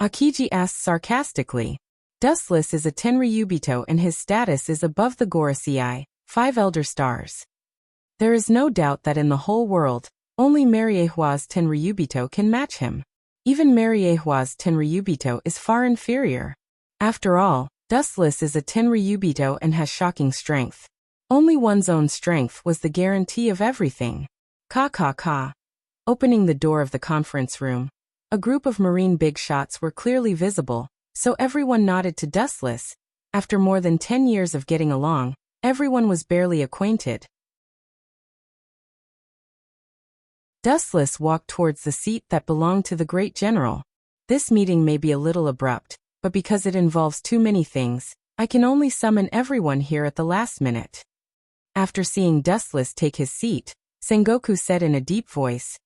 Akiji asks sarcastically. Dustless is a Tenryubito and his status is above the Gorosei, 5 elder stars. There is no doubt that in the whole world, only Mariehua's Tenryubito can match him. Even Mariehua's Tenryubito is far inferior. After all, Dustless is a Tenryubito and has shocking strength. Only one's own strength was the guarantee of everything. Ka. Opening the door of the conference room, a group of Marine big shots were clearly visible, so everyone nodded to Dustless. After more than 10 years of getting along, everyone was barely acquainted. Dustless walked towards the seat that belonged to the great general. This meeting may be a little abrupt, but because it involves too many things, I can only summon everyone here at the last minute. After seeing Dustless take his seat, Sengoku said in a deep voice,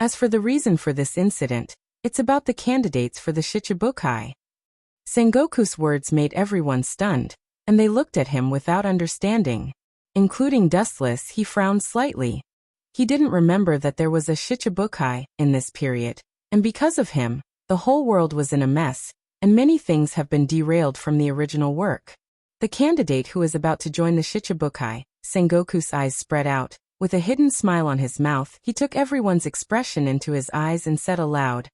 "As for the reason for this incident, it's about the candidates for the Shichibukai." Sengoku's words made everyone stunned, and they looked at him without understanding. Including Dustless, he frowned slightly. He didn't remember that there was a Shichibukai in this period, and because of him, the whole world was in a mess, and many things have been derailed from the original work. The candidate who is about to join the Shichibukai, Sengoku's eyes spread out. With a hidden smile on his mouth, he took everyone's expression into his eyes and said aloud,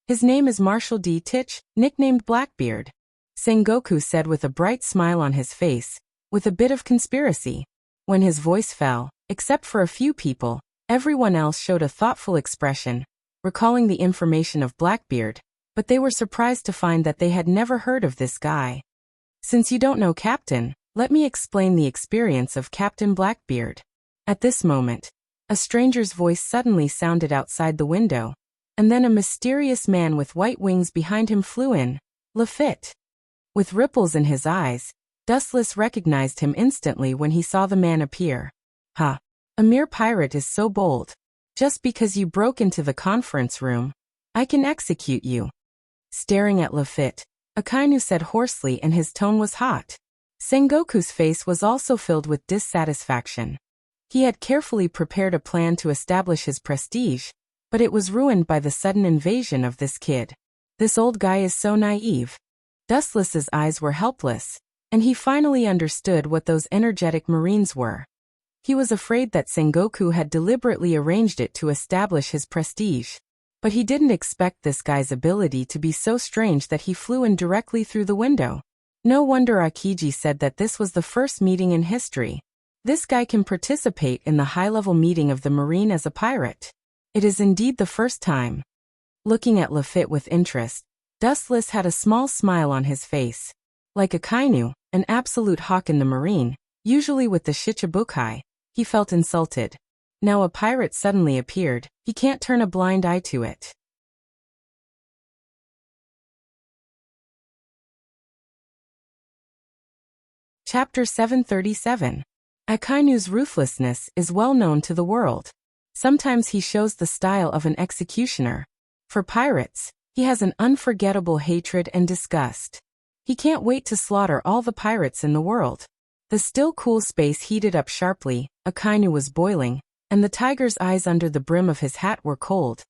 "His name is Marshal D. Titch, nicknamed Blackbeard." Sengoku said with a bright smile on his face, with a bit of conspiracy. When his voice fell, except for a few people, everyone else showed a thoughtful expression, recalling the information of Blackbeard, but they were surprised to find that they had never heard of this guy. "Since you don't know Captain, let me explain the experience of Captain Blackbeard." At this moment, a stranger's voice suddenly sounded outside the window, and then a mysterious man with white wings behind him flew in, Lafitte. With ripples in his eyes, Dustless recognized him instantly when he saw the man appear. "Ha! A mere pirate is so bold. Just because you broke into the conference room, I can execute you." Staring at Lafitte, Akainu said hoarsely and his tone was hot. Sengoku's face was also filled with dissatisfaction. He had carefully prepared a plan to establish his prestige, but it was ruined by the sudden invasion of this kid. This old guy is so naive. Dustless's eyes were helpless, and he finally understood what those energetic Marines were. He was afraid that Sengoku had deliberately arranged it to establish his prestige. But he didn't expect this guy's ability to be so strange that he flew in directly through the window. No wonder Akiji said that this was the first meeting in history. This guy can participate in the high-level meeting of the Marine as a pirate. It is indeed the first time. Looking at Lafitte with interest, Dustless had a small smile on his face. Like Akainu, an absolute hawk in the Marine, usually with the Shichibukai, he felt insulted. Now a pirate suddenly appeared, he can't turn a blind eye to it. Chapter 737. Akainu's ruthlessness is well known to the world. Sometimes he shows the style of an executioner. For pirates, he has an unforgettable hatred and disgust. He can't wait to slaughter all the pirates in the world. The still cool space heated up sharply, Akainu was boiling, and the tiger's eyes under the brim of his hat were cold.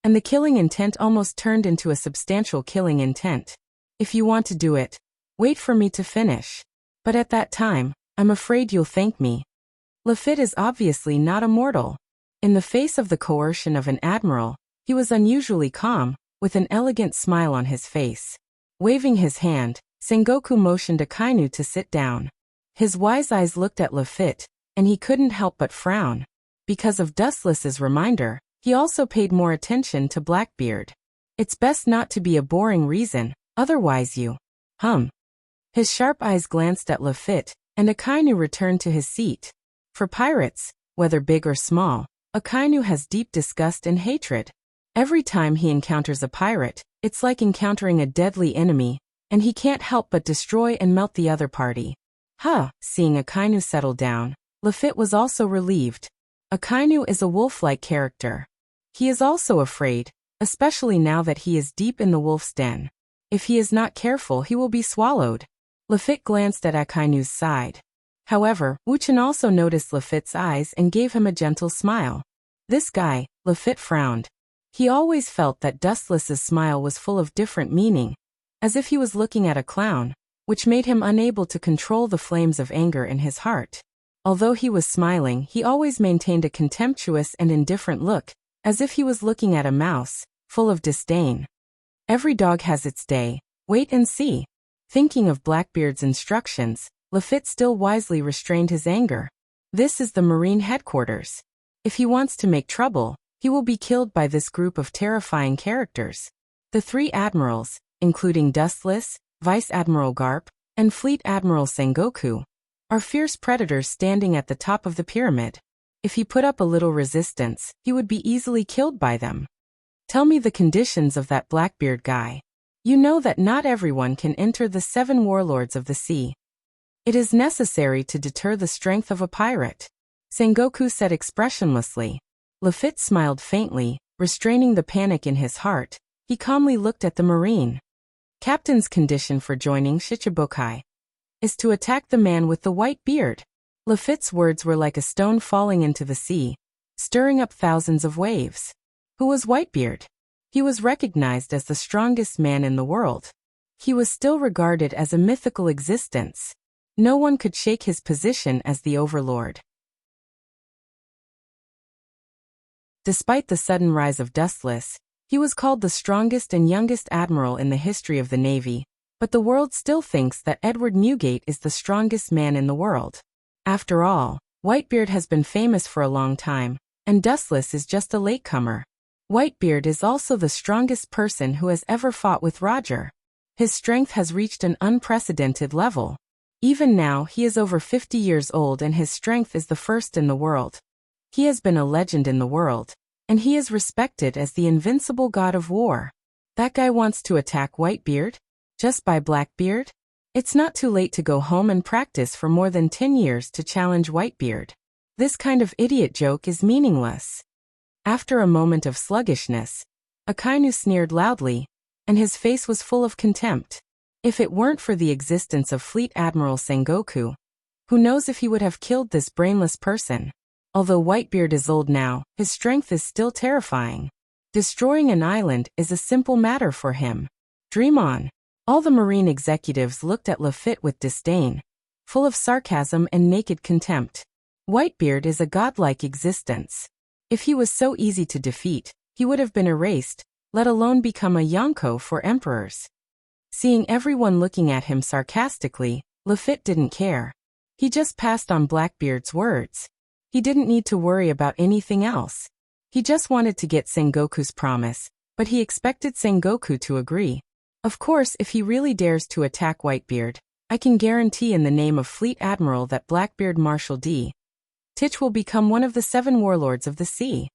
And the killing intent almost turned into a substantial killing intent. "If you want to do it, wait for me to finish. But at that time, I'm afraid you'll thank me." Lafitte is obviously not a mortal. In the face of the coercion of an admiral, he was unusually calm, with an elegant smile on his face. Waving his hand, Sengoku motioned Akainu to sit down. His wise eyes looked at Lafitte, and he couldn't help but frown. Because of Dustless's reminder, He also paid more attention to Blackbeard. It's best not to be a boring reason, otherwise you. His sharp eyes glanced at Lafitte, and Akainu returned to his seat. For pirates, whether big or small, Akainu has deep disgust and hatred. Every time he encounters a pirate, it's like encountering a deadly enemy, and he can't help but destroy and melt the other party. Seeing Akainu settle down, Lafitte was also relieved. Akainu is a wolf-like character. He is also afraid, especially now that he is deep in the wolf's den. If he is not careful, he will be swallowed. Lafitte glanced at Akainu's side. However, Wuchen also noticed Lafitte's eyes and gave him a gentle smile. This guy, Lafitte frowned. He always felt that Dustless's smile was full of different meaning, as if he was looking at a clown, which made him unable to control the flames of anger in his heart. Although he was smiling, he always maintained a contemptuous and indifferent look, as if he was looking at a mouse, full of disdain. Every dog has its day, wait and see. Thinking of Blackbeard's instructions, Lafitte still wisely restrained his anger. This is the Marine headquarters. If he wants to make trouble, he will be killed by this group of terrifying characters. The three admirals, including Dustless, Vice Admiral Garp, and Fleet Admiral Sengoku, are fierce predators standing at the top of the pyramid. If he put up a little resistance, he would be easily killed by them. Tell me the conditions of that Blackbeard guy. You know that not everyone can enter the 7 warlords of the sea. It is necessary to deter the strength of a pirate. Sengoku said expressionlessly. Lafitte smiled faintly, restraining the panic in his heart. He calmly looked at the Marine. Captain's condition for joining Shichibukai is to attack the man with the white beard. Lafitte's words were like a stone falling into the sea, stirring up thousands of waves. Who was Whitebeard? He was recognized as the strongest man in the world. He was still regarded as a mythical existence. No one could shake his position as the overlord. Despite the sudden rise of Dustless, he was called the strongest and youngest admiral in the history of the Navy, but the world still thinks that Edward Newgate is the strongest man in the world. After all, Whitebeard has been famous for a long time, and Dustless is just a latecomer. Whitebeard is also the strongest person who has ever fought with Roger. His strength has reached an unprecedented level. Even now, he is over 50 years old and his strength is the first in the world. He has been a legend in the world, and he is respected as the invincible god of war. That guy wants to attack Whitebeard? Just by Blackbeard? It's not too late to go home and practice for more than 10 years to challenge Whitebeard. This kind of idiot joke is meaningless. After a moment of sluggishness, Akainu sneered loudly, and his face was full of contempt. If it weren't for the existence of Fleet Admiral Sengoku, who knows if he would have killed this brainless person? Although Whitebeard is old now, his strength is still terrifying. Destroying an island is a simple matter for him. Dream on. All the Marine executives looked at Lafitte with disdain, full of sarcasm and naked contempt. Whitebeard is a godlike existence. If he was so easy to defeat, he would have been erased, let alone become a Yonko for emperors. Seeing everyone looking at him sarcastically, Lafitte didn't care. He just passed on Blackbeard's words. He didn't need to worry about anything else. He just wanted to get Sengoku's promise, but he expected Sengoku to agree. Of course, if he really dares to attack Whitebeard, I can guarantee in the name of Fleet Admiral that Blackbeard Marshal D. Titch will become one of the 7 warlords of the sea.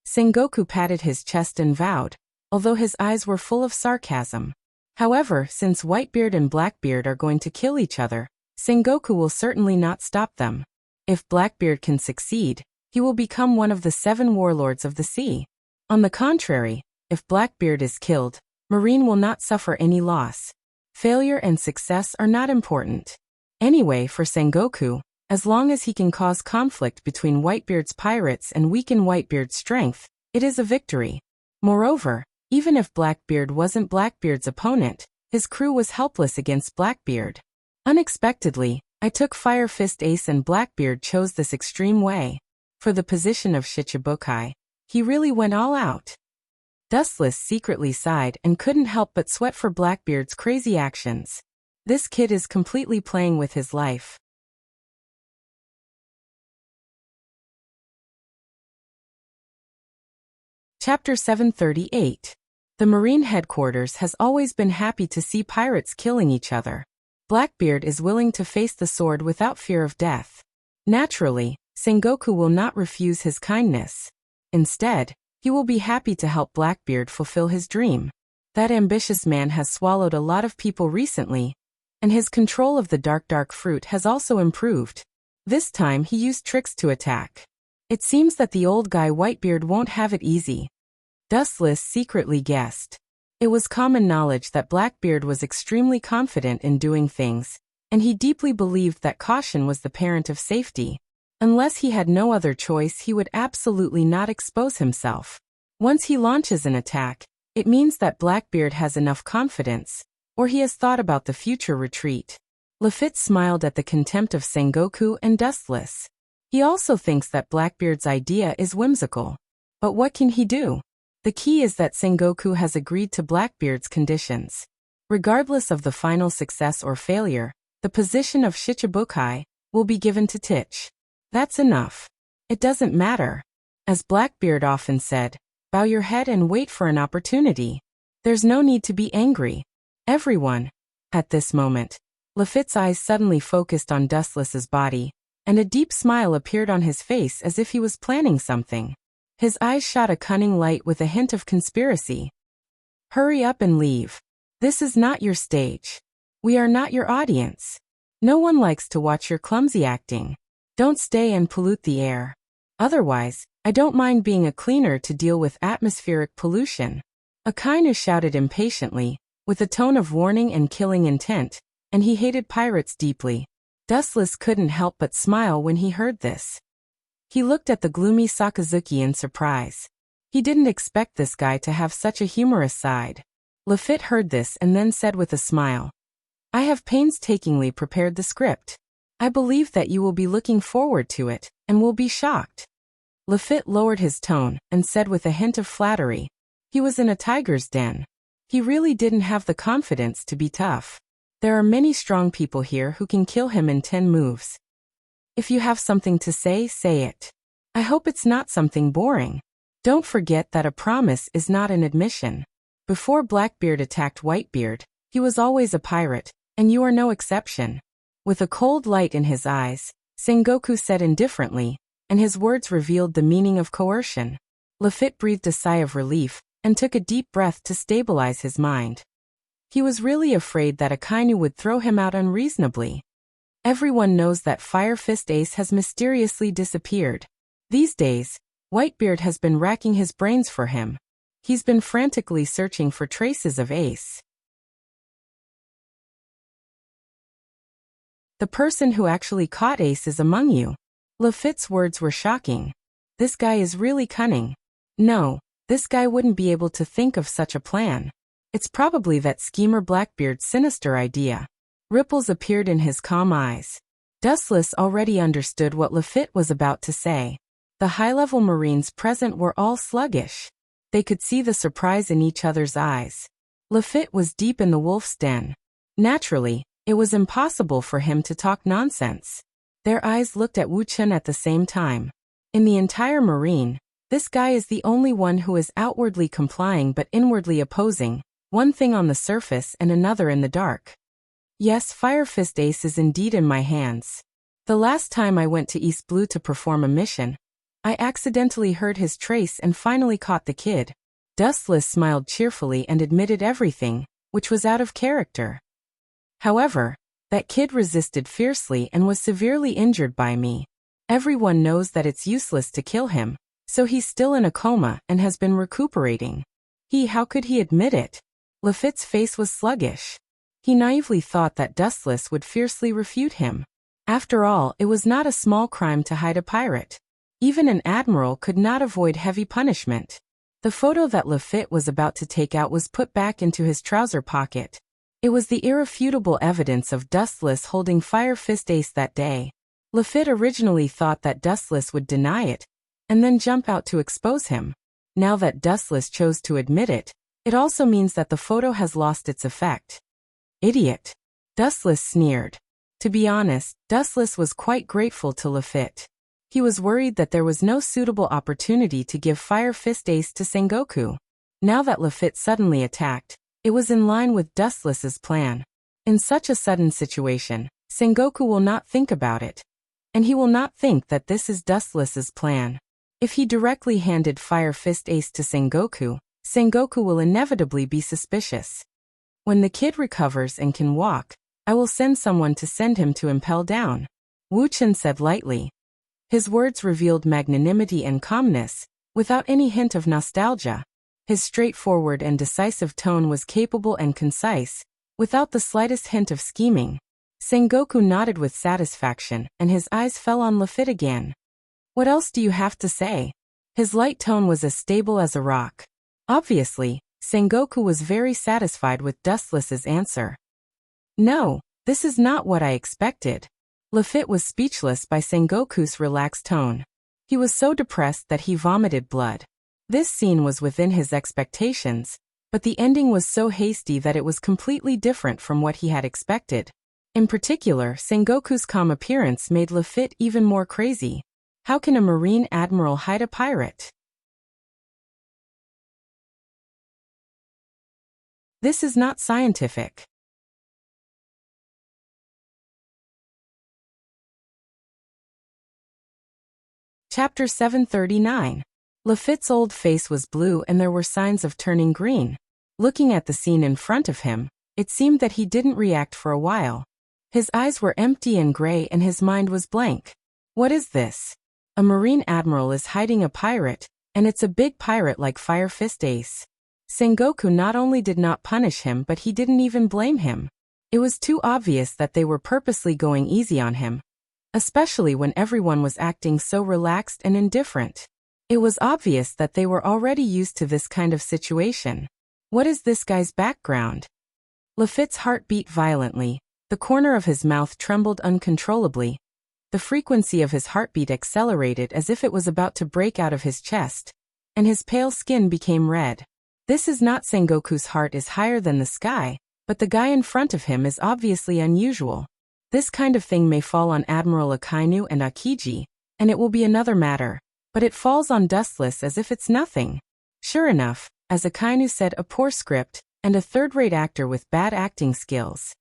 Sengoku patted his chest and vowed, although his eyes were full of sarcasm. However, since Whitebeard and Blackbeard are going to kill each other, Sengoku will certainly not stop them. If Blackbeard can succeed, he will become one of the 7 warlords of the sea. On the contrary, if Blackbeard is killed, Marine will not suffer any loss. Failure and success are not important. Anyway, for Sengoku, as long as he can cause conflict between Whitebeard's pirates and weaken Whitebeard's strength, it is a victory. Moreover, even if Blackbeard wasn't Blackbeard's opponent, his crew was helpless against Blackbeard. Unexpectedly, I took Fire Fist Ace and Blackbeard chose this extreme way. For the position of Shichibukai, he really went all out. Dustless secretly sighed and couldn't help but sweat for Blackbeard's crazy actions. This kid is completely playing with his life. Chapter 738. The Marine headquarters has always been happy to see pirates killing each other. Blackbeard is willing to face the sword without fear of death. Naturally, Sengoku will not refuse his kindness. Instead, he will be happy to help Blackbeard fulfill his dream. That ambitious man has swallowed a lot of people recently, and his control of the dark fruit has also improved. This time he used tricks to attack. It seems that the old guy Whitebeard won't have it easy. Dustless secretly guessed. It was common knowledge that Blackbeard was extremely confident in doing things, and he deeply believed that caution was the parent of safety. Unless he had no other choice, he would absolutely not expose himself. Once he launches an attack, it means that Blackbeard has enough confidence, or he has thought about the future retreat. Lafitte smiled at the contempt of Sengoku and Dustless. He also thinks that Blackbeard's idea is whimsical. But what can he do? The key is that Sengoku has agreed to Blackbeard's conditions. Regardless of the final success or failure, the position of Shichibukai will be given to Tich. That's enough. It doesn't matter. As Blackbeard often said, bow your head and wait for an opportunity. There's no need to be angry. Everyone. At this moment, Lafitte's eyes suddenly focused on Dustless's body, and a deep smile appeared on his face as if he was planning something. His eyes shot a cunning light with a hint of conspiracy. Hurry up and leave. This is not your stage. We are not your audience. No one likes to watch your clumsy acting. Don't stay and pollute the air. Otherwise, I don't mind being a cleaner to deal with atmospheric pollution. Akainu shouted impatiently, with a tone of warning and killing intent, and he hated pirates deeply. Dustless couldn't help but smile when he heard this. He looked at the gloomy Sakazuki in surprise. He didn't expect this guy to have such a humorous side. Lafitte heard this and then said with a smile, I have painstakingly prepared the script. I believe that you will be looking forward to it, and will be shocked. Lafitte lowered his tone, and said with a hint of flattery. He was in a tiger's den. He really didn't have the confidence to be tough. There are many strong people here who can kill him in 10 moves. If you have something to say, say it. I hope it's not something boring. Don't forget that a promise is not an admission. Before Blackbeard attacked Whitebeard, he was always a pirate, and you are no exception. With a cold light in his eyes, Sengoku said indifferently, and his words revealed the meaning of coercion. Lafitte breathed a sigh of relief, and took a deep breath to stabilize his mind. He was really afraid that Akainu would throw him out unreasonably. Everyone knows that Fire Fist Ace has mysteriously disappeared. These days, Whitebeard has been racking his brains for him. He's been frantically searching for traces of Ace. The person who actually caught Ace is among you. Lafitte's words were shocking. This guy is really cunning. No, this guy wouldn't be able to think of such a plan. It's probably that schemer Blackbeard's sinister idea. Ripples appeared in his calm eyes. Dustless already understood what Lafitte was about to say. The high-level Marines present were all sluggish. They could see the surprise in each other's eyes. Lafitte was deep in the wolf's den. Naturally, it was impossible for him to talk nonsense. Their eyes looked at Wu Chun at the same time. In the entire Marine, this guy is the only one who is outwardly complying but inwardly opposing, one thing on the surface and another in the dark. Yes, Fire Fist Ace is indeed in my hands. The last time I went to East Blue to perform a mission, I accidentally heard his trace and finally caught the kid. Dustless smiled cheerfully and admitted everything, which was out of character. However, that kid resisted fiercely and was severely injured by me. Everyone knows that it's useless to kill him, so he's still in a coma and has been recuperating. How could he admit it? Lafitte's face was sluggish. He naively thought that Dustless would fiercely refute him. After all, it was not a small crime to hide a pirate. Even an admiral could not avoid heavy punishment. The photo that Lafitte was about to take out was put back into his trouser pocket. It was the irrefutable evidence of Dustless holding Fire Fist Ace that day. Lafitte originally thought that Dustless would deny it, and then jump out to expose him. Now that Dustless chose to admit it, it also means that the photo has lost its effect. Idiot. Dustless sneered. To be honest, Dustless was quite grateful to Lafitte. He was worried that there was no suitable opportunity to give Fire Fist Ace to Sengoku. Now that Lafitte suddenly attacked, it was in line with Dustless's plan. In such a sudden situation, Sengoku will not think about it. And he will not think that this is Dustless's plan. If he directly handed Fire Fist Ace to Sengoku, Sengoku will inevitably be suspicious. When the kid recovers and can walk, I will send someone to send him to impel down, Wu Chen said lightly. His words revealed magnanimity and calmness, without any hint of nostalgia. His straightforward and decisive tone was capable and concise, without the slightest hint of scheming. Sengoku nodded with satisfaction, and his eyes fell on Lafitte again. What else do you have to say? His light tone was as stable as a rock. Obviously, Sengoku was very satisfied with Dustless's answer. No, this is not what I expected. Lafitte was speechless by Sengoku's relaxed tone. He was so depressed that he vomited blood. This scene was within his expectations, but the ending was so hasty that it was completely different from what he had expected. In particular, Sengoku's calm appearance made Lafitte even more crazy. How can a Marine Admiral hide a pirate? This is not scientific. Chapter 739. Lafitte's old face was blue and there were signs of turning green. Looking at the scene in front of him, it seemed that he didn't react for a while. His eyes were empty and gray and his mind was blank. What is this? A Marine Admiral is hiding a pirate, and it's a big pirate like Fire Fist Ace. Sengoku not only did not punish him but he didn't even blame him. It was too obvious that they were purposely going easy on him. Especially when everyone was acting so relaxed and indifferent. It was obvious that they were already used to this kind of situation. What is this guy's background? Lafitte's heart beat violently. The corner of his mouth trembled uncontrollably. The frequency of his heartbeat accelerated as if it was about to break out of his chest, and his pale skin became red. This is not Sengoku's heart is higher than the sky, but the guy in front of him is obviously unusual. This kind of thing may fall on Admiral Akainu and Akiji, and it will be another matter, but it falls on Dustless as if it's nothing. Sure enough, as Akainu said, a poor script, and a third-rate actor with bad acting skills.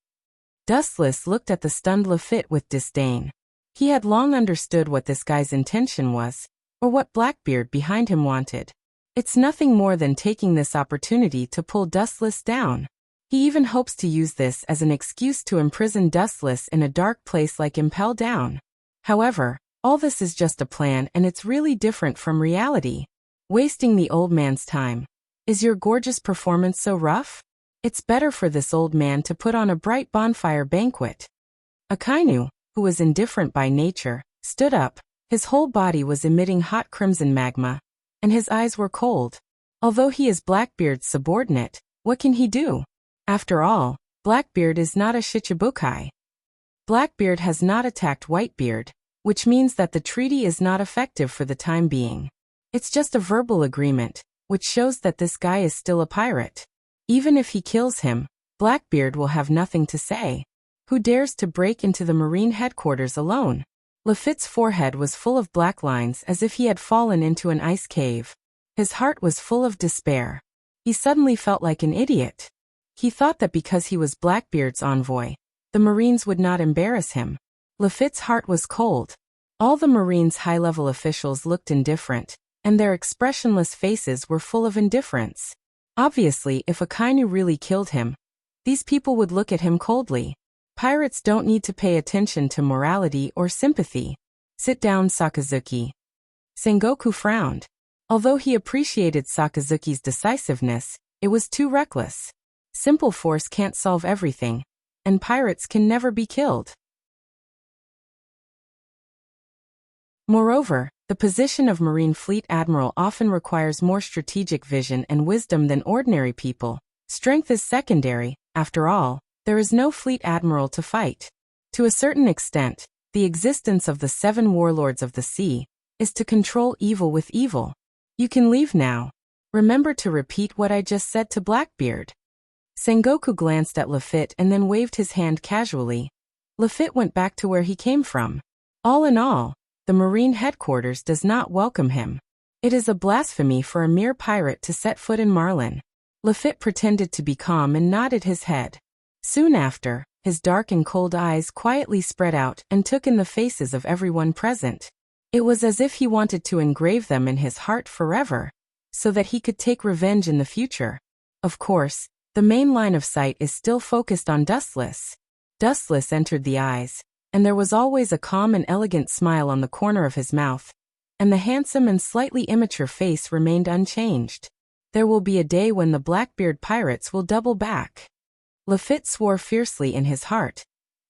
Dustless looked at the stunned Lafitte with disdain. He had long understood what this guy's intention was, or what Blackbeard behind him wanted. It's nothing more than taking this opportunity to pull Dustless down. He even hopes to use this as an excuse to imprison Dustless in a dark place like Impel Down. However, all this is just a plan and it's really different from reality. Wasting the old man's time. Is your gorgeous performance so rough? It's better for this old man to put on a bright bonfire banquet. Akainu, who was indifferent by nature, stood up. His whole body was emitting hot crimson magma, and his eyes were cold. Although he is Blackbeard's subordinate, what can he do? After all, Blackbeard is not a Shichibukai. Blackbeard has not attacked Whitebeard, which means that the treaty is not effective for the time being. It's just a verbal agreement, which shows that this guy is still a pirate. Even if he kills him, Blackbeard will have nothing to say. Who dares to break into the Marine headquarters alone? Lafitte's forehead was full of black lines as if he had fallen into an ice cave. His heart was full of despair. He suddenly felt like an idiot. He thought that because he was Blackbeard's envoy, the Marines would not embarrass him. Lafitte's heart was cold. All the Marines' high-level officials looked indifferent, and their expressionless faces were full of indifference. Obviously, if Akainu really killed him, these people would look at him coldly. Pirates don't need to pay attention to morality or sympathy. Sit down, Sakazuki. Sengoku frowned. Although he appreciated Sakazuki's decisiveness, it was too reckless. Simple force can't solve everything, and pirates can never be killed. Moreover, the position of Marine Fleet Admiral often requires more strategic vision and wisdom than ordinary people. Strength is secondary, after all, there is no Fleet Admiral to fight. To a certain extent, the existence of the 7 warlords of the sea is to control evil with evil. You can leave now. Remember to repeat what I just said to Blackbeard. Sengoku glanced at Lafitte and then waved his hand casually. Lafitte went back to where he came from. All in all, The Marine headquarters does not welcome him. It is a blasphemy for a mere pirate to set foot in Marlin. Lafitte pretended to be calm and nodded his head. Soon after, his dark and cold eyes quietly spread out and took in the faces of everyone present. It was as if he wanted to engrave them in his heart forever, so that he could take revenge in the future. Of course, the main line of sight is still focused on Dustless. Dustless entered the eyes, and there was always a calm and elegant smile on the corner of his mouth, and the handsome and slightly immature face remained unchanged. There will be a day when the Blackbeard pirates will double back. Lafitte swore fiercely in his heart,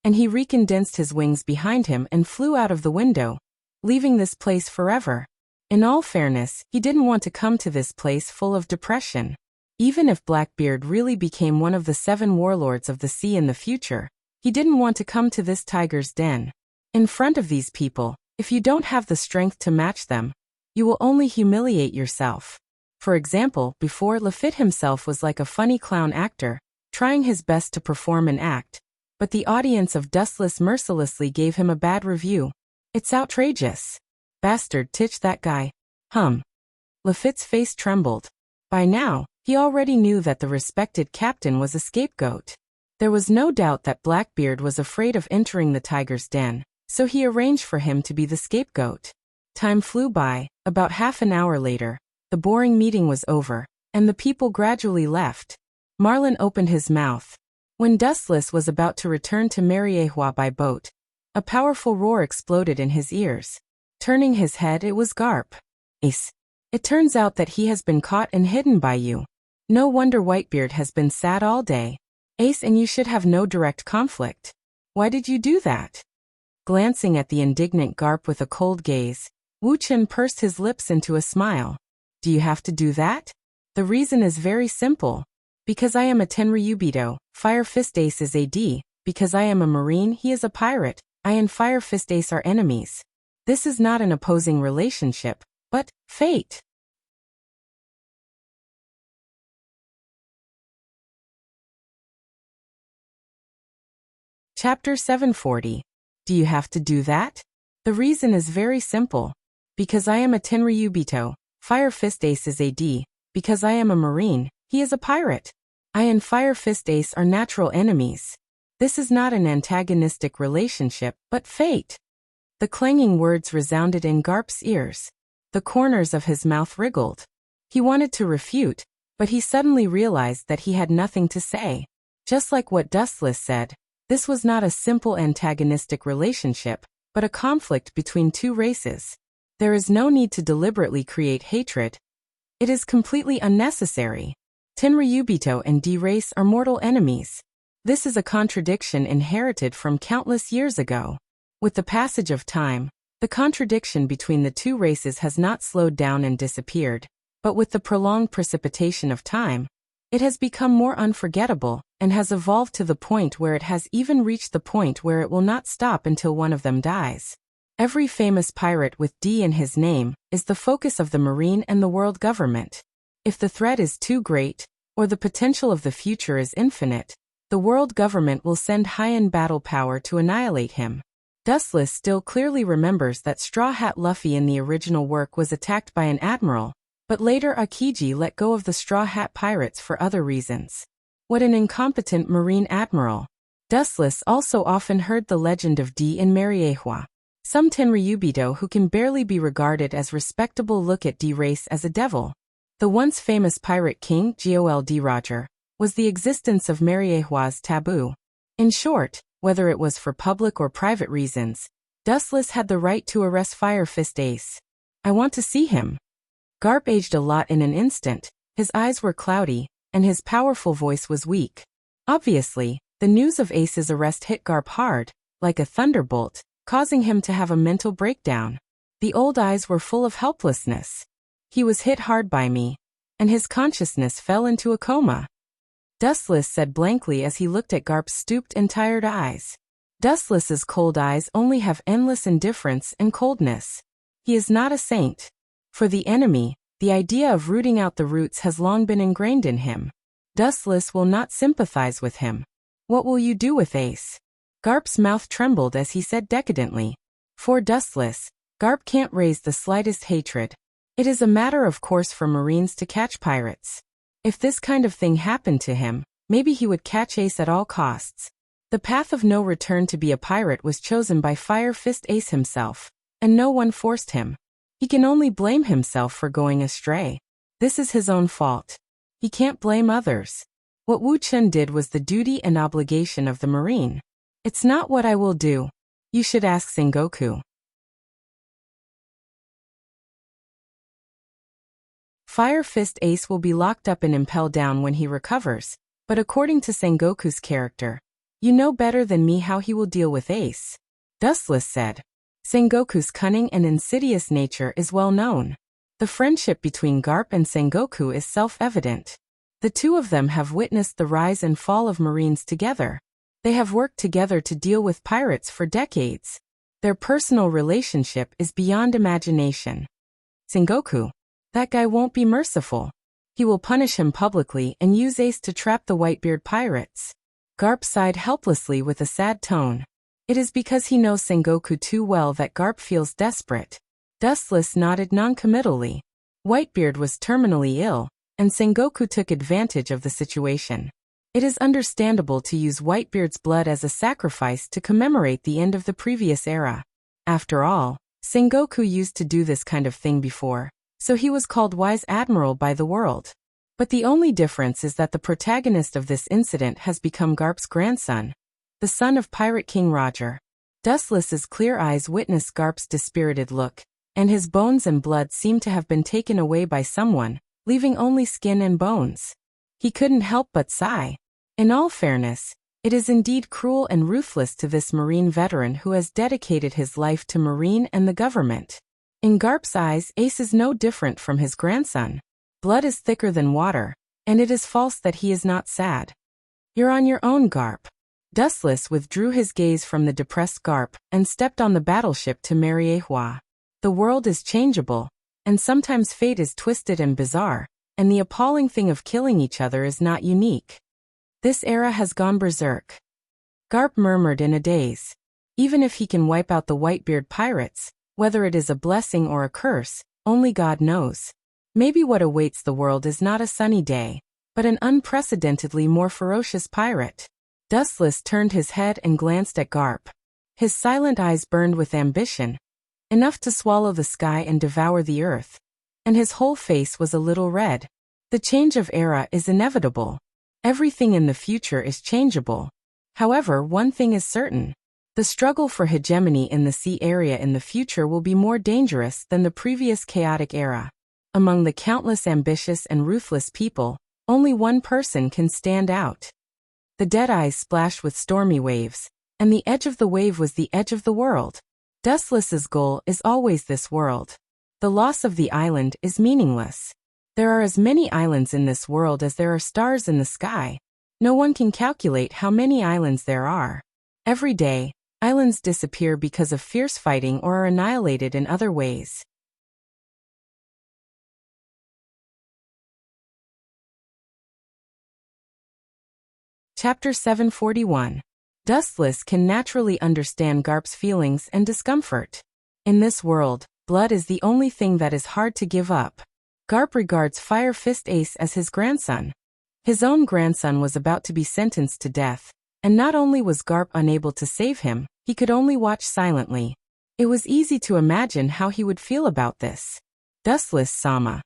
and he recondensed his wings behind him and flew out of the window, leaving this place forever. In all fairness, he didn't want to come to this place full of depression. Even if Blackbeard really became one of the 7 warlords of the sea in the future, he didn't want to come to this tiger's den. In front of these people, if you don't have the strength to match them, you will only humiliate yourself. For example, before, Lafitte himself was like a funny clown actor, trying his best to perform an act, but the audience of Dustless mercilessly gave him a bad review. It's outrageous. Bastard titch that guy. Lafitte's face trembled. By now, he already knew that the respected captain was a scapegoat. There was no doubt that Blackbeard was afraid of entering the tiger's den, so he arranged for him to be the scapegoat. Time flew by. About half an hour later, the boring meeting was over, and the people gradually left. Marlin opened his mouth. When Dustless was about to return to Mariejois by boat, a powerful roar exploded in his ears. Turning his head, it was Garp. Ace. It turns out that he has been caught and hidden by you. No wonder Whitebeard has been sad all day. Ace, and you should have no direct conflict. Why did you do that? Glancing at the indignant Garp with a cold gaze, Wu Chen pursed his lips into a smile. Do you have to do that? The reason is very simple. Because I am a Tenryubito, Fire Fist Ace is AD. Because I am a Marine, he is a pirate. I and Fire Fist Ace are enemies. This is not an opposing relationship, but fate. Chapter 740. Do you have to do that? The reason is very simple. Because I am a Tenryubito, Fire Fist Ace is AD. Because I am a Marine, he is a pirate. I and Fire Fist Ace are natural enemies. This is not an antagonistic relationship, but fate. The clanging words resounded in Garp's ears. The corners of his mouth wriggled. He wanted to refute, but he suddenly realized that he had nothing to say. Just like what Dustless said, this was not a simple antagonistic relationship, but a conflict between 2 races. There is no need to deliberately create hatred. It is completely unnecessary. Tenryubito and D-race are mortal enemies. This is a contradiction inherited from countless years ago. With the passage of time, the contradiction between the 2 races has not slowed down and disappeared, but with the prolonged precipitation of time, it has become more unforgettable and has evolved to the point where it has even reached the point where it will not stop until one of them dies. Every famous pirate with D in his name is the focus of the Marine and the world government. If the threat is too great, or the potential of the future is infinite, the world government will send high-end battle power to annihilate him. Dustless still clearly remembers that Straw Hat Luffy in the original work was attacked by an admiral, but later Akiji let go of the Straw Hat pirates for other reasons. What an incompetent Marine admiral. Dustless also often heard the legend of D in Mariejois. Some Tenryubito who can barely be regarded as respectable look at D-race as a devil. The once famous pirate king, Gold Roger, was the existence of Mariejois' taboo. In short, whether it was for public or private reasons, Dustless had the right to arrest Fire Fist Ace. I want to see him. Garp aged a lot in an instant, his eyes were cloudy, and his powerful voice was weak. Obviously, the news of Ace's arrest hit Garp hard, like a thunderbolt, causing him to have a mental breakdown. The old eyes were full of helplessness. He was hit hard by me, and his consciousness fell into a coma. Dustless said blankly as he looked at Garp's stooped and tired eyes. Dustless's cold eyes only have endless indifference and coldness. He is not a saint. For the enemy, the idea of rooting out the roots has long been ingrained in him. Dustless will not sympathize with him. What will you do with Ace? Garp's mouth trembled as he said decadently. For Dustless, Garp can't raise the slightest hatred. It is a matter of course for Marines to catch pirates. If this kind of thing happened to him, maybe he would catch Ace at all costs. The path of no return to be a pirate was chosen by Fire Fist Ace himself, and no one forced him. He can only blame himself for going astray. This is his own fault. He can't blame others. What Wu Chun did was the duty and obligation of the Marine. It's not what I will do. You should ask Sengoku. Fire Fist Ace will be locked up and impelled down when he recovers, but according to Sengoku's character, you know better than me how he will deal with Ace. Dustless said. Sengoku's cunning and insidious nature is well known. The friendship between Garp and Sengoku is self-evident. The two of them have witnessed the rise and fall of Marines together. They have worked together to deal with pirates for decades. Their personal relationship is beyond imagination. Sengoku. That guy won't be merciful. He will punish him publicly and use Ace to trap the Whitebeard pirates. Garp sighed helplessly with a sad tone. It is because he knows Sengoku too well that Garp feels desperate. Dustless nodded noncommittally. Whitebeard was terminally ill, and Sengoku took advantage of the situation. It is understandable to use Whitebeard's blood as a sacrifice to commemorate the end of the previous era. After all, Sengoku used to do this kind of thing before, so he was called Wise Admiral by the world. But the only difference is that the protagonist of this incident has become Garp's grandson, the son of Pirate King Roger. Dustless's clear eyes witnessed Garp's dispirited look, and his bones and blood seemed to have been taken away by someone, leaving only skin and bones. He couldn't help but sigh. In all fairness, it is indeed cruel and ruthless to this Marine veteran who has dedicated his life to Marine and the government. In Garp's eyes, Ace is no different from his grandson. Blood is thicker than water, and it is false that he is not sad. You're on your own, Garp. Dustless withdrew his gaze from the depressed Garp and stepped on the battleship to Mariehua. The world is changeable, and sometimes fate is twisted and bizarre, and the appalling thing of killing each other is not unique. This era has gone berserk. Garp murmured in a daze. Even if he can wipe out the Whitebeard pirates, whether it is a blessing or a curse, only God knows. Maybe what awaits the world is not a sunny day, but an unprecedentedly more ferocious pirate. Dustless turned his head and glanced at Garp. His silent eyes burned with ambition, enough to swallow the sky and devour the earth, and his whole face was a little red. The change of era is inevitable. Everything in the future is changeable. However, one thing is certain. The struggle for hegemony in the sea area in the future will be more dangerous than the previous chaotic era. Among the countless ambitious and ruthless people, only one person can stand out. The dead eyes splashed with stormy waves, and the edge of the wave was the edge of the world. Dustless's goal is always this world. The loss of the island is meaningless. There are as many islands in this world as there are stars in the sky. No one can calculate how many islands there are. Every day, islands disappear because of fierce fighting or are annihilated in other ways. Chapter 741. Dustless can naturally understand Garp's feelings and discomfort. In this world, blood is the only thing that is hard to give up. Garp regards Fire Fist Ace as his grandson. His own grandson was about to be sentenced to death, and not only was Garp unable to save him, he could only watch silently. It was easy to imagine how he would feel about this. Dustless-sama.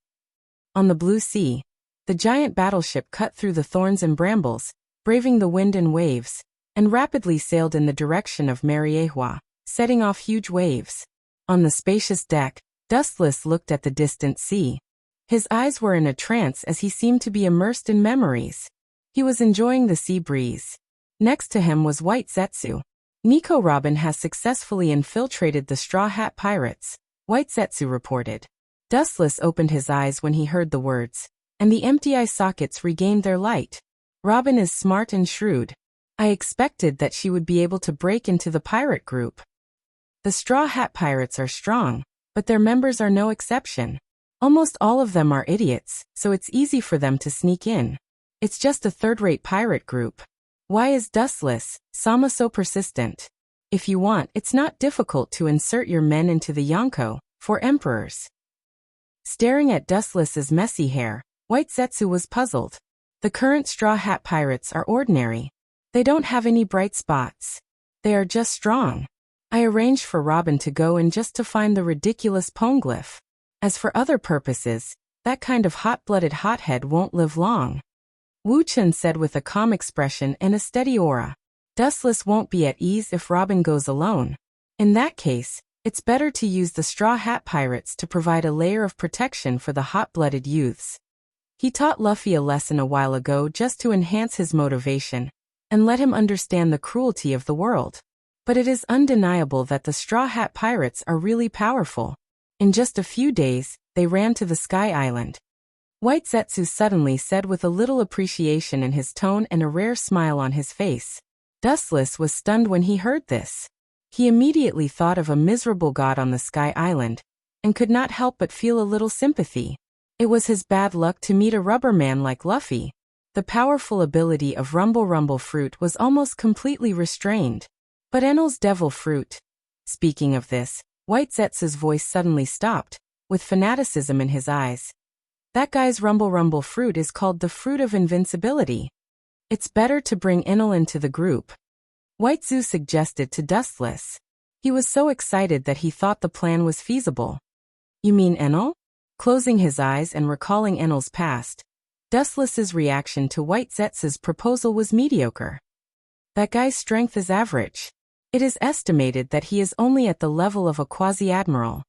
On the blue sea, the giant battleship cut through the thorns and brambles, braving the wind and waves, and rapidly sailed in the direction of Mariehua, setting off huge waves. On the spacious deck, Dustless looked at the distant sea. His eyes were in a trance as he seemed to be immersed in memories. He was enjoying the sea breeze. Next to him was White Zetsu. Nico Robin has successfully infiltrated the Straw Hat Pirates, White Zetsu reported. Dustless opened his eyes when he heard the words, and the empty eye sockets regained their light. Robin is smart and shrewd. I expected that she would be able to break into the pirate group. The Straw Hat Pirates are strong, but their members are no exception. Almost all of them are idiots, so it's easy for them to sneak in. It's just a third-rate pirate group. Why is Dustless-sama so persistent? If you want, it's not difficult to insert your men into the Yonko, for emperors. Staring at Dustless's messy hair, White Zetsu was puzzled. The current Straw Hat Pirates are ordinary. They don't have any bright spots. They are just strong. I arranged for Robin to go in just to find the ridiculous poneglyph. As for other purposes, that kind of hot-blooded hothead won't live long. Wu Chen said with a calm expression and a steady aura. Dustless won't be at ease if Robin goes alone. In that case, it's better to use the Straw Hat Pirates to provide a layer of protection for the hot-blooded youths. He taught Luffy a lesson a while ago just to enhance his motivation and let him understand the cruelty of the world. But it is undeniable that the Straw Hat Pirates are really powerful. In just a few days, they ran to the Sky Island. White Zetsu suddenly said with a little appreciation in his tone and a rare smile on his face. Dustless was stunned when he heard this. He immediately thought of a miserable god on the Sky Island, and could not help but feel a little sympathy. It was his bad luck to meet a rubber man like Luffy. The powerful ability of Rumble Rumble Fruit was almost completely restrained. But Enel's Devil Fruit. Speaking of this, White Zetsu's voice suddenly stopped, with fanaticism in his eyes. That guy's Rumble Rumble Fruit is called the Fruit of Invincibility. It's better to bring Enel into the group. White Zetsu suggested to Dustless. He was so excited that he thought the plan was feasible. You mean Enel? Closing his eyes and recalling Enel's past, Dustless's reaction to White Zetsu's proposal was mediocre. That guy's strength is average. It is estimated that he is only at the level of a quasi-admiral.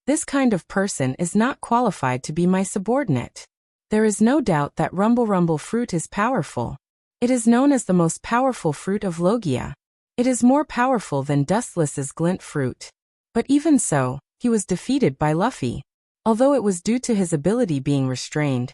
This kind of person is not qualified to be my subordinate. There is no doubt that Rumble Rumble Fruit is powerful. It is known as the most powerful fruit of Logia. It is more powerful than Dustless's Glint Fruit. But even so, he was defeated by Luffy. Although it was due to his ability being restrained,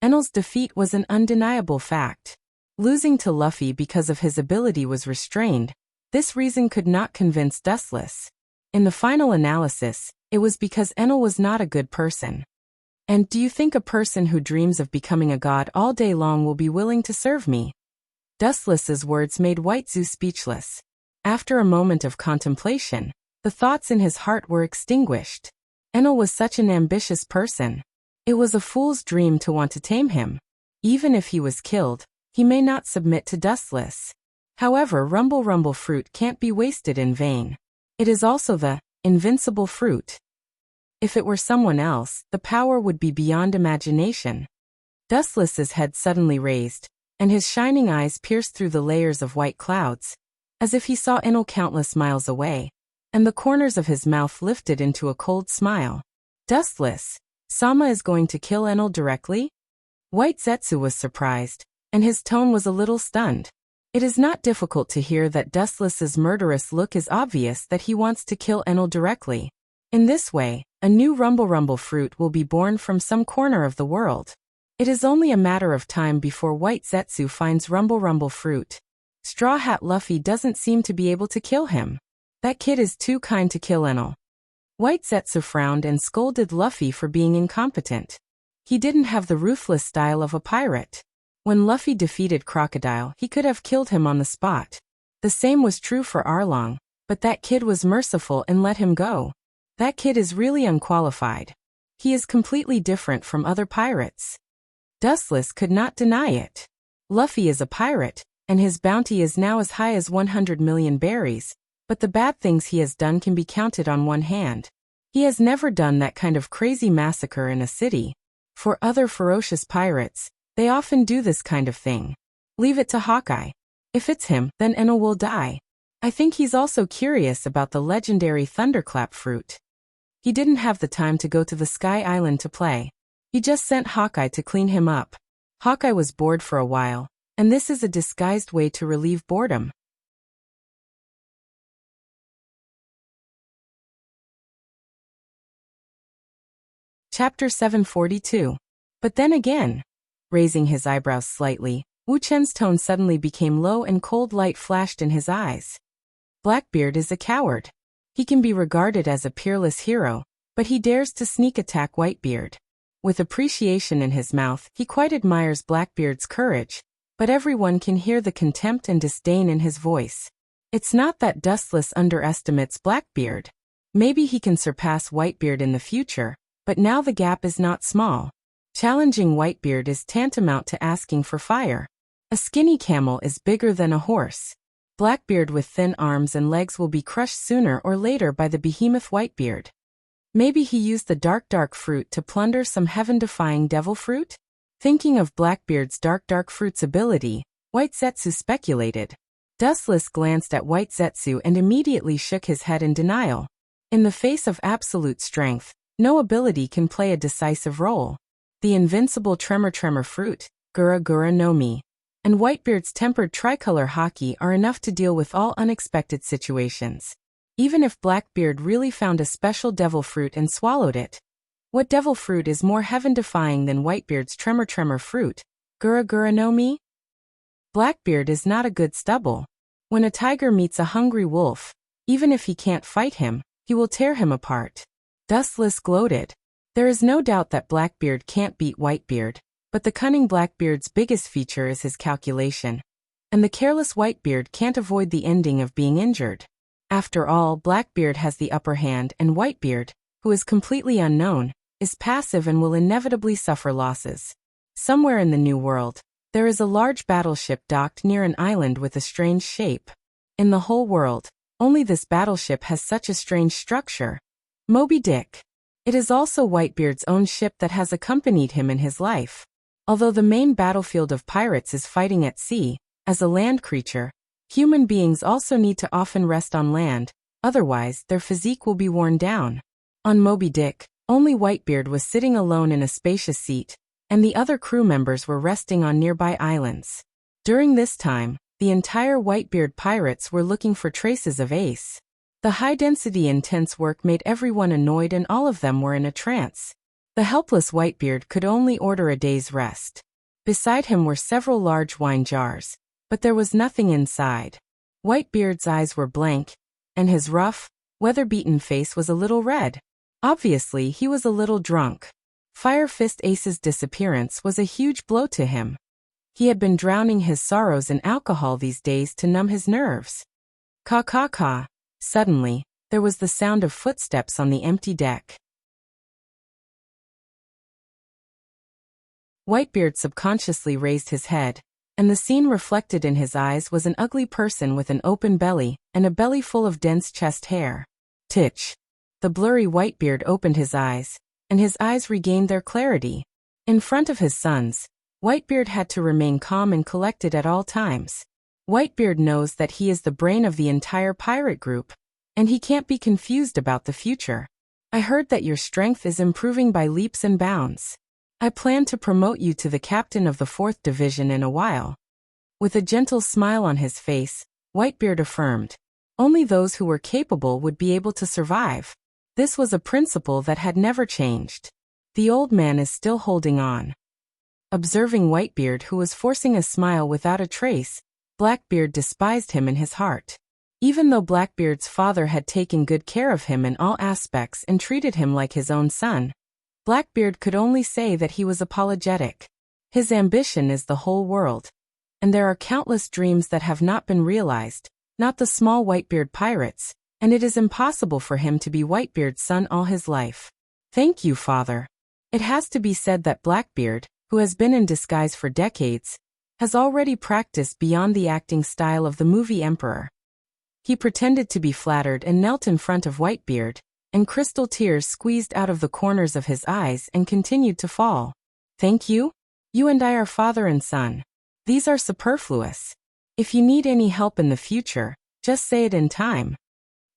Enel's defeat was an undeniable fact. Losing to Luffy because of his ability was restrained. This reason could not convince Dustless. In the final analysis, it was because Enel was not a good person. And do you think a person who dreams of becoming a god all day long will be willing to serve me? Dustless's words made White Zetsu speechless. After a moment of contemplation, the thoughts in his heart were extinguished. Enel was such an ambitious person. It was a fool's dream to want to tame him. Even if he was killed, he may not submit to Dustless. However, Rumble Rumble Fruit can't be wasted in vain. It is also the invincible fruit. If it were someone else, the power would be beyond imagination. Dustless's head suddenly raised, and his shining eyes pierced through the layers of white clouds, as if he saw Enel countless miles away, and the corners of his mouth lifted into a cold smile. Dustless, Sama is going to kill Enel directly? White Zetsu was surprised, and his tone was a little stunned. It is not difficult to hear that Dustless's murderous look is obvious that he wants to kill Enel directly. In this way, a new Rumble Rumble Fruit will be born from some corner of the world. It is only a matter of time before White Zetsu finds Rumble Rumble Fruit. Straw Hat Luffy doesn't seem to be able to kill him. That kid is too kind to kill Enel. White Zetsu frowned and scolded Luffy for being incompetent. He didn't have the ruthless style of a pirate. When Luffy defeated Crocodile, he could have killed him on the spot. The same was true for Arlong, but that kid was merciful and let him go. That kid is really unqualified. He is completely different from other pirates. Dustless could not deny it. Luffy is a pirate, and his bounty is now as high as 100 million berries, but the bad things he has done can be counted on one hand. He has never done that kind of crazy massacre in a city. For other ferocious pirates, they often do this kind of thing. Leave it to Hawkeye. If it's him, then Enel will die. I think he's also curious about the legendary Thunderclap fruit. He didn't have the time to go to the Sky Island to play. He just sent Hawkeye to clean him up. Hawkeye was bored for a while, and this is a disguised way to relieve boredom. Chapter 742. But then again. Raising his eyebrows slightly, Wu Chen's tone suddenly became low and cold light flashed in his eyes. Blackbeard is a coward. He can be regarded as a peerless hero, but he dares to sneak attack Whitebeard. With appreciation in his mouth, he quite admires Blackbeard's courage, but everyone can hear the contempt and disdain in his voice. It's not that Dustless underestimates Blackbeard. Maybe he can surpass Whitebeard in the future, but now the gap is not small. Challenging Whitebeard is tantamount to asking for fire. A skinny camel is bigger than a horse. Blackbeard with thin arms and legs will be crushed sooner or later by the behemoth Whitebeard. Maybe he used the dark fruit to plunder some heaven-defying devil fruit? Thinking of Blackbeard's dark fruit's ability, White Zetsu speculated. Dustless glanced at White Zetsu and immediately shook his head in denial. In the face of absolute strength, no ability can play a decisive role. The invincible Tremor fruit, Gura no Mi, and Whitebeard's tempered tricolor haki are enough to deal with all unexpected situations. Even if Blackbeard really found a special devil fruit and swallowed it. What devil fruit is more heaven-defying than Whitebeard's Tremor fruit, Gura no Mi? Blackbeard is not a good stubble. When a tiger meets a hungry wolf, even if he can't fight him, he will tear him apart. Dustless gloated. There is no doubt that Blackbeard can't beat Whitebeard, but the cunning Blackbeard's biggest feature is his calculation. And the careless Whitebeard can't avoid the ending of being injured. After all, Blackbeard has the upper hand and Whitebeard, who is completely unknown, is passive and will inevitably suffer losses. Somewhere in the New World, there is a large battleship docked near an island with a strange shape. In the whole world, only this battleship has such a strange structure. Moby Dick. It is also Whitebeard's own ship that has accompanied him in his life. Although the main battlefield of pirates is fighting at sea, as a land creature, human beings also need to often rest on land, otherwise their physique will be worn down. On Moby Dick, only Whitebeard was sitting alone in a spacious seat, and the other crew members were resting on nearby islands. During this time, the entire Whitebeard pirates were looking for traces of Ace. The high-density intense work made everyone annoyed and all of them were in a trance. The helpless Whitebeard could only order a day's rest. Beside him were several large wine jars, but there was nothing inside. Whitebeard's eyes were blank, and his rough, weather-beaten face was a little red. Obviously, he was a little drunk. Fire Fist Ace's disappearance was a huge blow to him. He had been drowning his sorrows in alcohol these days to numb his nerves. Caw. Suddenly, there was the sound of footsteps on the empty deck. Whitebeard subconsciously raised his head, and the scene reflected in his eyes was an ugly person with an open belly and a belly full of dense chest hair. Titch. The blurry Whitebeard opened his eyes, and his eyes regained their clarity. In front of his sons, Whitebeard had to remain calm and collected at all times. Whitebeard knows that he is the brain of the entire pirate group, and he can't be confused about the future. I heard that your strength is improving by leaps and bounds. I plan to promote you to the captain of the 4th Division in a while. With a gentle smile on his face, Whitebeard affirmed. Only those who were capable would be able to survive. This was a principle that had never changed. The old man is still holding on. Observing Whitebeard, who was forcing a smile without a trace, Blackbeard despised him in his heart. Even though Blackbeard's father had taken good care of him in all aspects and treated him like his own son, Blackbeard could only say that he was apologetic. His ambition is the whole world. And there are countless dreams that have not been realized, not the small Whitebeard pirates, and it is impossible for him to be Whitebeard's son all his life. Thank you, father. It has to be said that Blackbeard, who has been in disguise for decades, has already practiced beyond the acting style of the movie Emperor. He pretended to be flattered and knelt in front of Whitebeard, and crystal tears squeezed out of the corners of his eyes and continued to fall. Thank you? You and I are father and son. These are superfluous. If you need any help in the future, just say it in time.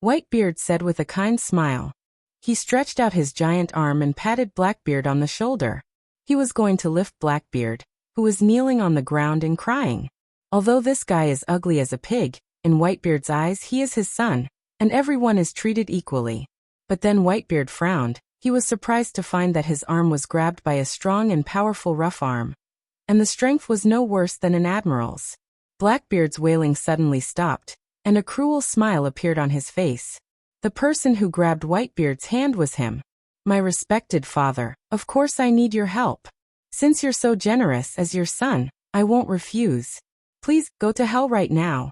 Whitebeard said with a kind smile. He stretched out his giant arm and patted Blackbeard on the shoulder. He was going to lift Blackbeard, who was kneeling on the ground and crying. Although this guy is ugly as a pig, in Whitebeard's eyes he is his son, and everyone is treated equally. But then Whitebeard frowned. He was surprised to find that his arm was grabbed by a strong and powerful rough arm. And the strength was no worse than an admiral's. Blackbeard's wailing suddenly stopped, and a cruel smile appeared on his face. The person who grabbed Whitebeard's hand was him. My respected father, of course I need your help. Since you're so generous as your son, I won't refuse. Please, go to hell right now.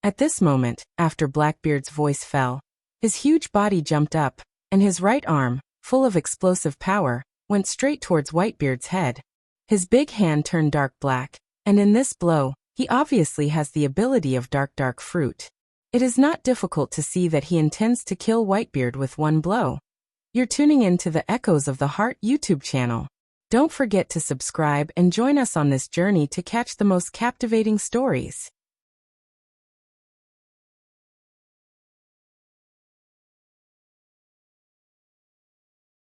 At this moment, after Blackbeard's voice fell, his huge body jumped up, and his right arm, full of explosive power, went straight towards Whitebeard's head. His big hand turned dark black, and in this blow, he obviously has the ability of dark fruit. It is not difficult to see that he intends to kill Whitebeard with one blow. You're tuning in to the Echoes of the Heart YouTube channel. Don't forget to subscribe and join us on this journey to catch the most captivating stories.